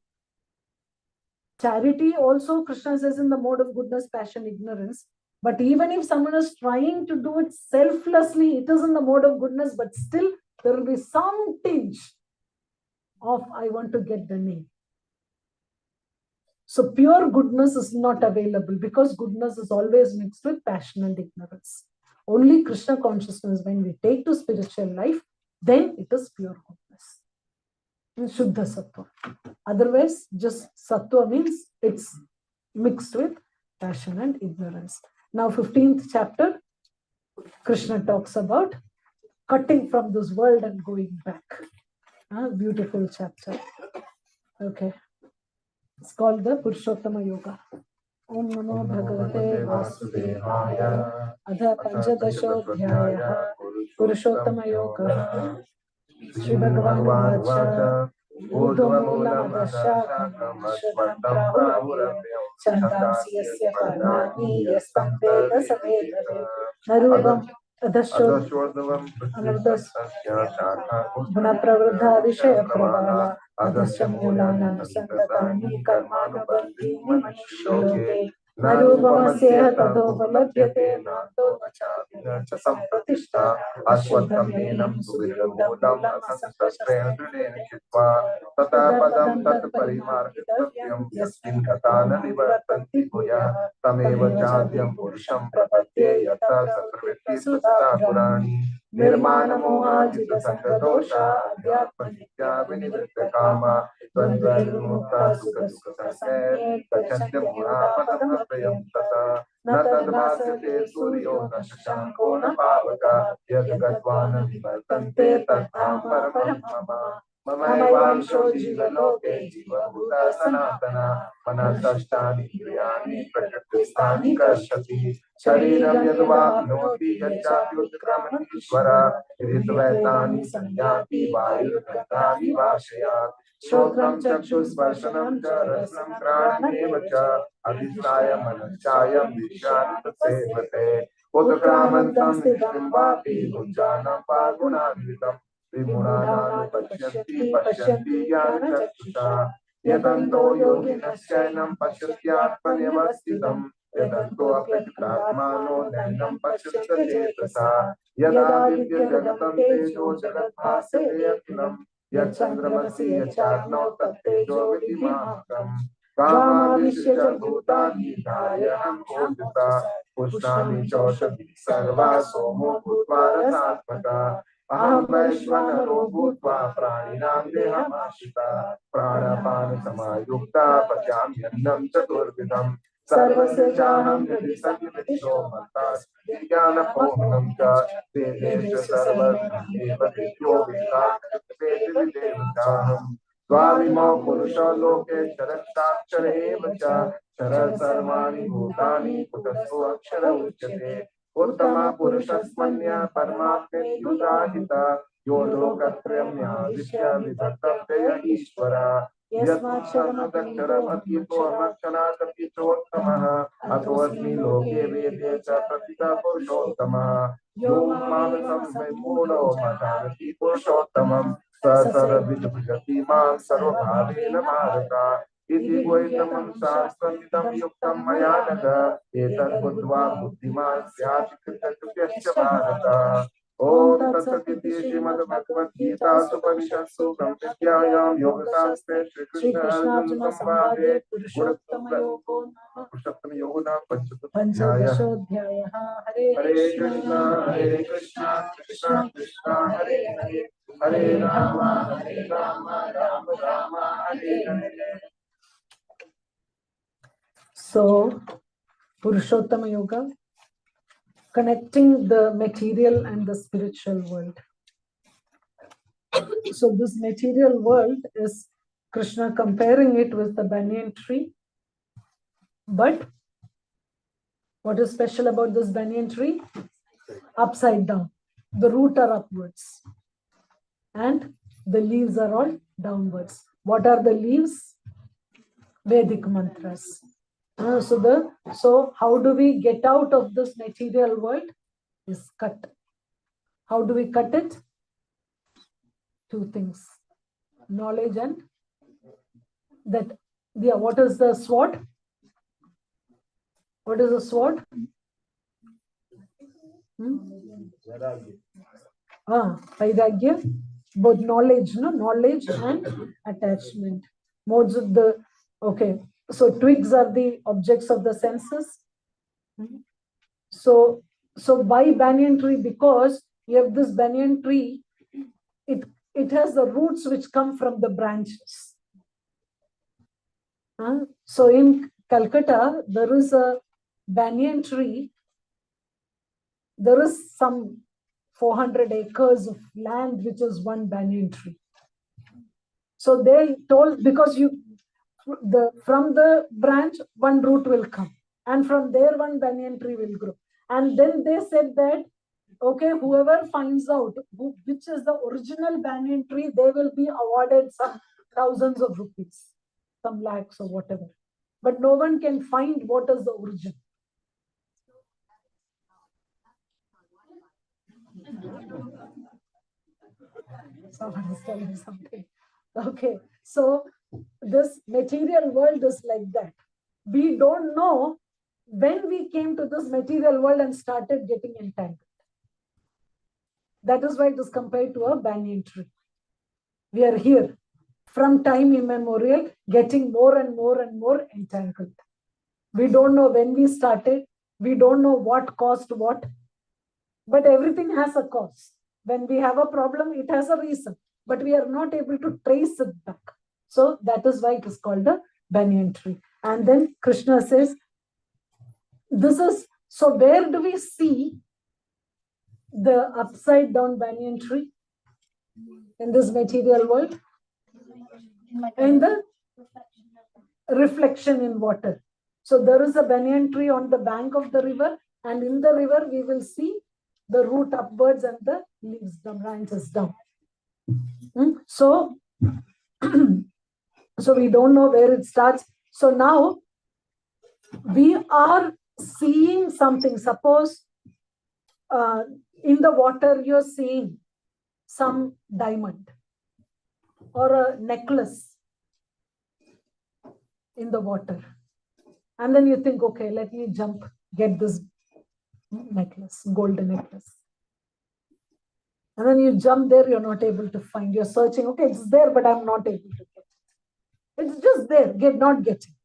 also, Krishna says, in the mode of goodness, passion, ignorance. But even if someone is trying to do it selflessly, it is in the mode of goodness, but still there will be some tinge of, I want to get the name. So pure goodness is not available, because goodness is always mixed with passion and ignorance. Only Krishna consciousness, when we take to spiritual life, then it is pure goodness. Shuddha Sattva. Otherwise, just Sattva means it's mixed with passion and ignorance. Now, 15th chapter, Krishna talks about cutting from this world and going back. Beautiful chapter. Okay. It's called the Purushottama Yoga. Om Namo Bhagavate Vasudevaya. Adha Panchadashodhyaya Purushottama Yoga. Shri Bhagavan Vacha Urdhva Madashakam Ashvatam Prahuramyam Chandasi Yasya Parnani Yastam Veda Savedare Narubam Adashrodhavam Guna Pravardha Vishaya Pravala Adasya Mulana Santatani Karmanubandhini Manushyoge Narupamasya Tadopalabhyate Nanto Vachadina Sampratishta Ashwatamyenam Suviruddham Asasastreya Dridena Chitva Tata Padam Tat Parimargitavyam Yasmin Katana Nivartanti Bhuya Tameva Chadyam Purusham Prapatye Yata Satravitti Sutta Purani Nirmana Moha Jita Sangadosha Adhyatma Nitya Vinivritta Kama Dvandva Vimukta Sukha Sukha Sanye Gachanti Mura Padam Apayam Tata Natadvasate Suryo Nashanko Napavaka Yadgatvana Nivartante Tadhama Paramama Mamaevansho Jivaloke Jivabuddha Sanatana Manasashtani Kriyani Prakristani Karshati Shariram Yadva Noti Yajapyutkraman Ishvara Ritvaitani Sanyati Vayurgatani Vashayat Shotram Chakshusvarshanam Rasam Granamevacha Adhisaya Manashayam Vishanta Sevate Uttakramantam Nishtimbapi Gunjanam Pagunanvitam Vimunananu Pashyanti Jnana Chakshusha Yadanto Yoginasyainam Pasyatyatmanyavasthitam Yadanto Apikratmano Dainam Pashyate Tasa Yada Vidya Jagatam Tejo Jagat Bhasate Akilam Yat Chandramasi Yacharno Tattejo Vidimahakam Kama Vishya Bhutani Dhayam Odita Pushnami Choshati Sarva Somo Bhutva Rasatmaka Aham Vaishvanaro Bhutva Praninam Dehamashita Pranapana Samayukta Pachamyannam Chaturvidam Sarvasya Chaham Yadi Sannivisto Matas Jnana Pohanam Cha Vedesha Sarva Deva Vidyo Veda Veda Devachaham Dvavimo Purusha Loke Charaksakshare Vacha Charar Sarvani Bhutani Kutasu Akshara Uchyate Uttama Purushasmanya Paramatme Yudahita Yodo Katrayamya Vishya Vidaktapya Ishvara यस्माक्षरमतीतोऽहमक्षरादपि चोत्तमः अतोऽस्मि लोके वेदे च प्रतिता पुरुषोत्तमः यो मामसं मूढो मतामि पुरुषोत्तमम् स सर्वविद्भजति मां सर्वभावेन भारत इति द्वैतमं शास्त्रमिदं युक्तं मया नघ एतद् बुद्ध्वा बुद्धिमान् स्यात् कृतकृत्यश्च भारत ॐ तत्सदिति श्रीमद्भगवद्गीतासूपनिषत्सु ब्रह्मविद्यायां योगशास्त्रे श्रीकृष्णार्जुनसंवादे पुरुषोत्तमयोगो नाम पंचदशोऽध्यायः। हरे Krishna Krishna Krishna Hare Hare Hare Ram Ram Ram Hare Hare. So, Purushottama Yoga, connecting the material and the spiritual world. So this material world is Krishna comparing it with the banyan tree. But what is special about this banyan tree? Upside down. The root are upwards. And the leaves are all downwards. What are the leaves? Vedic mantras. So how do we get out of this material world? Is cut. How do we cut it? Two things. Knowledge and that. Yeah, what is the sword? What is the sword? Vairagya. Both knowledge, knowledge and attachment. Modes of the, okay. So twigs are the objects of the senses. So why banyan tree? Because you have this banyan tree, it has the roots which come from the branches. So in Calcutta, there is a banyan tree. There is some 400 acres of land which is one banyan tree. So they told, because from the branch one root will come, and from there one banyan tree will grow. And then they said that, okay, whoever finds out which is the original banyan tree, they will be awarded some thousands of rupees, some lakhs or whatever. But no one can find what is the origin. Someone is telling something. Okay, so this material world is like that. We don't know when we came to this material world and started getting entangled. That is why it is compared to a banyan tree. We are here from time immemorial, getting more and more and more entangled. We don't know when we started. We don't know what caused what. But everything has a cause. When we have a problem, it has a reason. But we are not able to trace it back. So that is why it is called the banyan tree. And then Krishna says, this is, so where do we see the upside down banyan tree in this material world? In the reflection in water. So there is a banyan tree on the bank of the river, and in the river we will see the root upwards and the leaves, the branches down. So we don't know where it starts. So now we are seeing something. Suppose in the water you're seeing some diamond or a necklace in the water. And then you think, okay, let me jump, get this necklace, golden necklace. And then you jump there, you're not able to find, you're searching, okay, it's there, but I'm not able to get it. It's just there, not getting.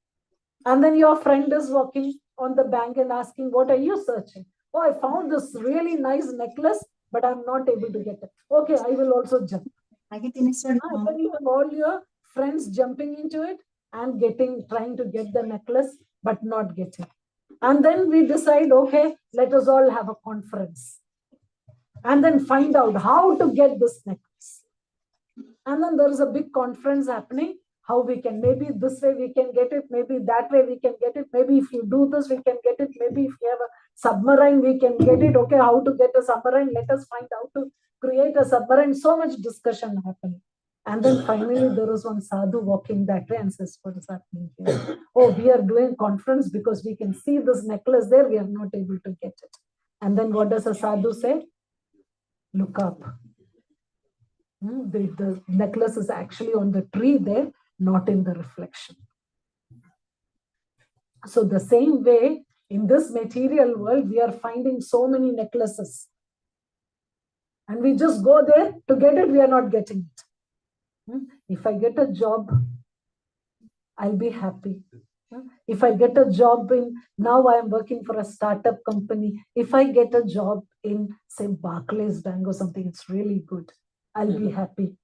And then your friend is walking on the bank and asking, what are you searching? Oh, I found this really nice necklace, but I'm not able to get it. Okay, I will also jump. Then you have all your friends jumping into it and trying to get the necklace, but not getting. And then we decide, okay, let us all have a conference and then find out how to get this necklace. And then there is a big conference happening, how we can, maybe this way we can get it, maybe that way we can get it, maybe if you do this, we can get it, maybe if you have a submarine, we can get it. Okay, how to get a submarine? Let us find out to create a submarine. So much discussion happening. And then finally, there was one sadhu walking that way and says, what is happening here? Oh, we are doing conference because we can see this necklace there. We are not able to get it. And then what does a sadhu say? Look up. The necklace is actually on the tree there, not in the reflection. So the same way, in this material world, we are finding so many necklaces. And we just go there to get it, we are not getting it. If I get a job, I'll be happy. If I get a job now I am working for a startup company. If I get a job in, say, Barclays Bank or something, it's really good. I'll be happy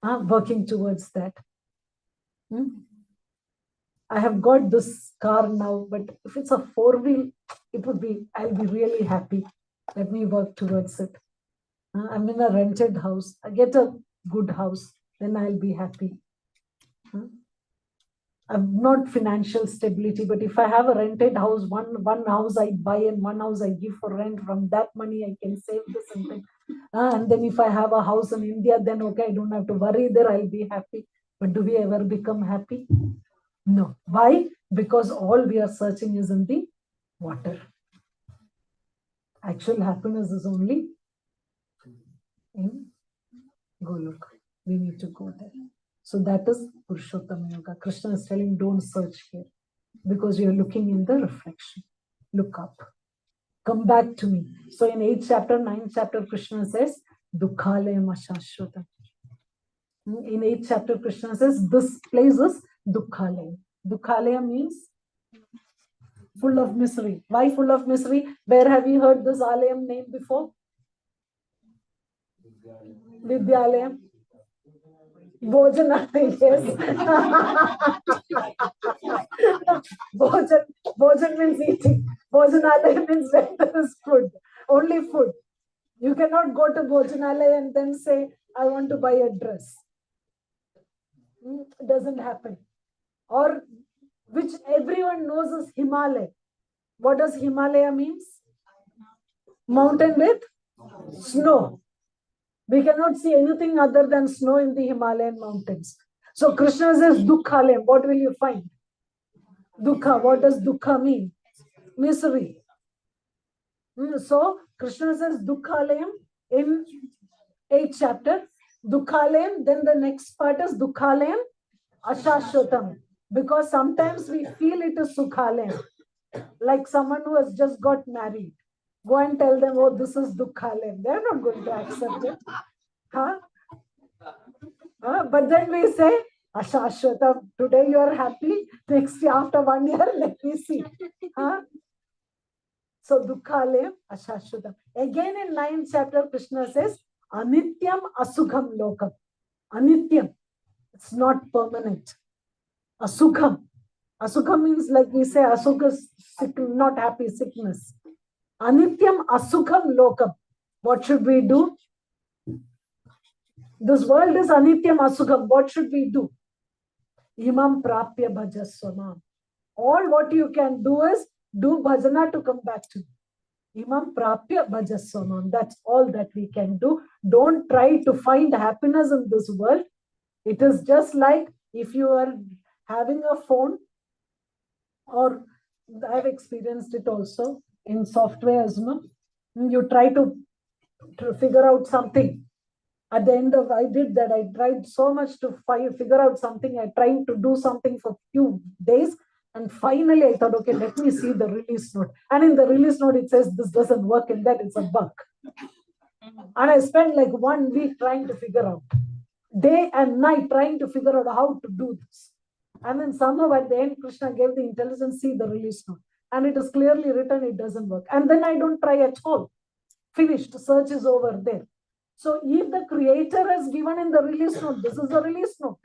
working towards that. I have got this car now, but if it's a 4-wheel, I'll be really happy. Let me work towards it. I'm in a rented house. I get a good house, then I'll be happy. I'm not financial stability, but if I have a rented house, one house I buy and one house I give for rent, from that money I can save this and thing. And then if I have a house in India, then okay, I don't have to worry there, I'll be happy. But do we ever become happy? No. Why? Because all we are searching is in the water. Actual happiness is only in Golok. We need to go there. So that is Purushottama Yoga. Krishna is telling, don't search here because you're looking in the reflection. Look up. Come back to me. So in 8th chapter, 9th chapter, Krishna says, Dukhalayam Ashashvatam. In 8th chapter, Krishna says, this place is Dukhalayam. Dukhalayam means full of misery. Why full of misery? Where have you heard this Alayam name before? Vidyalayam. Bhojanalaya, yes. Bhojan means eating. Bhojanalaya means where there is food. Only food. You cannot go to Bhojanalaya and then say, I want to buy a dress. It doesn't happen. Or which everyone knows is Himalaya. What does Himalaya means? Mountain with snow. We cannot see anything other than snow in the Himalayan mountains. So Krishna says, Dukhalayam. What will you find? Dukha. What does Dukha mean? Misery. So Krishna says, Dukhalayam in 8th chapter. Dukhalayam. Then the next part is Dukhalayam Ashashvatam. Because sometimes we feel it is Sukhalayam. Like someone who has just got married. Go and tell them, oh, this is Dukhalayam. They're not going to accept it. But then we say, Ashashvatam, today you are happy. Next year, after 1 year, let me see. So Dukhalayam Ashashvatam. Again in 9th chapter, Krishna says, Anityam Asukham Lokam. Anityam. It's not permanent. Asukham. Asukham means, like we say, Asukha is sick, not happy, sickness. Anityam Asukham Lokam. What should we do? This world is Anityam Asukham. What should we do? Imam Prapya Bhajaswamam. All what you can do is do bhajana to come back to me. Imam Prapya Bhajaswamam. That's all that we can do. Don't try to find happiness in this world. It is just like if you are having a phone, or I've experienced it also in software as well. You try to figure out something. At the end of, I did that. I tried so much to figure out something. I tried to do something for a few days. And finally, I thought, okay, let me see the release note. And in the release note, it says this doesn't work in that. It's a bug. And I spent like 1 week trying to figure out. Day and night trying to figure out how to do this. And then somehow at the end, Krishna gave the intelligence, see the release note. And it is clearly written, it doesn't work. And then I don't try at all. Finished, search is over there. So if the creator has given in the release note, this is the release note.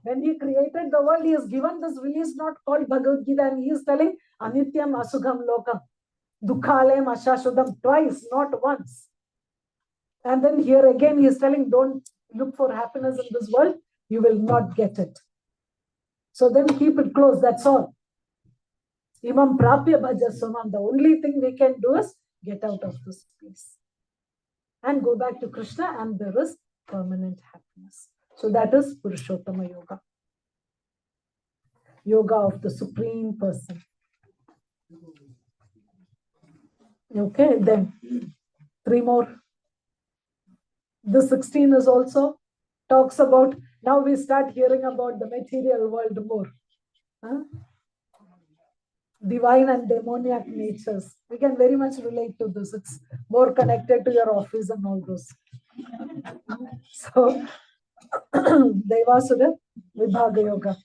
When he created the world, he has given this release note called Bhagavad Gita, and he is telling Anityam Asukham Lokam, Dukhalayam Ashashvatam, twice, not once. And then here again, he is telling, don't look for happiness in this world, you will not get it. So then keep it close, that's all. Imam Prapya Bhajaswamam, the only thing we can do is get out of this place and go back to Krishna, and there is permanent happiness. So that is Purushottama Yoga. Yoga of the Supreme Person. Okay, then 3 more. The 16 is also talks about, now we start hearing about the material world more. Huh? Divine and demoniac natures. We can very much relate to this. It's more connected to your office and all those. So, Devasura Vibhaga Yoga.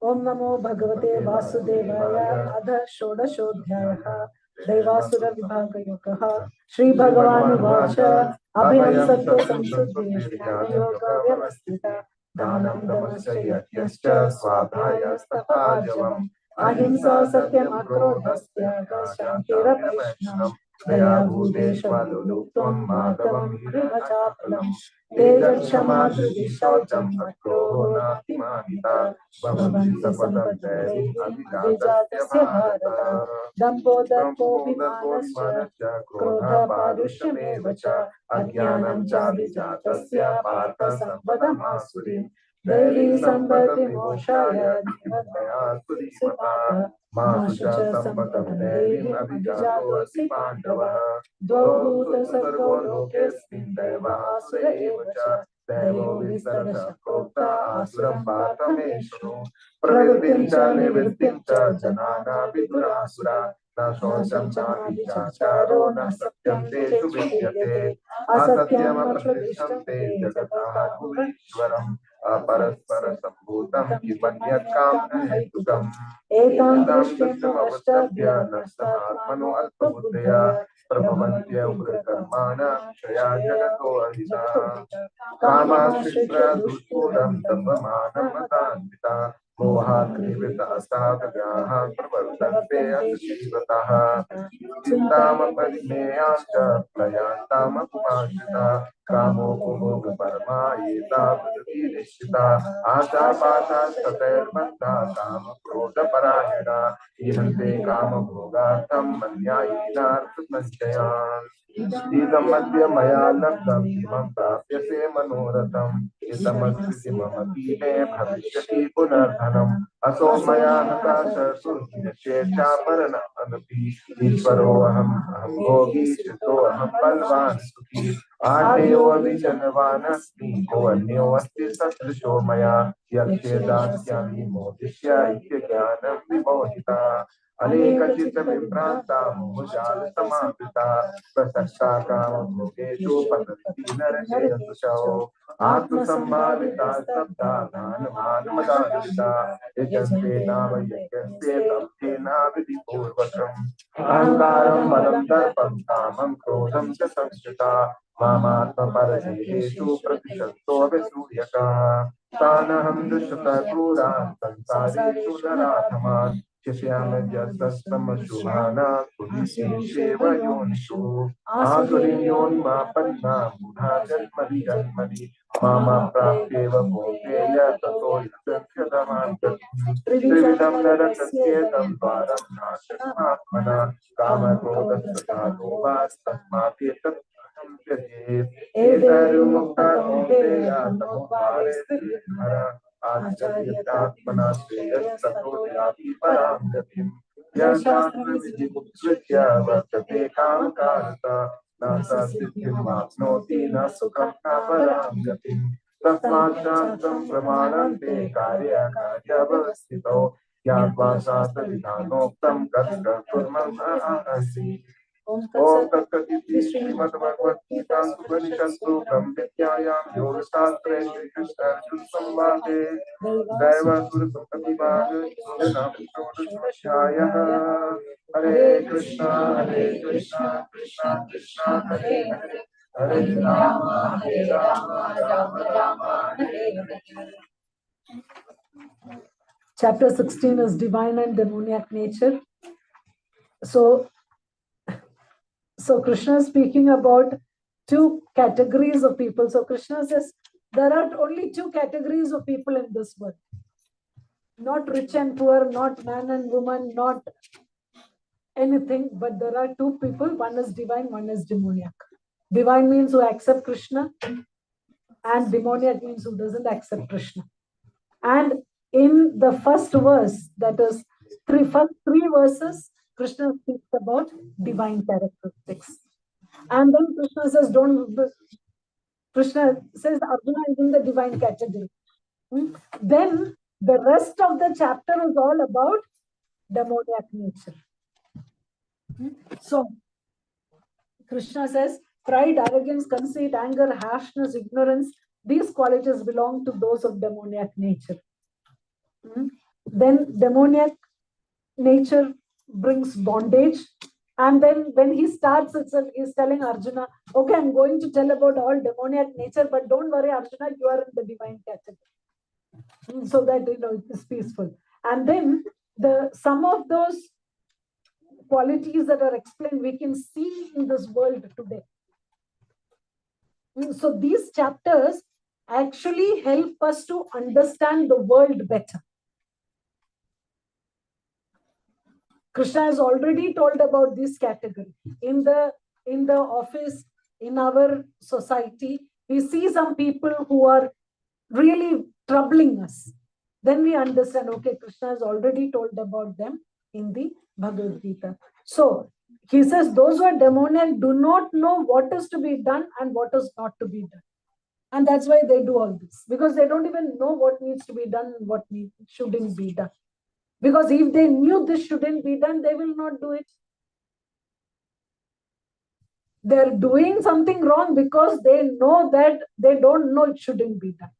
Om Namo Bhagavate Vasudevaya Adha Shodashodhyayaha Devasura Vibhaga Yoga. Shri Bhagavan Vacha Abhayam Sattva Samsuddhi Yoga Vyavastita Dhanam Damasya Yatyascha Svadhyaya Stapajavam Ahimsa Satyam Akrodhasya Shantirapaishnam Daya Bhuteshvaluluktam Madhavam Hirivachapalam Teja Kshama Dhruvi Shaucham Makroho Natimanita Bhavanti Sapatam Devi Abhijatasya Bharata Dambo Darpo Vimanasya Krodha Parushamevacha Ajnanam Chavijatasya Partha Sambhadam Asurim Devi Sambhati Moshaya Nivadaya Surimata Masucha Sambhadam Devi Abhijadosi Pandava Dvau Bhuta Sargo Lokesmin Deva Asura Evacha Devo Vistarasya Prokta Asuram Bhatameshnu Pravritim Cha Nivritim Cha Janana Vidurasura Na Shocham Na Vichacharo Na Satyam Te Suvidyate Asatyam Apradishtam Te Jagataha Bhuvishwaram Aparaspara Sambhutam Kipanyakam Hetukam Etam Drishtim Avastabhya Nastamatmano Alpabuddhaya Prabhavantya Ugrakarmana Shaya Jagato Ahita Kama Shitra Dushpuram Tapamana Matandita Moha Krivita Astavagaha Pravartante Asashivataha Chintama Parimeyancha Prayantama Kumashita Kamo Kumoga Parma Yeta Bhagavati Nishita Asha Pata Sater Bhakta Kama Krodha Parayana Ihante Kama Bhogatam Manyayina Arthasanchayan Idam Madhya Maya Labdam Imam Prapyase Manoratam Idamasti Mamapine Bhavishyati Punardhanam Aso Maya Nakasha Surya Shesha Parana Anapi Ishvaro Aham Bhogi Shito Aham Balvan Sukhi Ateyo Vijanvanasmi Ko Anyo Asti Satrisho Maya Yakshedasyami Modishya Ikyanam Vimohita Aneka Chitta Vimpranta Mojal Samapita Prasakta Kama Bhogeshu Patariti Narashe Sushao Atma Sambhavita Sabda Dhanamana Madalita Yajante Nama Yajante Tamtena Vidhi Purvakam Ahankaram Balam Darpam Kamam Krodham Cha Samshrita Mamatma Paradeeshu Pratishanto Vesuyaka Tanaham Dushata Puran Sansarishu Narathaman Kishyam Jasastam Shubhana Kunisi Sheva Yonishu Asurin Yon Mapanna Mudha Janmani Janmani Mama Pratyeva Bhogeya Tato Yasakyadaman Trividam Naratasyetam Dvaram Nashakmatmana Kama Krodhasata Lovas Tasmati Tatham Tyajet Etaru Mukta Konteya Tamodhare Sthirhara Acharyatatmana Shreyas Tato Yati Param Gatim Yashastra Vidhimukshritya Vartate Kamakarata Nasa Siddhim Apnoti Nasukham Param Gatim Tasmat Shastram Pramanante Karya Karya Vasthito Yatva Shastra Vidhanoktam Katka Kurman Ahasi Om Tat Sat Iti Srimad Bhagavad Gita Upanishastu Brahma Vidyayam Yoga Shastre Shri Krishna Arjuna Samvade Daiva Sura Sampatibhaga Janam Shodashayah Hare Krishna Krishna Krishna Hare Hare Hare Rama Rama Rama Hare Hare. Chapter 16 is divine and demoniac nature. So Krishna is speaking about 2 categories of people. So Krishna says there are only 2 categories of people in this world. Not rich and poor, not man and woman, not anything, but there are 2 people. One is divine, one is demoniac. Divine means who accept Krishna. and demoniac means who doesn't accept Krishna. And in the first verse, that is first three verses, Krishna speaks about divine characteristics. And then Krishna says, Krishna says Arjuna is in the divine category. Then the rest of the chapter is all about demoniac nature. So Krishna says, pride, arrogance, conceit, anger, harshness, ignorance, these qualities belong to those of demoniac nature. Then demoniac nature brings bondage. And then when he starts, he's telling Arjuna, okay, I'm going to tell about all demoniac nature, but don't worry, Arjuna, you are in the divine category. So that, it is peaceful. And then some of those qualities that are explained, we can see in this world today. So these chapters actually help us to understand the world better. Krishna has already told about this category. In the office, in our society, we see some people who are really troubling us. Then we understand, okay, Krishna has already told about them in the Bhagavad Gita. So he says, those who are demoniac do not know what is to be done and what is not to be done. And that's why they do all this, because they don't even know what needs to be done and what shouldn't be done. Because if they knew this shouldn't be done, they will not do it. They're doing something wrong because they know that they don't know it shouldn't be done.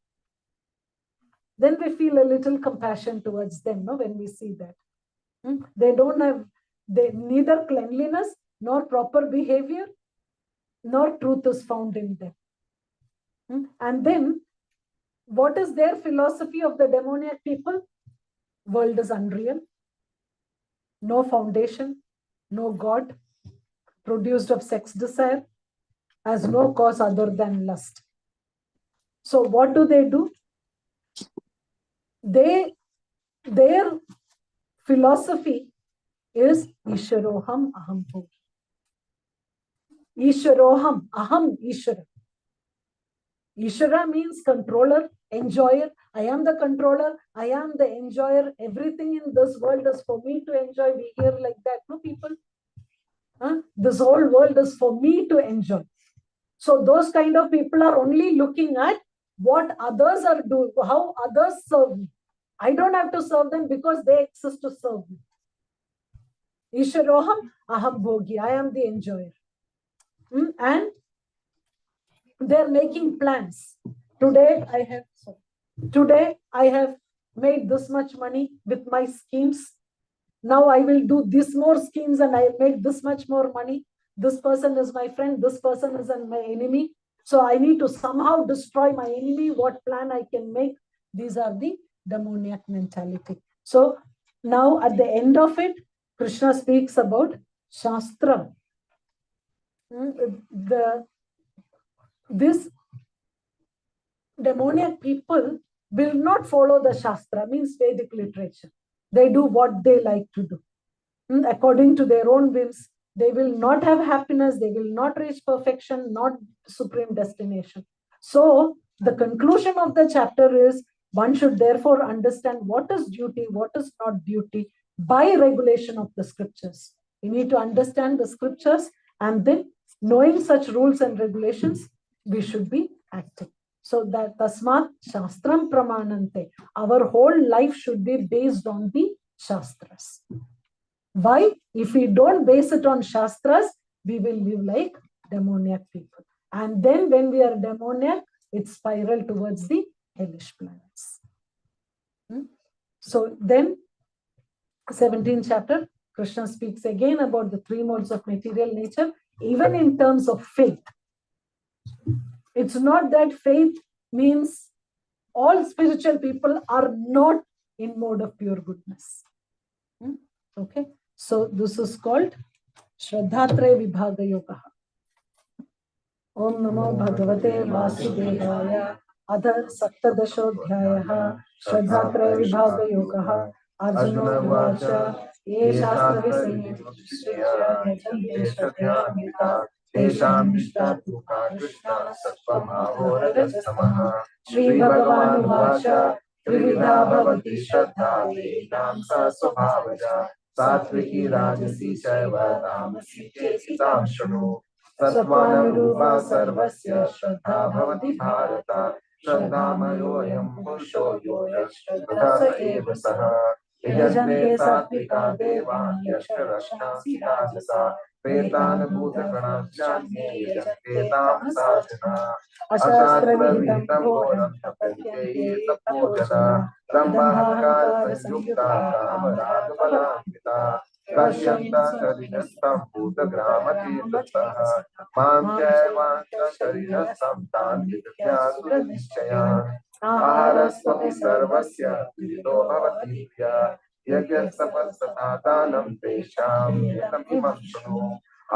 Then we feel a little compassion towards them, no, when we see that. They don't have neither cleanliness, nor proper behavior, nor truth is found in them. And then, what is their philosophy of the demoniac people? World is unreal, no foundation, no God, produced of sex desire, has no cause other than lust. So what do? Their philosophy is Isharoham Aham Bhogi. Isharoham, Aham Ishara. Ishara means controller, enjoyer. I am the controller, I am the enjoyer. Everything in this world is for me to enjoy. We hear like that, no, people? This whole world is for me to enjoy. So those kind of people are only looking at what others are doing, how others serve me. I don't have to serve them because they exist to serve me. Isharoham Aham Bhogi. I am the enjoyer. And they're making plans. Today I have made this much money with my schemes. Now I will do this more schemes and I make this much more money. This person is my friend. This person is my enemy. So I need to somehow destroy my enemy. What plan I can make? These are the demoniac mentality. So now at the end of it, Krishna speaks about Shastra. This demoniac people will not follow the Shastra, means Vedic literature. They do what they like to do. According to their own whims, they will not have happiness, they will not reach perfection, not supreme destination. So the conclusion of the chapter is, one should therefore understand what is duty, what is not duty by regulation of the scriptures. We need to understand the scriptures, and then knowing such rules and regulations, we should be acting. So that tasmat shastram pramanante. Our whole life should be based on the shastras. Why? If we don't base it on shastras, we will live like demoniac people. And then when we are demoniac, it spirals towards the hellish planets. So then, 17th chapter, Krishna speaks again about the three modes of material nature, even in terms of faith. It's not that faith means all spiritual people are not in mode of pure goodness. Okay, so this is called Shraddhatraya Vibhaga Yoga. Om Namo Bhagavate Vasudevaya. Adha Saptadashodhyaya Shraddhatraya Vibhaga Yoga. Arjuna Vacha Ye Shastra Visaya Shriya Yajante Shraddhaya Mita तेषां निष्ठात्मुका कृष्णा सत्त्वमाहोरजस्तमः श्रीभगवानुवाच त्रिविधा भवति श्रद्धा तेषां सा स्वभावजा सात्विकी राजसी चैव तामसी चेति तां शृणु सत्त्वानुरूपा सर्वस्य श्रद्धा भवति भारत श्रद्धामयोऽयं पुरुषो यो यश्रद्धः स एव सः यजन्ते सात्विका देवान् यश्च रक्षांसि राजसा प्रेतान् भूतगणांश्चान्ये यजन्ते तामसा जनाः अशास्त्रविहितं घोरं तपन्ते ये तपोजना दम्भाहंकारसंयुक्ता कामरागबलान्विता कष्यन्तः शरीरस्थं भूतग्रामतीर्थस्थः मां चैवांश शरीरस्थं तान् विदध्यासुरनिश्चयान् आहारस्त्वपि सर्वस्य विदितो भवति प्रिया यज्ञस्तपस्तथा दानं तेषां नियतमिमं शृणु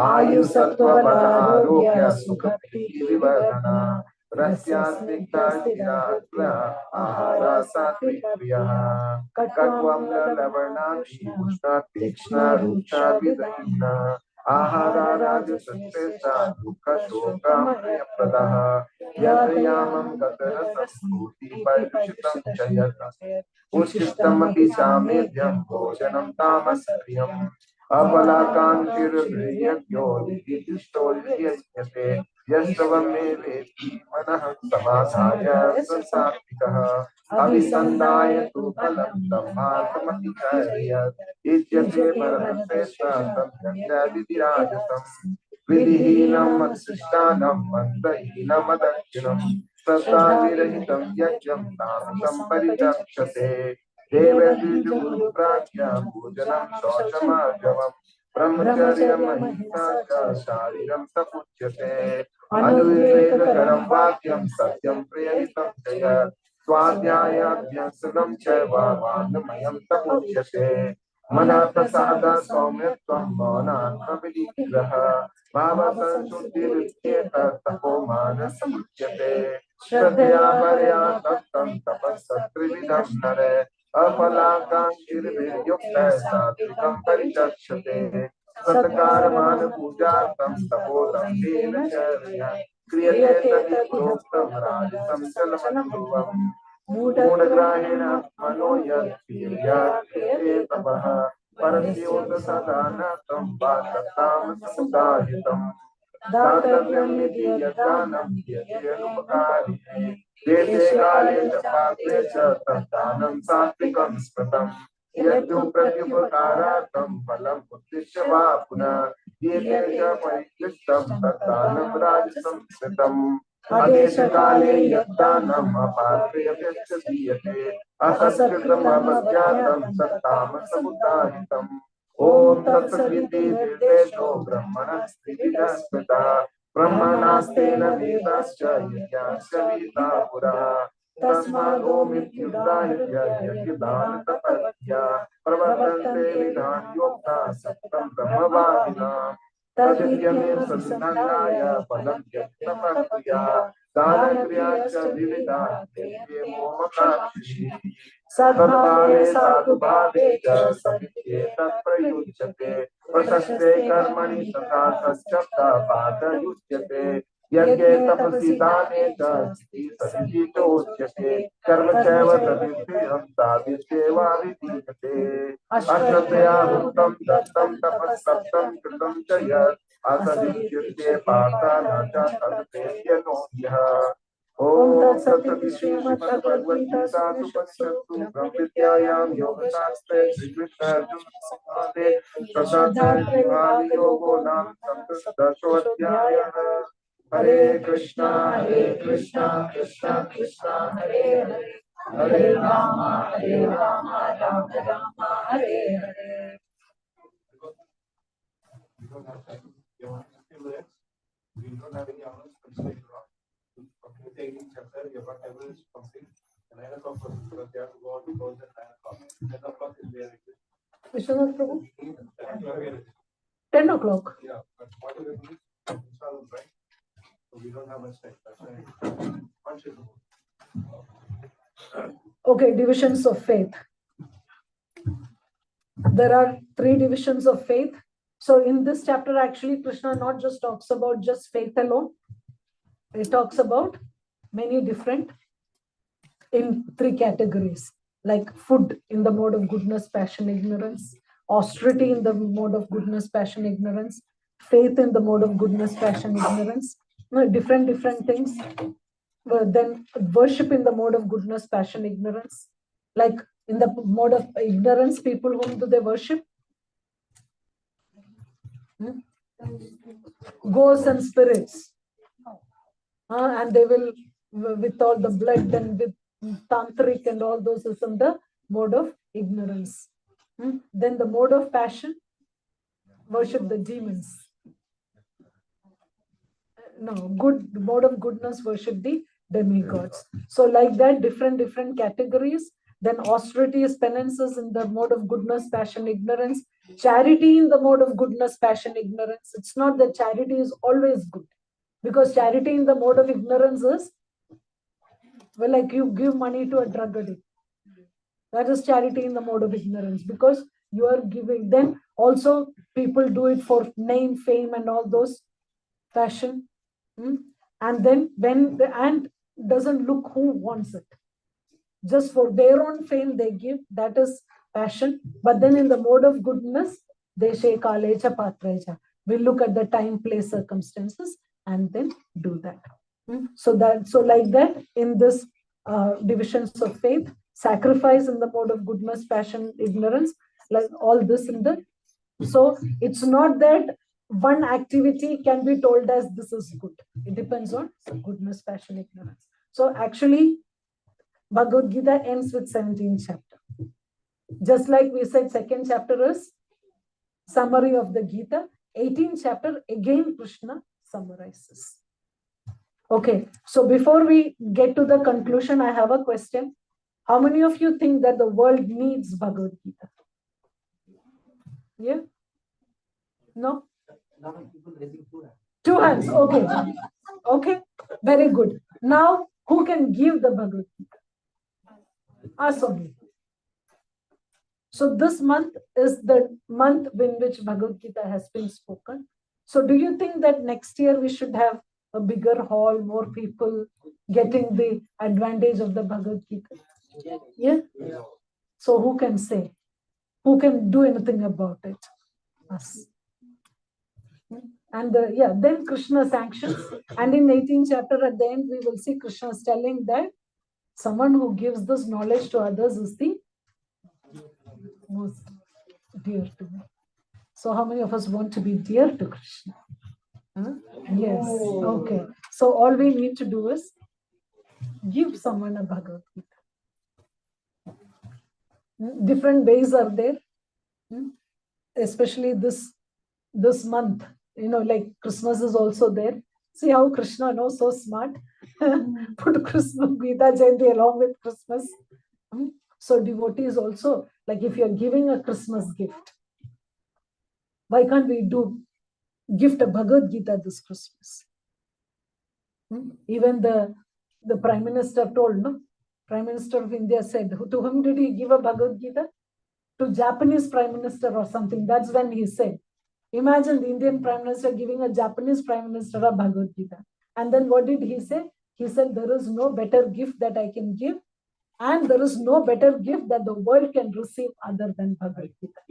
आयुसत्त्वबलारोग्य सुखप्रीतिविवर्धना रस्यास्निग्धा स्थिराग्रा आहारा सात्विकप्रियः कट्वं लवणादि उष्णा तीक्ष्णा रुक्षा विदहीना आहारा राजसस्येषा दुःखशोकमयप्रदः यतयामं गतरसस्फूर्ति परिदूषितं च यत् उच्छिष्टमपि चामेध्यं भोजनं तामसप्रियम् अपलाकाङ्क्षिर्यज्ञो विधिष्ठो यज्ञते यस्त्वमेवेति मनः समाधाय स सात्विकः अभिसन्धाय तु फलं दम्भार्थमतिचर्यत् इत्यते परमश्रेष्ठं विधिहीनम् अशिष्टानं मन्त्रहीनमदक्षिणं श्रद्धाविरहितं यज्ञं तामसं परिरक्षते देवद्विजगुरुप्राज्ञा पूजनं शौचमार्जवम् ब्रह्मचर्यमहिंसा च शारीरं समुच्यते अनुविवेककरं वाक्यं सत्यं प्रियहितं च यत् स्वाध्यायाभ्यसनं च वाङ्मयं समुच्यते मनः प्रसादात् सौम्यत्वं मौनात्मविनिग्रहः भावसंशुद्धिरित्येतत् तपोमानसमुच्यते श्रद्धया परया तप्तं तपस्सत्त्रिविधं नरे अफलाकाङ्क्षिर्भिर्युक्तः सात्विकं परिचक्षते सत्कारमानपूजार्थं तपोदम्भेन चर्या क्रियते तदिप्रोक्तं राजसं चलमध्रुवम् मूढग्राहेण मनो यद्वीर्या क्रियते तपः परस्योत सदा न तं वाक्तामसमुदाहितम् दातव्यमिति यद्दानं यद्यनुपकारिणे देशे काले च पात्रे च तद्दानं सात्विकं स्मृतम् यद्दु प्रत्युपकारार्थं फलम् उद्दिश्य वा पुनः दीयते च परिक्लिष्टं तद्दानं राजसं स्मृतम् अदेशकाले यद्दानम् अपात्रेभ्यश्च दीयते असत्कृतम् अवज्ञातं तत्तामसमुदाहितम् ॐ तत्सदिति निर्देशो ब्रह्मणः त्रिविधः स्मृतः ब्रह्मणास्तेन वेदाश्च यज्ञाश्च विहिता पुरा तस्मादोमित्युदाहृत्य यज्ञदानतपस्या प्रवर्तन्ते विधानयोक्ता सत्यं ब्रह्मवादिनाम् तदित्यमेव सन्धाय फलं यज्ञतपस्या दानक्रिया च विविधा देवे मोहकाक्षिषि सद्भावे साधुभावे च समित्येतत् प्रयुज्यते प्रशस्ते कर्मणि तथा तच्छब्दपादयुज्यते यज्ञे तपसि दाने च सति चोच्यते कर्म चैव तदित्यं साधित्येवा विधीयते अश्रद्धया हुतं दत्तं तपस्तप्तं कृतं च यत् असदित्युक्ते पार्थ न च तद्वेद्यनोऽन्यः ॐ तत्सदिति श्रीमद्भगवद्गीतासु उपनिषत्सु ब्रह्मविद्यायां योगशास्त्रे श्रीकृष्णार्जुनसंवादे श्रद्धात्रयविभागयोगो नाम सप्तदशोऽध्यायः। हरे Krishna Krishna Krishna Hare Hare Hare Ram Ram Ram Hare Hare. We don't have time. You want 15 minutes? We don't have any hours. Taking chapter, you have 10 minutes to complete. 9 o'clock because they have to go out to close at 9 o'clock. 10 o'clock is there. Vishwanath Prabhu? 10 o'clock. Yeah, but what is it? Installed, right? So we don't have much time. That's why one should go. Okay, divisions of faith. There are 3 divisions of faith. So in this chapter, actually, Krishna not just talks about just faith alone. It talks about many different in three categories, like food in the mode of goodness, passion, ignorance, austerity in the mode of goodness, passion, ignorance, faith in the mode of goodness, passion, ignorance, different things. Then worship in the mode of goodness, passion, ignorance. Like in the mode of ignorance, people whom do they worship? Ghosts and spirits. And they will, with all the blood and with tantric and all those, is in the mode of ignorance. Then the mode of passion, worship the demons. No, good mode of goodness, worship the demigods. So like that, different categories. Then austerity is penances in the mode of goodness, passion, ignorance. Charity in the mode of goodness, passion, ignorance. It's not that charity is always good, because charity in the mode of ignorance is, well, like you give money to a drug addict. That is charity in the mode of ignorance, because you are giving. Then also people do it for name, fame, and all those passion. And then when the ant doesn't look who wants it, just for their own fame they give, that is passion. But then in the mode of goodness, they say kalecha patrecha. We look at the time, place, circumstances, and then do that. So like that, in this divisions of faith, sacrifice in the mode of goodness, passion, ignorance, like all this in the. So it's not that one activity can be told as this is good. It depends on goodness, passion, ignorance. So actually, Bhagavad Gita ends with 17th chapter. Just like we said, second chapter is summary of the Gita. 18th chapter, again Krishna summarizes. Okay, so before we get to the conclusion, I have a question. How many of you think that the world needs Bhagavad Gita? Yeah? No? Two hands. Okay. Okay. Very good. Now, who can give the Bhagavad Gita? Ask only. So this month is the month in which Bhagavad Gita has been spoken. So do you think that next year we should have a bigger hall, more people getting the advantage of the Bhagavad Gita? Yeah? So who can say? Who can do anything about it? Us. And then Krishna sanctions. And in 18th chapter at the end, we will see Krishna telling that someone who gives this knowledge to others is the most dear to me. So how many of us want to be dear to Krishna? Huh? Yes. Okay. So all we need to do is give someone a Bhagavad Gita. Different ways are there. Especially this month, like Christmas is also there. See how Krishna knows, so smart. Put Christmas, Gita Jayanti along with Christmas. So devotees also, like if you're giving a Christmas gift, why can't we gift a Bhagavad Gita this Christmas? Even the Prime Minister told, no? Prime Minister of India said, to whom did he give a Bhagavad Gita? To Japanese Prime Minister or something. That's when he said. Imagine the Indian Prime Minister giving a Japanese Prime Minister a Bhagavad Gita. And then what did he say? He said, there is no better gift that I can give, and there is no better gift that the world can receive other than Bhagavad Gita.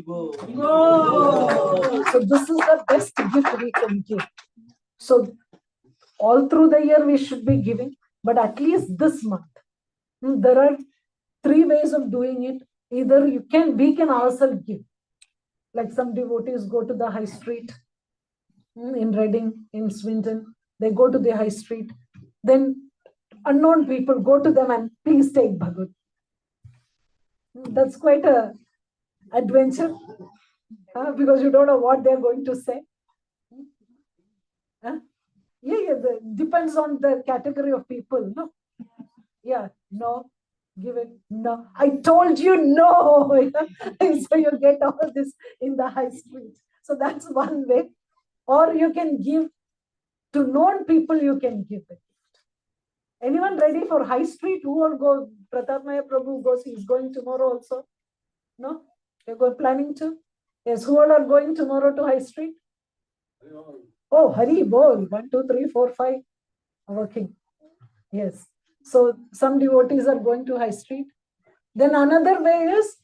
So this is the best gift we can give. So all through the year we should be giving, but at least this month. There are three ways of doing it. Either we can ourselves give. Like some devotees go to the high street in Reading, in Swinton. They go to the high street. Then unknown people go to them and please take Bhagavad. That's quite a adventure, because you don't know what they're going to say. Depends on the category of people. No? Yeah, no. Give it. No, I told you no. So you get all this in the high street. So that's one way. Or you can give to known people, you can give it. Anyone ready for high street? Who will go? Pratap Maya Prabhu goes, he's going tomorrow also. No? You're planning to? Yes, who all are going tomorrow to High Street? Oh, Hari Bol. 1, 2, 3, 4, 5 working. Yes. So some devotees are going to High Street. Then another way is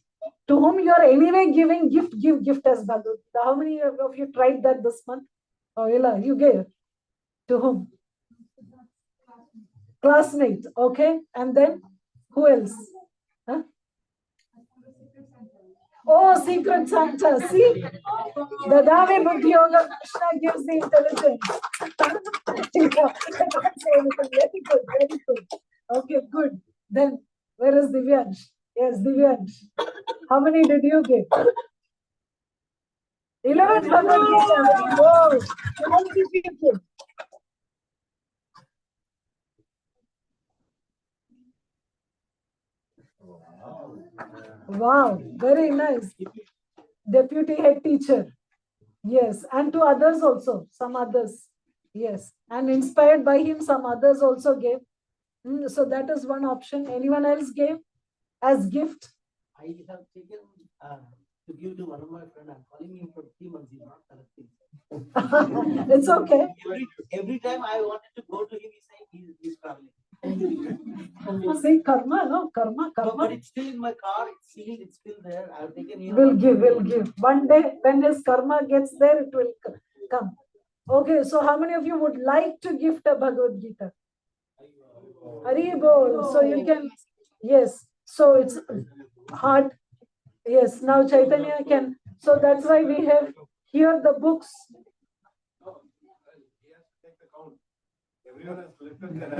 to whom you are anyway giving gift, give gift as Bhagavad Gita. How many of you tried that this month? Oh, Ella, you gave. To whom? Classmate. Okay. And then who else? Huh? Oh, secret Santa. See? The Dave Buddhi Yoga Krishna gives the intelligence. I can't say anything. Very good, very good. Okay, good. Then where is Divyansh? Yes, Divyansh. How many did you give? 11 Bhagavad Gita. Whoa. How many did you give? Wow, very nice. Deputy head teacher. Yes, and to others also, some others. Yes, and inspired by him, some others also gave. So that is one option. Anyone else gave as gift? I have taken to give to one of my friends. I'm calling him for 3 months. He's not collecting. It's okay. Every time I wanted to go to him, he's saying he's traveling. See, karma, no? Karma. But it's still in my car. It's sealed. It's still there. I've taken him. Will give. One day, when his karma gets there, it will come. Okay, so how many of you would like to gift a Bhagavad Gita? Hari Bol. So you can, yes. So it's hard. Yes, now Chaitanya can. So that's why we have here the books.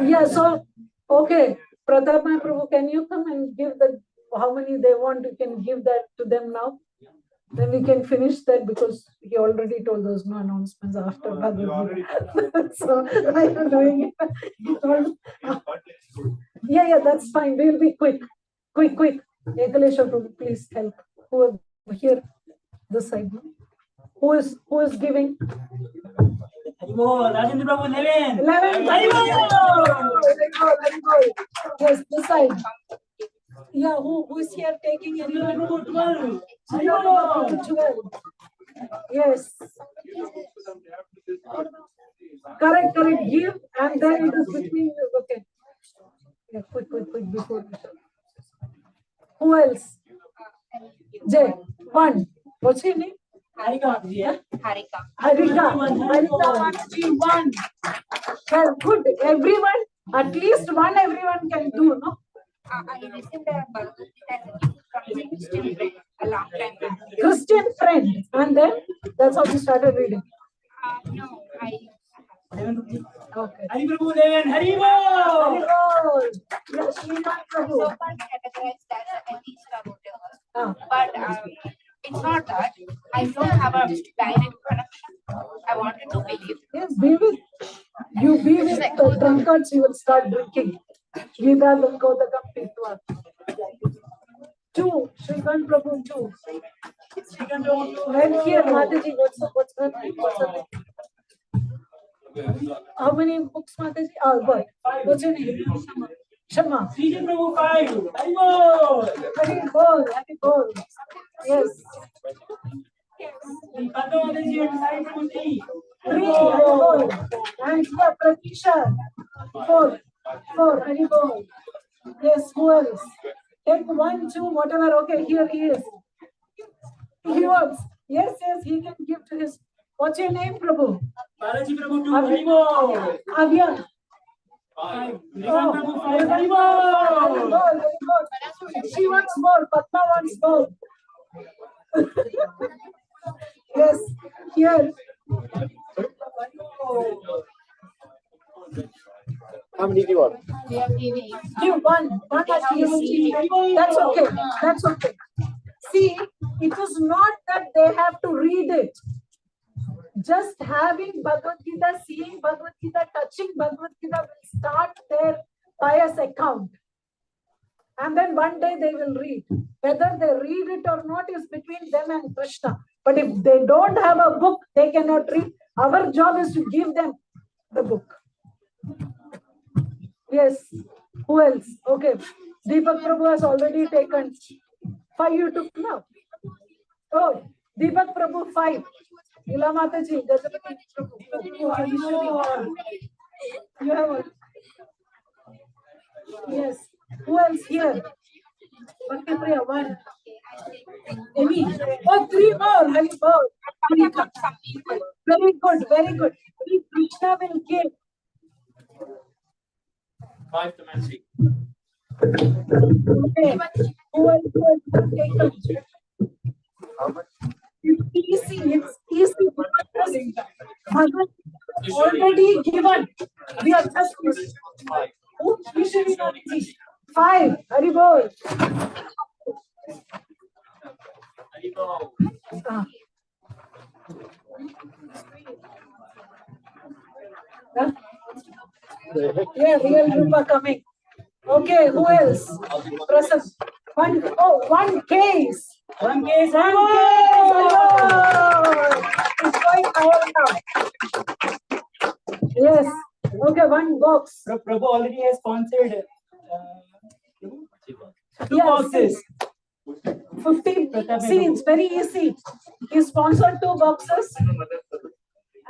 Yeah, so, okay. Pratapma Prabhu, can you come and give the, how many they want, you can give that to them now? Then we can finish that because he already told those no announcements after Bhagavad Gita. So I am doing it. Yeah, that's fine. We'll be quick. Quick. Ekalesha Prabhu, please help. Who are here? This side. Who is giving? 11 Prabhu, 11. Let go. Yes, this side. Yeah, who is here taking anyone? 12. Yes. Correct. Give and then it is between you. Okay. Yeah, quick before. Who else? Jay. 1. What's your name? Harika. Harika 1. Well, good. Everyone, at least one everyone can do, no? I received a Bhagavad Gita as a gift from my Christian friend a long time back. Christian friend. And then that's how you started reading. No, Okay. Hari Prabhu, 11. Hari Bol. Yes, Srinath Prabhu. so far categorized as a teacher, but it's not that I don't have a direct connection. I wanted to believe. Yes, be with the drunkards, you will start drinking. Gita Lankodakam Pitwa. 2, Srikant Prabhu 2. Right here, Mataji, what's her name? How many books, Mataji? What? What's your name? Shama. Srikant Prabhu, 5. Hari Bol. Happy Bol. Yes. Padma Mataji and Sai Prabhu, 3. 3, Happy Bol. And here, Pratisha, 4, Happy Bol. Yes, who else? Take 1, 2, whatever. Okay, here he is. He wants. Yes, he can give to his. What's your name, Prabhu? Balaji Prabhu, 2. Hari Bol. Avyan. 5. Srikant Prabhu, 5. Hari Bol. She wants more. Padma wants more. Yes, here. How many do you want? We are giving. Give one at least. That's okay. See, it is not that they have to read it. Just having Bhagavad Gita, seeing Bhagavad Gita, touching Bhagavad Gita will start their pious account. And then one day they will read. Whether they read it or not is between them and Krishna. But if they don't have a book, they cannot read. Our job is to give them the book. Yes. Who else? Okay. Deepak Prabhu has already taken. 5 you took now. Oh, Deepak Prabhu 5. Ila Mataji, Gajapati Prabhu. You have one. Yes. Who else here? Bhakti Priya, 1. Any? Oh, 3 more. Hari Bol. Very good, very good. Krishna will give. 5 to Mansi. Okay. Who else will take up? It's easy. It's easy. Bhagavad already given. We are just. Oh, we should be not easy. 5. Hari Bol. Ah. Huh? Yeah, real group are coming. Okay, who else? Present. One case. 1 case. One case. It's going higher now. Yes. Okay, 1 box. Prabhu already has sponsored 2 Yes. boxes. 50. See, it's very easy. He sponsored 2 boxes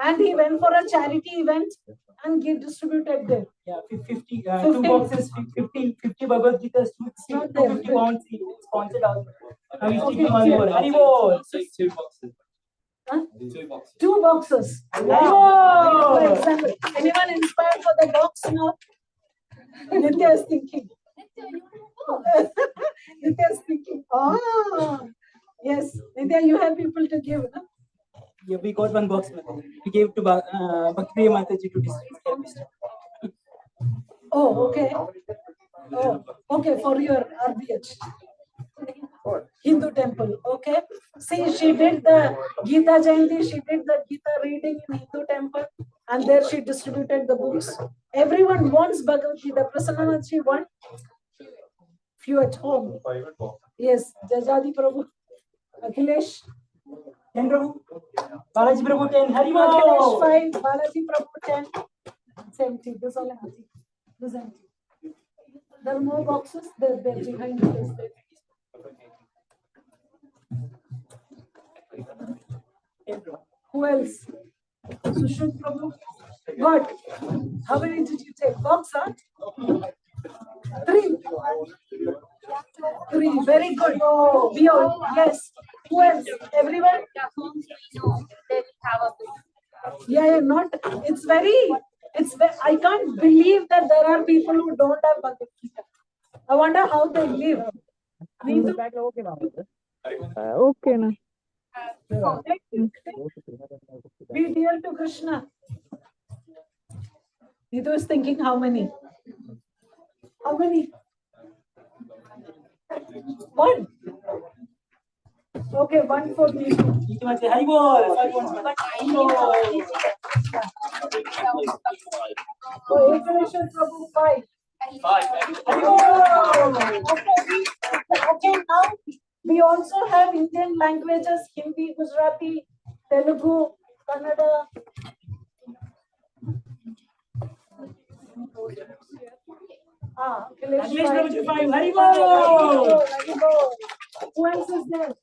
and he went for a charity event and he distributed them. Yeah, 50, 2 50. boxes, 50 Bhagavad Gita, Not there. 250 pounds he sponsored out. Now he's Okay, taking 1 more. here. Haribol. 2 boxes. Huh? 2 boxes. 2 boxes. Wow. For example, anyone inspired for the box now? Nitya is thinking. Nitya is thinking. Oh, yes. Nitya, you have people to give. No? Yeah, we got 1 box. We gave to Bhakti Mataji to distribute. Oh, okay. Oh, okay, for your RBH. Hindu temple. Okay. See, she did the Gita Jayanti, she did the Gita reading in Hindu temple, and there she distributed the books. Everyone wants Bhagavad Gita. Prasannaji won. Few at home. Yes, Jajadi Prabhu. Akhilesh. 10 Prabhu. Balaji Prabhu 10. Akhilesh Haribol. 5. Balaji Prabhu 10. It's empty. This all empty. This empty. There are more boxes. They're behind this. Who else? Sushant Prabhu. Good. How many did you take? Box, huh? 3. 3. Very good. We all. Yes. Who else? Everyone? Yeah, not. It's very. I can't believe that there are people who don't have Bhagavad Gita. I wonder how they live. Neetu? Okay, na. Be dear to Krishna. Neetu is thinking how many? How many? 1. Okay, 1 for Neetu. You must say Haribol. Oh, Ekanath Prabhu 5. 5. Okay, now we also have Indian languages, Hindi, Gujarati, Telugu, Kannada. Akhilesh Prabhu 5. Haribol. Who else is there?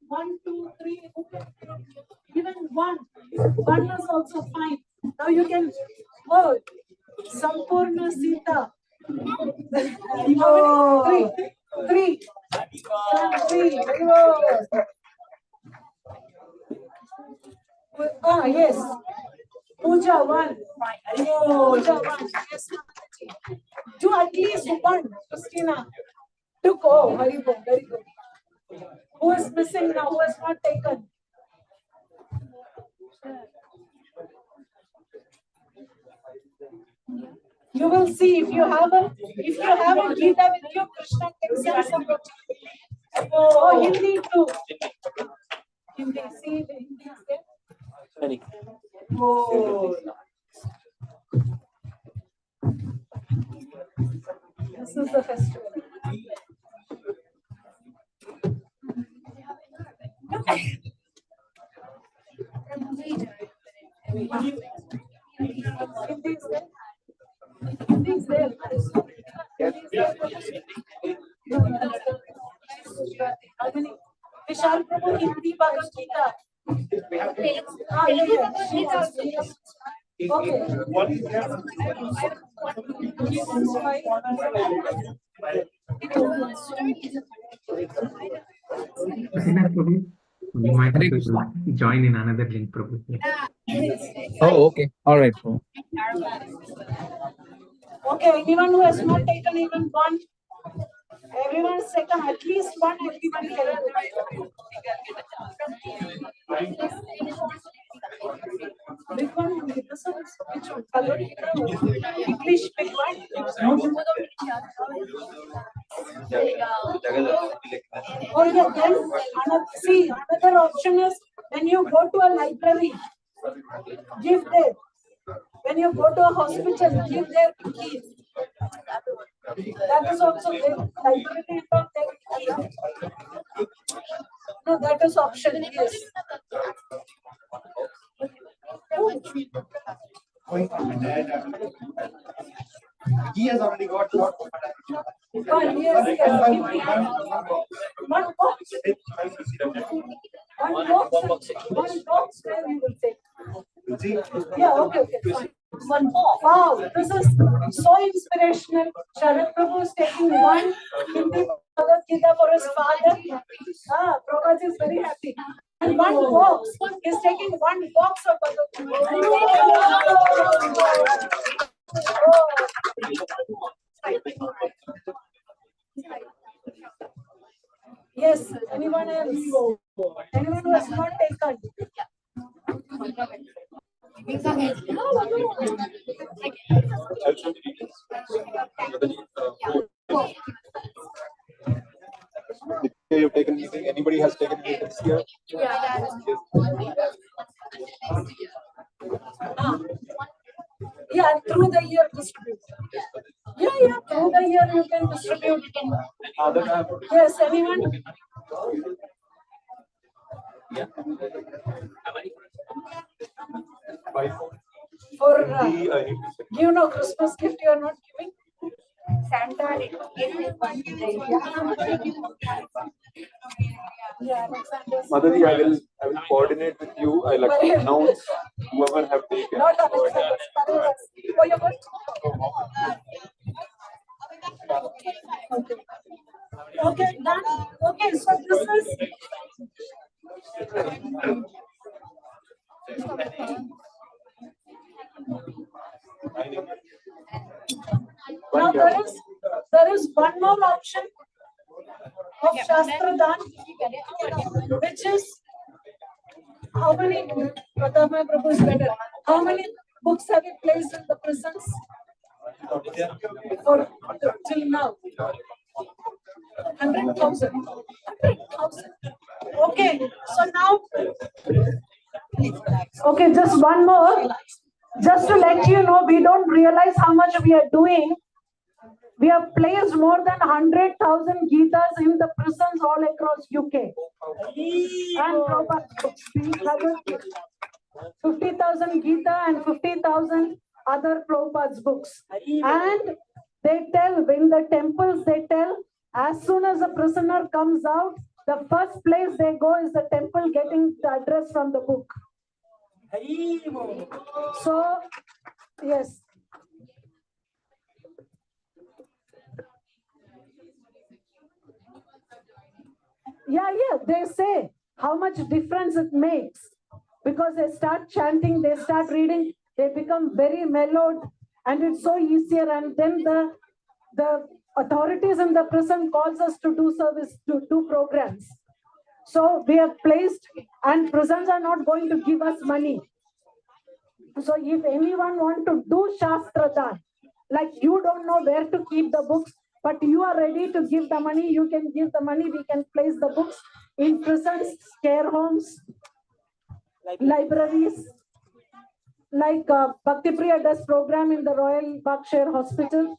1, 2, 3. Even 1. 1 is also fine. Now you can. Oh, Sampurna Sita. How many? 3. 3. Ah, yes. Puja 1. Puja 1. Yes. Do at least 1. Christina. Took. Oh, Haribol. Very good. Who is missing now? Who has not taken? You will see if you have a Gita with you, Krishna can send some. Oh, Hindi too. Hindi. See the Hindi is there. Oh. This is the festival. Hindi is there. Hindi is there. How many? Vishal Prabhu, Hindi Bhagavad Gita. Ah, yeah. She wants to. Okay. Prabhu, we might have to join in another link, Prabhu. Oh, okay. All right. Okay, anyone who has not taken even one, everyone has taken at least one, everyone can do. Big one, this one is which one? Bhagavad Gita? English big one? Oh yeah, then another option is when you go to a library, give there. When you go to a hospital, give their keys. That is also there. Library is not there. No, that is option, yes. He has already got what? One, yes, yes. One box. One box where we will take. Yeah, okay, fine. One box. Wow, this is so inspirational. Sharad Prabhu is taking one Hindi Bhagavad Gita for his father. Prabhuji is very happy. And one box. He's taking one box of Bhagavad Gita. Yes, anyone else? Anyone who has not taken? You've taken anything? Anybody has taken anything this year? Yeah, through the year distribute. Yeah, through the year you can distribute. Yes, anyone? For Christmas gift you are not giving? Santa Madhuri, I will coordinate with you. I'll announce whoever have taken. Not Alexander. Oh, you're good? Okay, done. Okay, so this is. Now there is one more option of Shastra Dan, which is how many Pratama Prabhu is better. How many books have you placed in the prisons? For till now. 100,000. 100,000. Okay, so now okay, just one more. Just to let you know, we don't realize how much we are doing. We have placed more than 100,000 Gitas in the prisons all across UK. And Prabhupada 50,000 Gita and 50,000 other Prabhupada's books. And they tell, in the temples, they tell, as soon as a prisoner comes out, the first place they go is the temple getting the address from the book. So, yes. Yeah, they say how much difference it makes. Because they start chanting, they start reading, they become very mellowed, and it's so easier. And then the authorities in the prison calls us to do service, to do programs. So we have placed, and prisons are not going to give us money. So if anyone want to do Shastra Dan, like you don't know where to keep the books, but you are ready to give the money, you can give the money, we can place the books in prisons, care homes, libraries, like Bhakti Priya does program in the Royal Berkshire Hospital.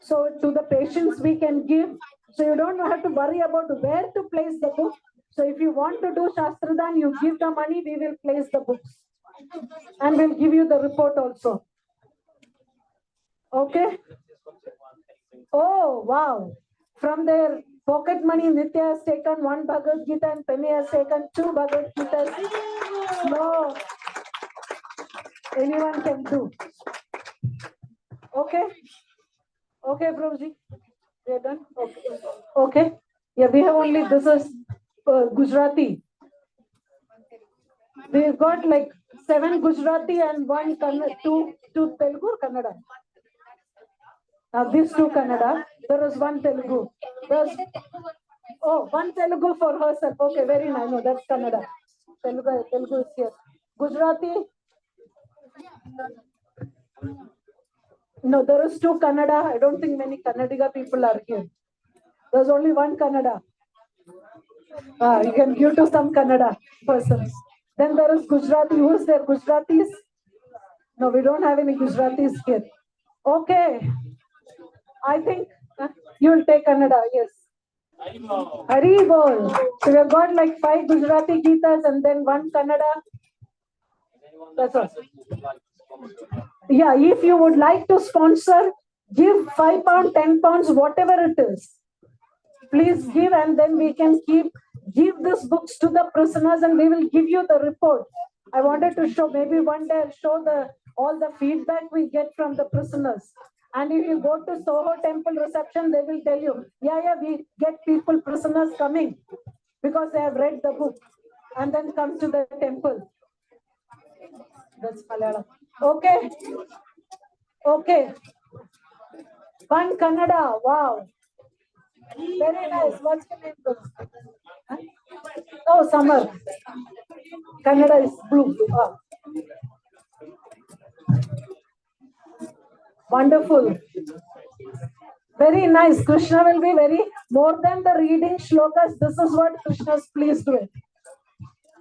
So to the patients we can give. So you don't have to worry about where to place the book. So if you want to do Shastradan, you give the money, we will place the books. And we'll give you the report also. Okay? Oh, wow. From their Pocket money, Nitya has taken 1 Bhagavad Gita and Penny has taken 2 Bhagavad Gitas. No, anyone can do. Okay? Okay, Prabhuji. We are done? Okay. Okay. Yeah, we have only, this is Gujarati. We've got like 7 Gujarati and 1 Kannada, 2 Telugu or Kannada. These 2 Kannada. There is 1 Telugu. There's, 1 Telugu for herself. Okay, very nice. No, that's Kannada. Telugu is here. Gujarati. No, there is 2 Kannada. I don't think many Kannadiga people are here. There's only 1 Kannada. You can give to some Kannada persons. Then there is Gujarati. Who is there? Gujaratis? No, we don't have any Gujaratis here. Okay. I think you will take Kannada. Yes. Hari Bol. So we have got like 5 Gujarati Gitas and then 1 Kannada. That's all. Yeah, if you would like to sponsor, give £5, £10, whatever it is. Please give, and then we can give these books to the prisoners and we will give you the report. I wanted to show, maybe one day I'll show all the feedback we get from the prisoners. And if you go to Soho temple reception, they will tell you, yeah, we get people, prisoners coming because they have read the book and then come to the temple. That's Malayalam. Okay. Okay. 1 Kannada. Wow. Very nice. What's your name? Huh? Oh, Summer. Kannada is blue. Wow. Wonderful. Very nice. Krishna will be very, more than the reading shlokas, this is what Krishna is pleased with.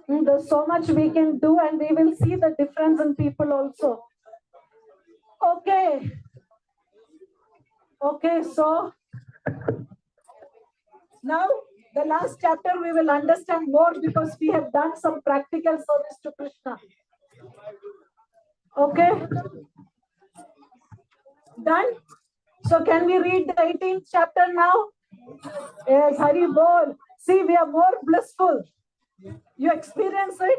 There's so much we can do and we will see the difference in people also. Okay. Okay, so now the last chapter we will understand more because we have done some practical service to Krishna. Okay. Done? So can we read the 18th chapter now? Yes, Hari Bol. See, we are more blissful. You experience it?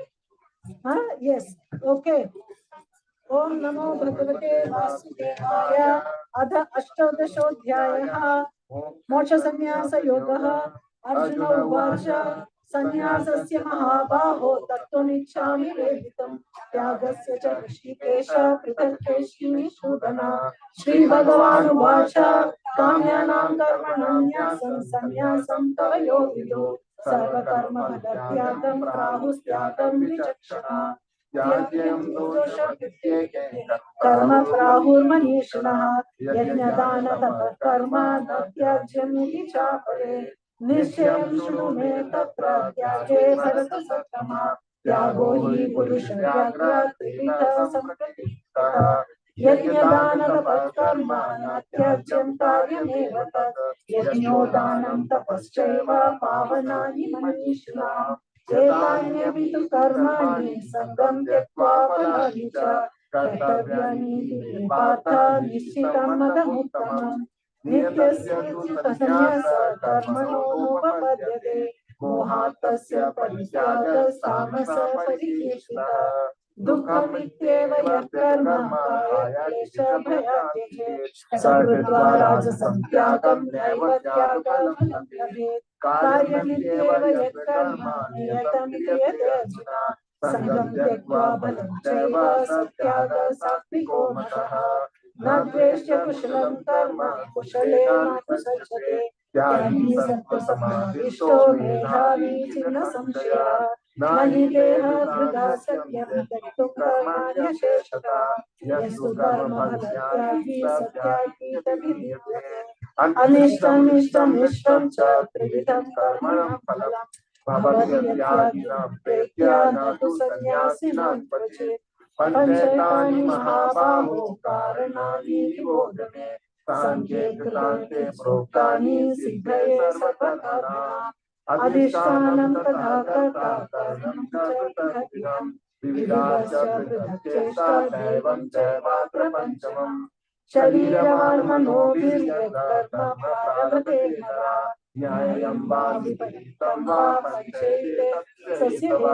Huh? Yes. Okay. Om Namo Bhagavate Vasudevaya Adha Ashtodashodhyaya Moksha Sannyasa Yoga Arjuna Uvacha Sannyasasya Mahabaho Tattvanichami Veditam Tyagasya Cha Rishikesha Prithakkeshini Shudana Shri Bhagavan Uvacha Kamyanam Karmanam Nyasam Sannyasam Tava Yogido Sarva Karma Bhadatyagam Prahustyagam Vichakshana Yagyam Dosha Vidyeke Karma Prahur Manishanaha Yajnadana Tapa Karma Datyajyam Vichapare Nishyam Shrume Tatra Tyage Bharata Sattama Tyago Hi Purusha Vyagra Trivita Sampratikta Yajnadana Tapa Karma Natyajyam Karyameva Tat Yajnodanam Tapaschaiva Pavanani Manishana Chaitanya Karmani Sangam Tyakva Palani Cha Kartavyani Vipatha Nishitam Madhamuttamam Nityasya Sanyasa Karmano Nopapadyate Mohatasya Parityaga Samasa Parikeshita Dukkam Ityeva Yakarma Kaya Klesha Bhayatyake Sarvadva Rajasam Tyagam Naiva Tyaga Phalam Yabhet Karyanityeva Yakarma Niyatam Kriyate Arjuna Sangam Tyakva Bhalam Chaiva Satyaga Satviko Mataha Nadveshya Kushalam Karma Kushalena Kusachate Tyagi Sattva Samadhishto Medhavi China Samshaya Nahi Deha Vriddha Satyam Tektum Karmanya Sheshata Yasu Karma Bhalatyagi Satyagi Tabhidhyate Anishtam Ishtam Ishtam Cha Trividham Karmanam Phalam Bhavadyatyagina Pretya Natu Sannyasinam Vachet Panchaitani Mahabaho Karanani Vibodhane Sankhye Krante Proktani Siddhaye Sarvatana Adhishtanam Tadha Karta Karanam Chakratyam Vividasya Pridhakchesta Daivam Chaiva Prapanchamam Shariravan Manobhir Karma Prarabhate Nara न्यायं वा विपरीतं वा पञ्चैते तस्य देवा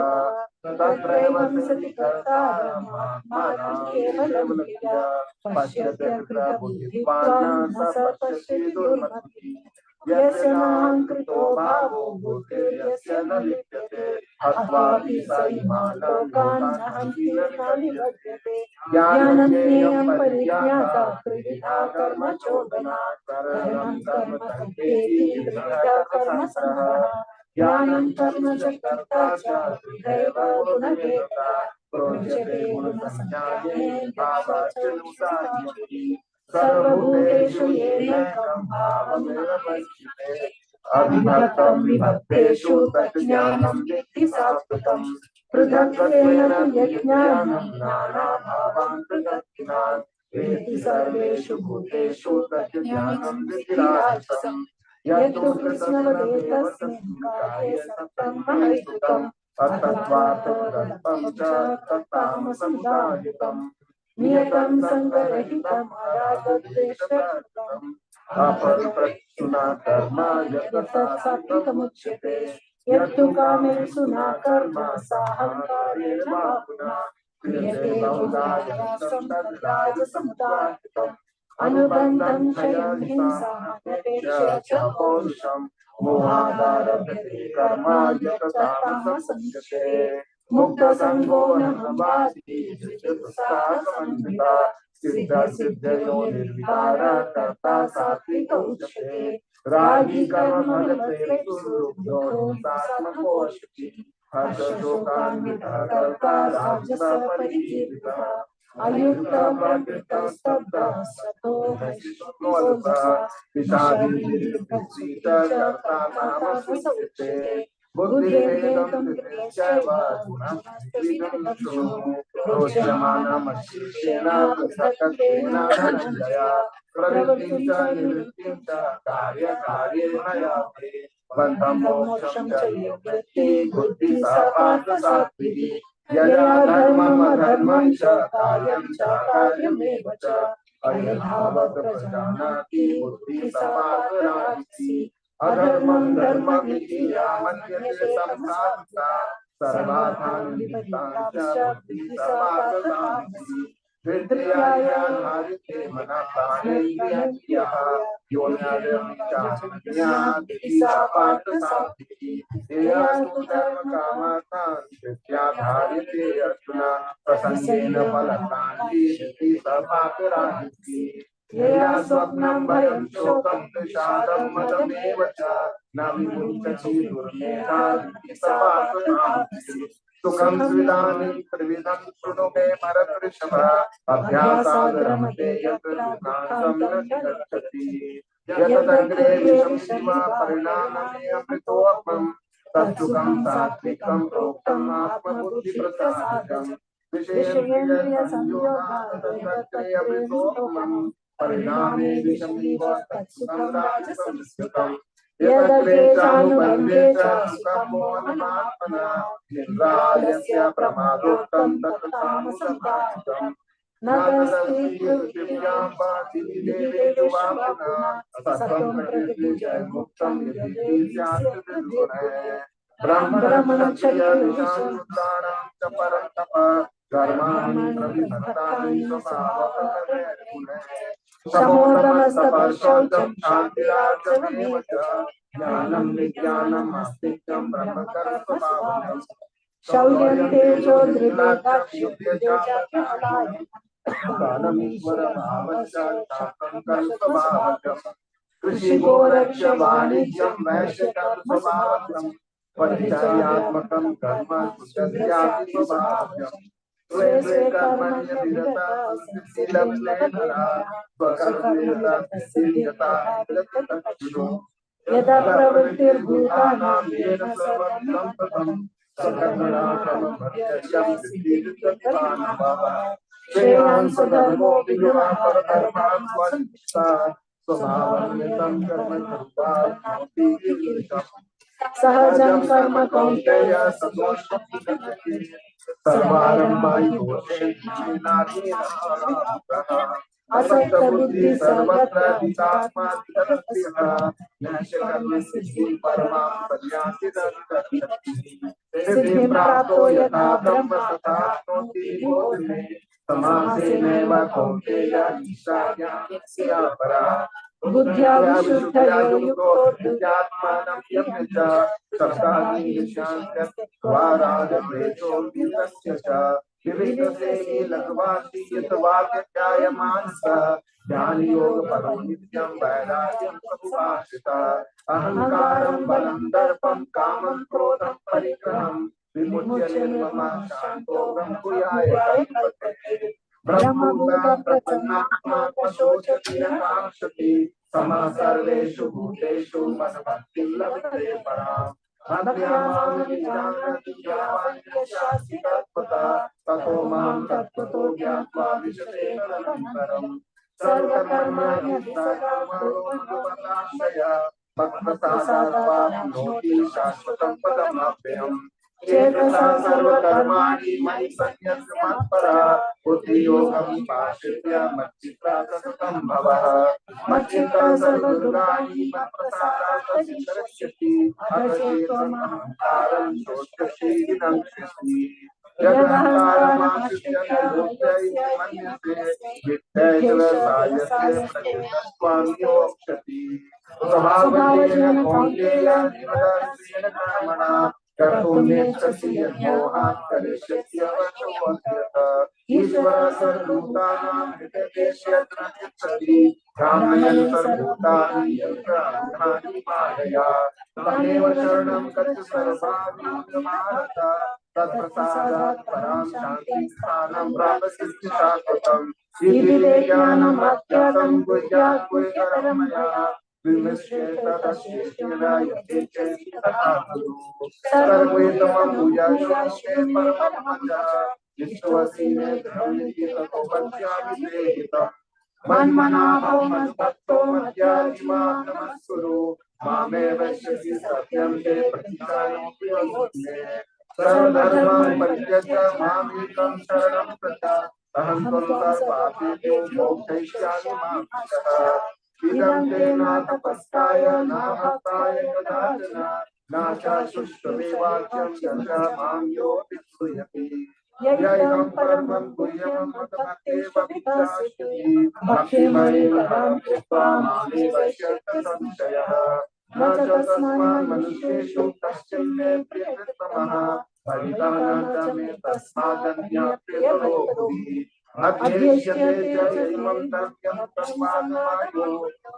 तत्रैवं सति कर्तारमात्मानं केवलं क्रिया पश्यत्यकृतबुद्धित्वान् न स पश्यति दुर्मतिः यस्य नाहङ्कृतो भावो बुद्धिर्यस्य न लिप्यते हत्वापि स इमान् लोकान् न हन्ति न निबध्यते ज्ञानज्ञेयं परिज्ञाता त्रिविधा कर्म चोदना करणं कर्म कर्तेति त्रिविधा कर्म संग्रहः ज्ञानं कर्म च कर्ता च त्रिधैव गुणभेदः प्रोच्यते गुणसंज्ञाने भावाच्युताच्युति सर्वभूतेषु येनैकं भावमेव पश्यते अविभक्तं विभक्तेषु तज्ज्ञानं विद्धि सात्विकम् पृथक्त्वेन तु यज्ञानं नानाभावान् पृथक्त्वान् वेति सर्वेषु भूतेषु तज्ज्ञानं विद्धि राजसम् यत्तु कृष्णवदेकस्मिन् कार्ये सत्यं महैतुकम् अतत्त्वार्थतत्त्वं च तत्तामसमुदाहृतम् नियतं सङ्गरहितम् अरागद्वेषरहितम् अपरिप्रच्छुना कर्म यत् सात्विकमुच्यते यत्तु कामेषु न कर्म साहङ्कारेण वा पुनः क्रियते बहुधायासं तद्राजसमुदाहृतम् अनुबन्धं क्षयं हिंसामनपेक्ष्य च पौरुषम् मोहादारभ्यते कर्म यत् तामसमुच्यते मुक्तसङ्गो न संवाति धृतसमन्विता सिद्ध निर्विकार कर्ता सात्विक उच्यते रागी कर्म फलप्रेप्सुत्मकोशि हर्षशोकान्वितः कर्ता राजस परिकीर्तितः अयुक्त प्रकृतस्तब्धः सतो हर्षशोकः विषादी कर्ता तामसमुच्यते बुद्धिर्भेदं कृत्यश्चैव गुणस्त्रिविधं रोच्यमानमशेषेण पृथक्त्वेन धनञ्जय प्रवृत्तिं च निवृत्तिं च कार्यकार्येण याते बन्धं मोक्षं च ये वृत्ति बुद्धि सा पार्थ सात्विकी यया धर्मम् अधर्मं च कार्यं च कार्यमेव च अयथावत् प्रजानाति बुद्धि सा पार्थ राजसी अधर्मं धर्ममिति या मन्यते संसारिता सर्वार्थान् विपरीतान् च बुद्धिः सा पार्थ तामसी विद्यायाधारिते मनः प्राणेन्द्रियाः योन्यादित्याज्ञाति सा पार्थ सात्विकी एयास्तु कर्मकामार्थान् विद्याधारिते अर्जुन प्रसङ्गेन फलकाङ्क्षी सा पार्थ राजसी यया स्वप्नं भयं शोकं विषादं मदमेव च न विमुञ्चति दुर्मेधा सा पार्थ राजसी सुखं स्विदानीं त्रिविधं शृणु मे भरतऋषभ अभ्यासाद् रमते यत्र दुःखान्तं न निगच्छति यतदग्रे विषं शिवा परिणामे अमृतोऽपम् तत्सुखं सात्विकं प्रोक्तम् आत्मबुद्धिप्रसादकम् विषयेन्द्रियसंयोगात् तदग्रे अमृतोऽपम् परिणामे विषमिव तत्सुखं राजसंस्कृतम् यदग्रे चानुबन्धे च सुखं मोहमात्मना निन्द्रालस्य प्रमादोक्तं तत्तामसं कार्यम् न तदस्ति पृथिव्यां वा दिविदेवेषु वा पुनः सत्त्वं प्रकृतिजन्मुक्तं यदि स्यात् दुर्गुणः ब्रह्मणक्षत्रियाणां च परं तप कर्माणि प्रविभक्तानि स्वभावतः समोदमस्तपः शान्तिरार्जवमेव च ज्ञानं विज्ञानम् आस्तिक्यं ब्रह्मकर्मस्वभावम् शौर्यं तेजो धृतिर्दाक्ष्यं दानमीश्वरभावश्च शान्तं कर्मस्वभावम् कृषिगोरक्ष्य वाणिज्यं वैश्यकर्मस्वभावम् परिचर्यात्मकं कर्म शुद्धस्यापि स्वभावम् स्वे स्वे कर्मण्यभिरता सिद्धिलब्धे नरः स्वकर्मनिरतसिद्ध्यता विदधतक्षुः यदा प्रवृत्तिर्भूतानां येन सर्वं सम्पदं सकर्मणा समभ्यस्य सिद्धिर्गतमानवः श्रेयान् स्वधर्मो विगुणः परधर्मान् स्वनिष्ठाः स्वभावनियतं कर्म कृत्वा नास्ति किल्बिषम् सहजं कर्म कौन्तेय सदोषं सर्वारम्भा हि दोषे नारीणाः असक्त बुद्धि सर्वत्र जितात्मा जितस्य नैष कर्म सिद्धि परमा पद्यांति सिद्धिं प्राप्तो यथा ब्रह्म तथाप्नोति बोध मे समासेनैव कौन्तेय ईशा ज्ञानस्य परा बुद्ध्या विशुद्धया युक्तो धृत्यात्मानं यम्य च शब्दानि विषयान् त्यक्त्वा रागद्वेषो विरस्य च विविक्तसे हि लघ्वासि यतवाक्यायमानसः ध्यान योग परो नित्यं वैराग्यं समुपाश्रितः अहंकारं बलं दर्पं कामं क्रोधं परिग्रहं विमुच्य निर्ममः शान्तो ब्रह्मभूयाय कल्पते ब्रह्मभूतं प्रसन्नात्मा पशोचति न काङ्क्षति समः सर्वेषु भूतेषु मद्भक्तिं लभते पराम् भक्त्या मां विजानाति यावान् यस्यास्ति तत्त्वतः ततो मां तत्त्वतो ज्ञात्वा विशते तदनन्तरम् सर्वकर्माण्यपि सदा कुर्वन्नोपदाश्रय मत्प्रसादादाप्नोति शाश्वतं पदमव्ययम् चेतसा सर्वकर्माणि मयि सन्न्यस्य मत्परा बुद्धियोगं पाश्रित्य मच्चित्ता सततं भवः मच्चित्ता सर्वदुर्गाणि मत्प्रसादात् सिद्ध्यति अथ चेत्त्वमहङ्कारं शोष्यसि विनङ्क्ष्यसि यदहङ्कारमाश्रित्य लोभ्यैव मन्यसे विद्धेश्वरसायस्य प्रकृतस्त्वां योक्ष्यति स्वभावजेन कौन्तेय निबद्धस्वेन कर्मणा कर्तुं नेच्छसि यन्मोहात् करिष्यसि अवशोऽन्यतः ईश्वरः सर्वभूतानां हृदयदेशयत्र तिष्ठति भ्रामयन् सर्वभूतानि यत्र अङ्गानि मायया तमेव शरणं गच्छ सर्वाणि भारत तत्प्रसादात् परां शान्तिं स्थानं प्राप्स्यसि शाश्वतम् इति ते ज्ञानम् अज्ञातं गुह्यात् गुह्यतरं मया विमृश्येतदशेषेण यथेच्छसि तथा कुरु सर्ववेदमं भूयाशोऽस्ते परममजः विश्वसि मे दृढमिति ततो वक्ष्यामि ते हितम् मन्मना भव मद्भक्तो मद्याजिमां नमस्कुरु मामे वक्ष्यसि सत्यं ते प्रतिजानोऽपि वदन्ति सर्वधर्मान् परित्यज्य मामेकं शरणं व्रज अहं त्वं सर्वपापेभ्यो मोक्षयिष्यामि मा शुचः इदं ते न तपस्काय न भक्ताय कदाचन न च शुष्कमेवाच्यं यत्र मां योऽपि श्रूयते यैदं परमं गुह्यं मद्भक्तेव विचास्यति भक्तिमयि परं कृत्वा मामे वश्यत संशयः न च तस्मान् मनुष्येषु कश्चिन्मे प्रियतमः परितः न च मे तस्मादन्यः प्रियतरो भुवि अध्येष्यते च यैवं तर्क्यं तस्मादमायो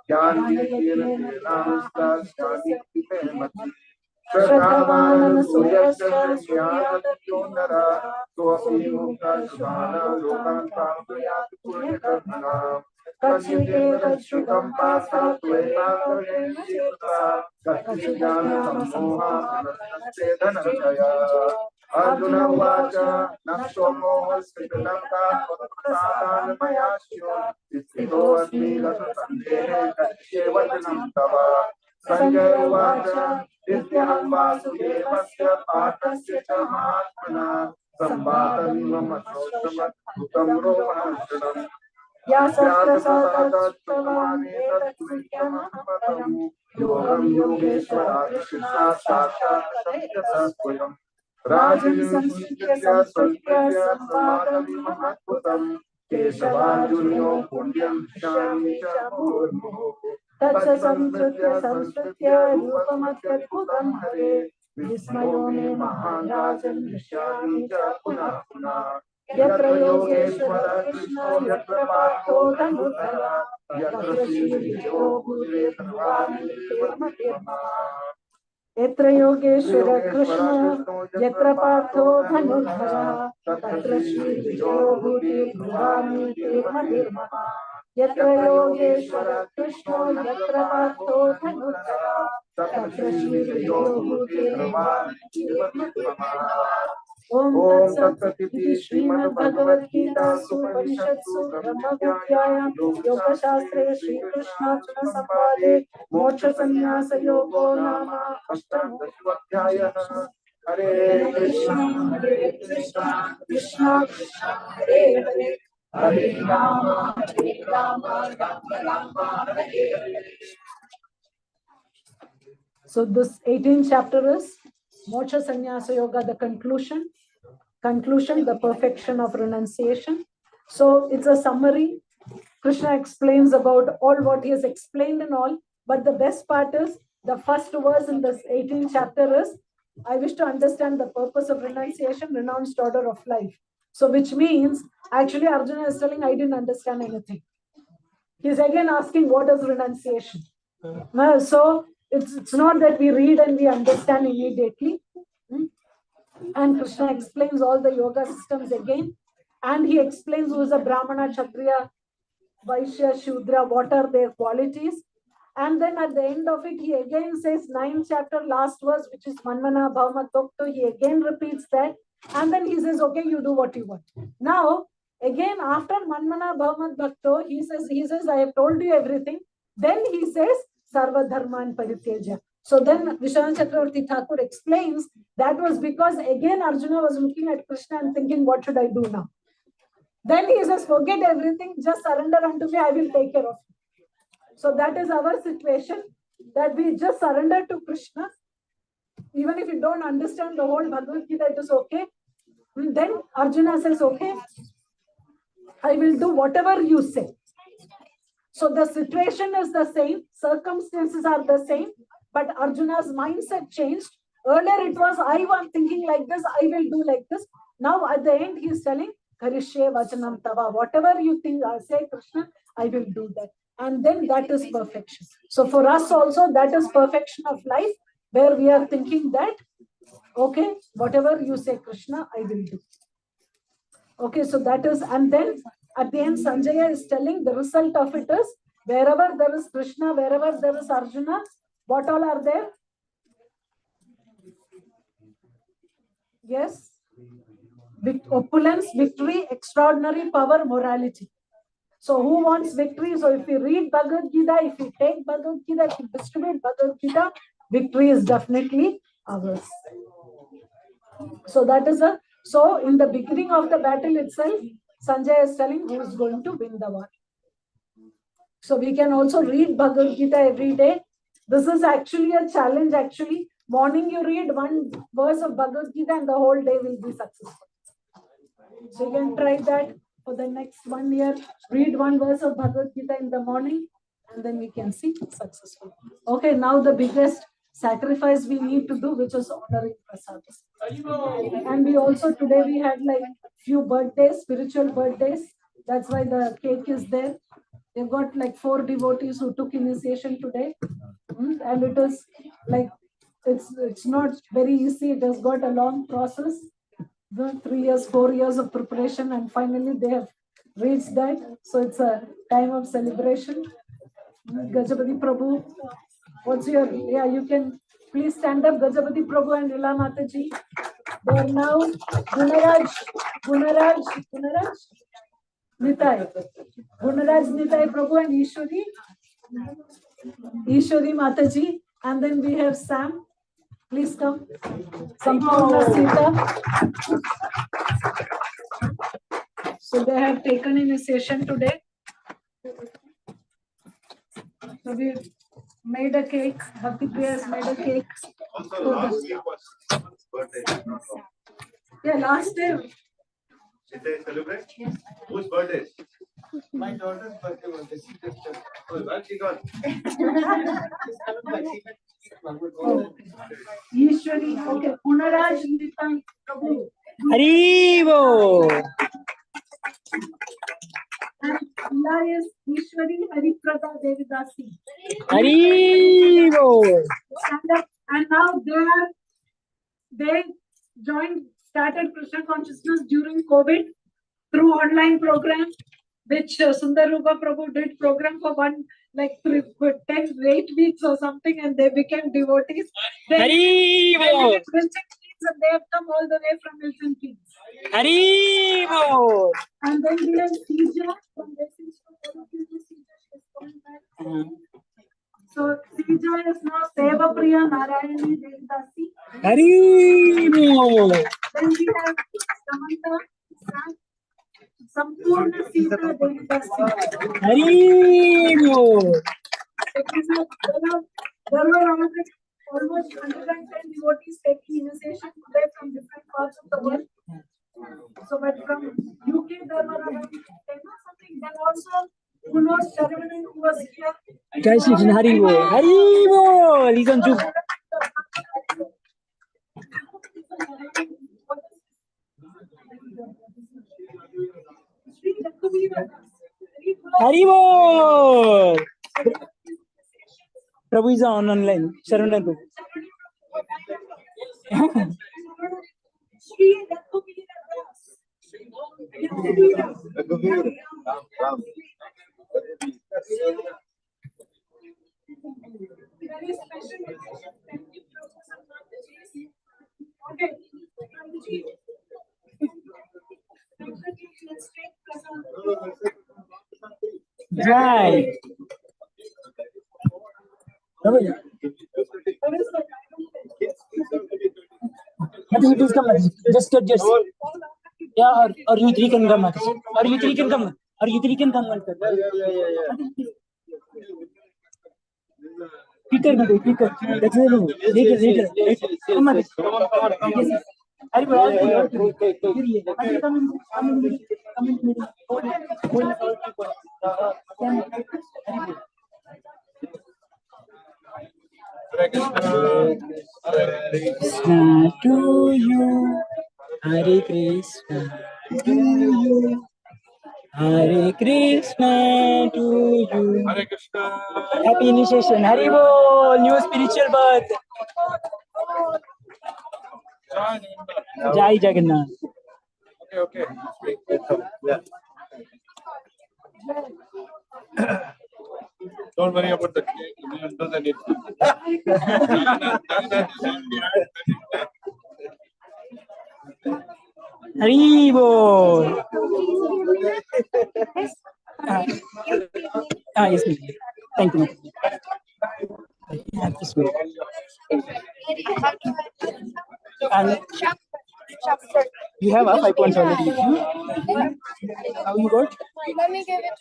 ज्ञानयज्ञेन तेनानुष्ठास्यामि मे मतिः श्रद्धावान् सूर्यस्य ज्ञानदत्यो नरः सोऽपि मुक्तः शुभान् लोकान् प्राप्नुयात् पुण्यकर्मणाम् कच्चिदेतच्छ्रुतं पार्थः त्वयैकाग्रेण चेतसा कच्चित् ज्ञानसम्मोहः मनस्तस्ते धनञ्जय अर्जुन उवाच न सोमोऽस्मि त्वत्प्रसादान् मया स्यो स्थितोऽस्मि गतसन्देहे करिष्ये वचनं तव संजय उवाच इत्यहं वासुदेवस्य पार्थस्य च महात्मनः संवादमिमम् अश्रोषमद्भुतं रोमहर्षणम् व्यासप्रसादाच्युतमानेतद्विज्ञमहं योगं योगेश्वरात् कृष्णात् साक्षात् तदेतः स्वयम् राजनिसंस्कृत्य संस्कृत्य संवादमिमम् अद्भुतम् केशवार्जुनयोः पुण्यं दृश्यामि च मुहुर्मुहुः तच्च संस्कृत्य रूपमत्यद्भुतं हरे विस्मयो मे महान् राजन् दृश्यामि च पुनः पुनः यत्र योगेश्वरः कृष्णो यत्र पार्थो धनुर्धरः यत्र श्रीविजयो भूतेर् यत्र योगेश्वरः कृष्णो यत्र पार्थो धनुर्धरः तत्र श्रीविजयो भूतेर् यत्र योगेश्वरः कृष्णो यत्र पार्थो धनुर्धरः तत्र श्रीविजयो भूतेर् ओम तत्सदिति श्रीमद्भगवद्गीतासु उपनिषत्सु ब्रह्मविद्यायां योगशास्त्रे श्रीकृष्णार्जुन संवादे मोक्षसंन्यास योगो नाम अष्टादशोऽध्यायः। हरे Krishna Krishna Krishna Hare Hare Hare Rama, Hare Rama, Rama Rama, Hare Hare. So this 18th chapter is Moksha Sannyasa Yoga, the conclusion, the perfection of renunciation. So it's a summary. Krishna explains about all what he has explained and all, but the best part is the first verse in this 18th chapter is, I wish to understand the purpose of renunciation, renounced order of life. So which means, actually Arjuna is telling, I didn't understand anything. He's again asking, what is renunciation? So it's not that we read and we understand immediately. And Krishna explains all the yoga systems again. And he explains who is a Brahmana, Kshatriya, Vaishya, Shudra, what are their qualities. And then at the end of it, he again says, 9th chapter, last verse, which is Manmana Bhavmat Bhakto. He again repeats that. And then he says, okay, you do what you want. Now, again, after Manmana Bhavmat Bhakto, he says, I have told you everything. Then he says, Sarva Dharman Parityaja. So then Vishwanath Chakravarti Thakur explains that was because again Arjuna was looking at Krishna and thinking, what should I do now? Then he says, forget everything, just surrender unto me, I will take care of you. So that is our situation, that we just surrender to Krishna. Even if you don't understand the whole Bhagavad Gita, it is okay. And then Arjuna says, okay, I will do whatever you say. So the situation is the same, circumstances are the same, but Arjuna's mindset changed. Earlier it was, I was thinking like this, I will do like this. Now at the end he is telling, Karishye Vachanam Tava, whatever you think, I say Krishna, I will do that. And then that is perfection. So for us also, that is perfection of life, where we are thinking that, okay, whatever you say Krishna, I will do. Okay, so that is, and then at the end, Sanjaya is telling the result of it is, wherever there is Krishna, wherever there is Arjuna, what all are there? Yes. Opulence, victory, extraordinary power, morality. So who wants victory? So if you read Bhagavad Gita, if you take Bhagavad Gita, if you distribute Bhagavad Gita, victory is definitely ours. So that is so in the beginning of the battle itself, Sanjay is telling who is going to win the war. So we can also read Bhagavad Gita every day. This is actually a challenge. Actually, morning you read one verse of Bhagavad Gita and the whole day will be successful. So you can try that for the next 1 year. Read one verse of Bhagavad Gita in the morning and then we can see successful. Okay, now the biggest sacrifice we need to do, which is honoring prasadam. And we also today we had like few birthdays, spiritual birthdays. That's why the cake is there. They've got like 4 devotees who took initiation today. And it is like, it's not very easy. It has got a long process. 3 years, 4 years of preparation, and finally they have reached that. So it's a time of celebration. Gajapati Prabhu, what's your, yeah, you can please stand up, Gajapati Prabhu and Lila Mataji. They are now Gunaraj Nitai. Gunaraj Nitai Prabhu and Ishwari Mataji. And then we have Sam. Please come. Sampurna Sita. So they have taken initiation today. So we made a cake. Bhakti Priya has made a cake. Yeah, last day. Did they celebrate? Yes. Whose birthday? My daughter's birthday was this. Oh, well, she got. Ishwari, okay. Punaraj Nitai Prabhu. Haribo. And Ila is Ishwari Hariprada Devidasi. Haribo. And now they started Krishna consciousness during COVID through online program, which Sundar Rupa Prabhu did program for 10, 8 weeks or something, and they became devotees. Haribo. And they have come all the way from Milton Keynes. Haribo. And then we have Sija from So Sija is now Seva Priya Narayani Devdasi. Haribo. Then we have Samantha, संपूर्ण सीता देवी का हरि बोल there were almost 110 devotees taking initiation today from different parts of the world. So, but from UK there were around 10 or something. Then also, who knows, Sharavanan who was here. जय श्री कृष्ण हरि बोल he's on Zoom. Hari बोल प्रभु is on online Sharandan Prabhu. Shri Raghuvira Das. Very special. Thank you, Professor Mataji. Okay, Prabhuji. Let's take Prasad. Jai Prabhu Mataji, please come Mataji. Just yeah, or you three can come Mataji. Or you three can come Mataji. Speaker Mataji, that's it. Later. Come Mataji. Yes. Hare Bol, come in meeting. Krishna to you, Hare Krishna to you, Hare Krishna to you. Hare Krishna. Happy initiation. Hare Bol, new spiritual birth. Jai Jagannath. Okay. Yeah. Don't worry about the cake. We will do the need. Hare Bol. Yes, ma'am. Thank you. This way. And you have a 5 points already with you. How you got? Mommy gave it.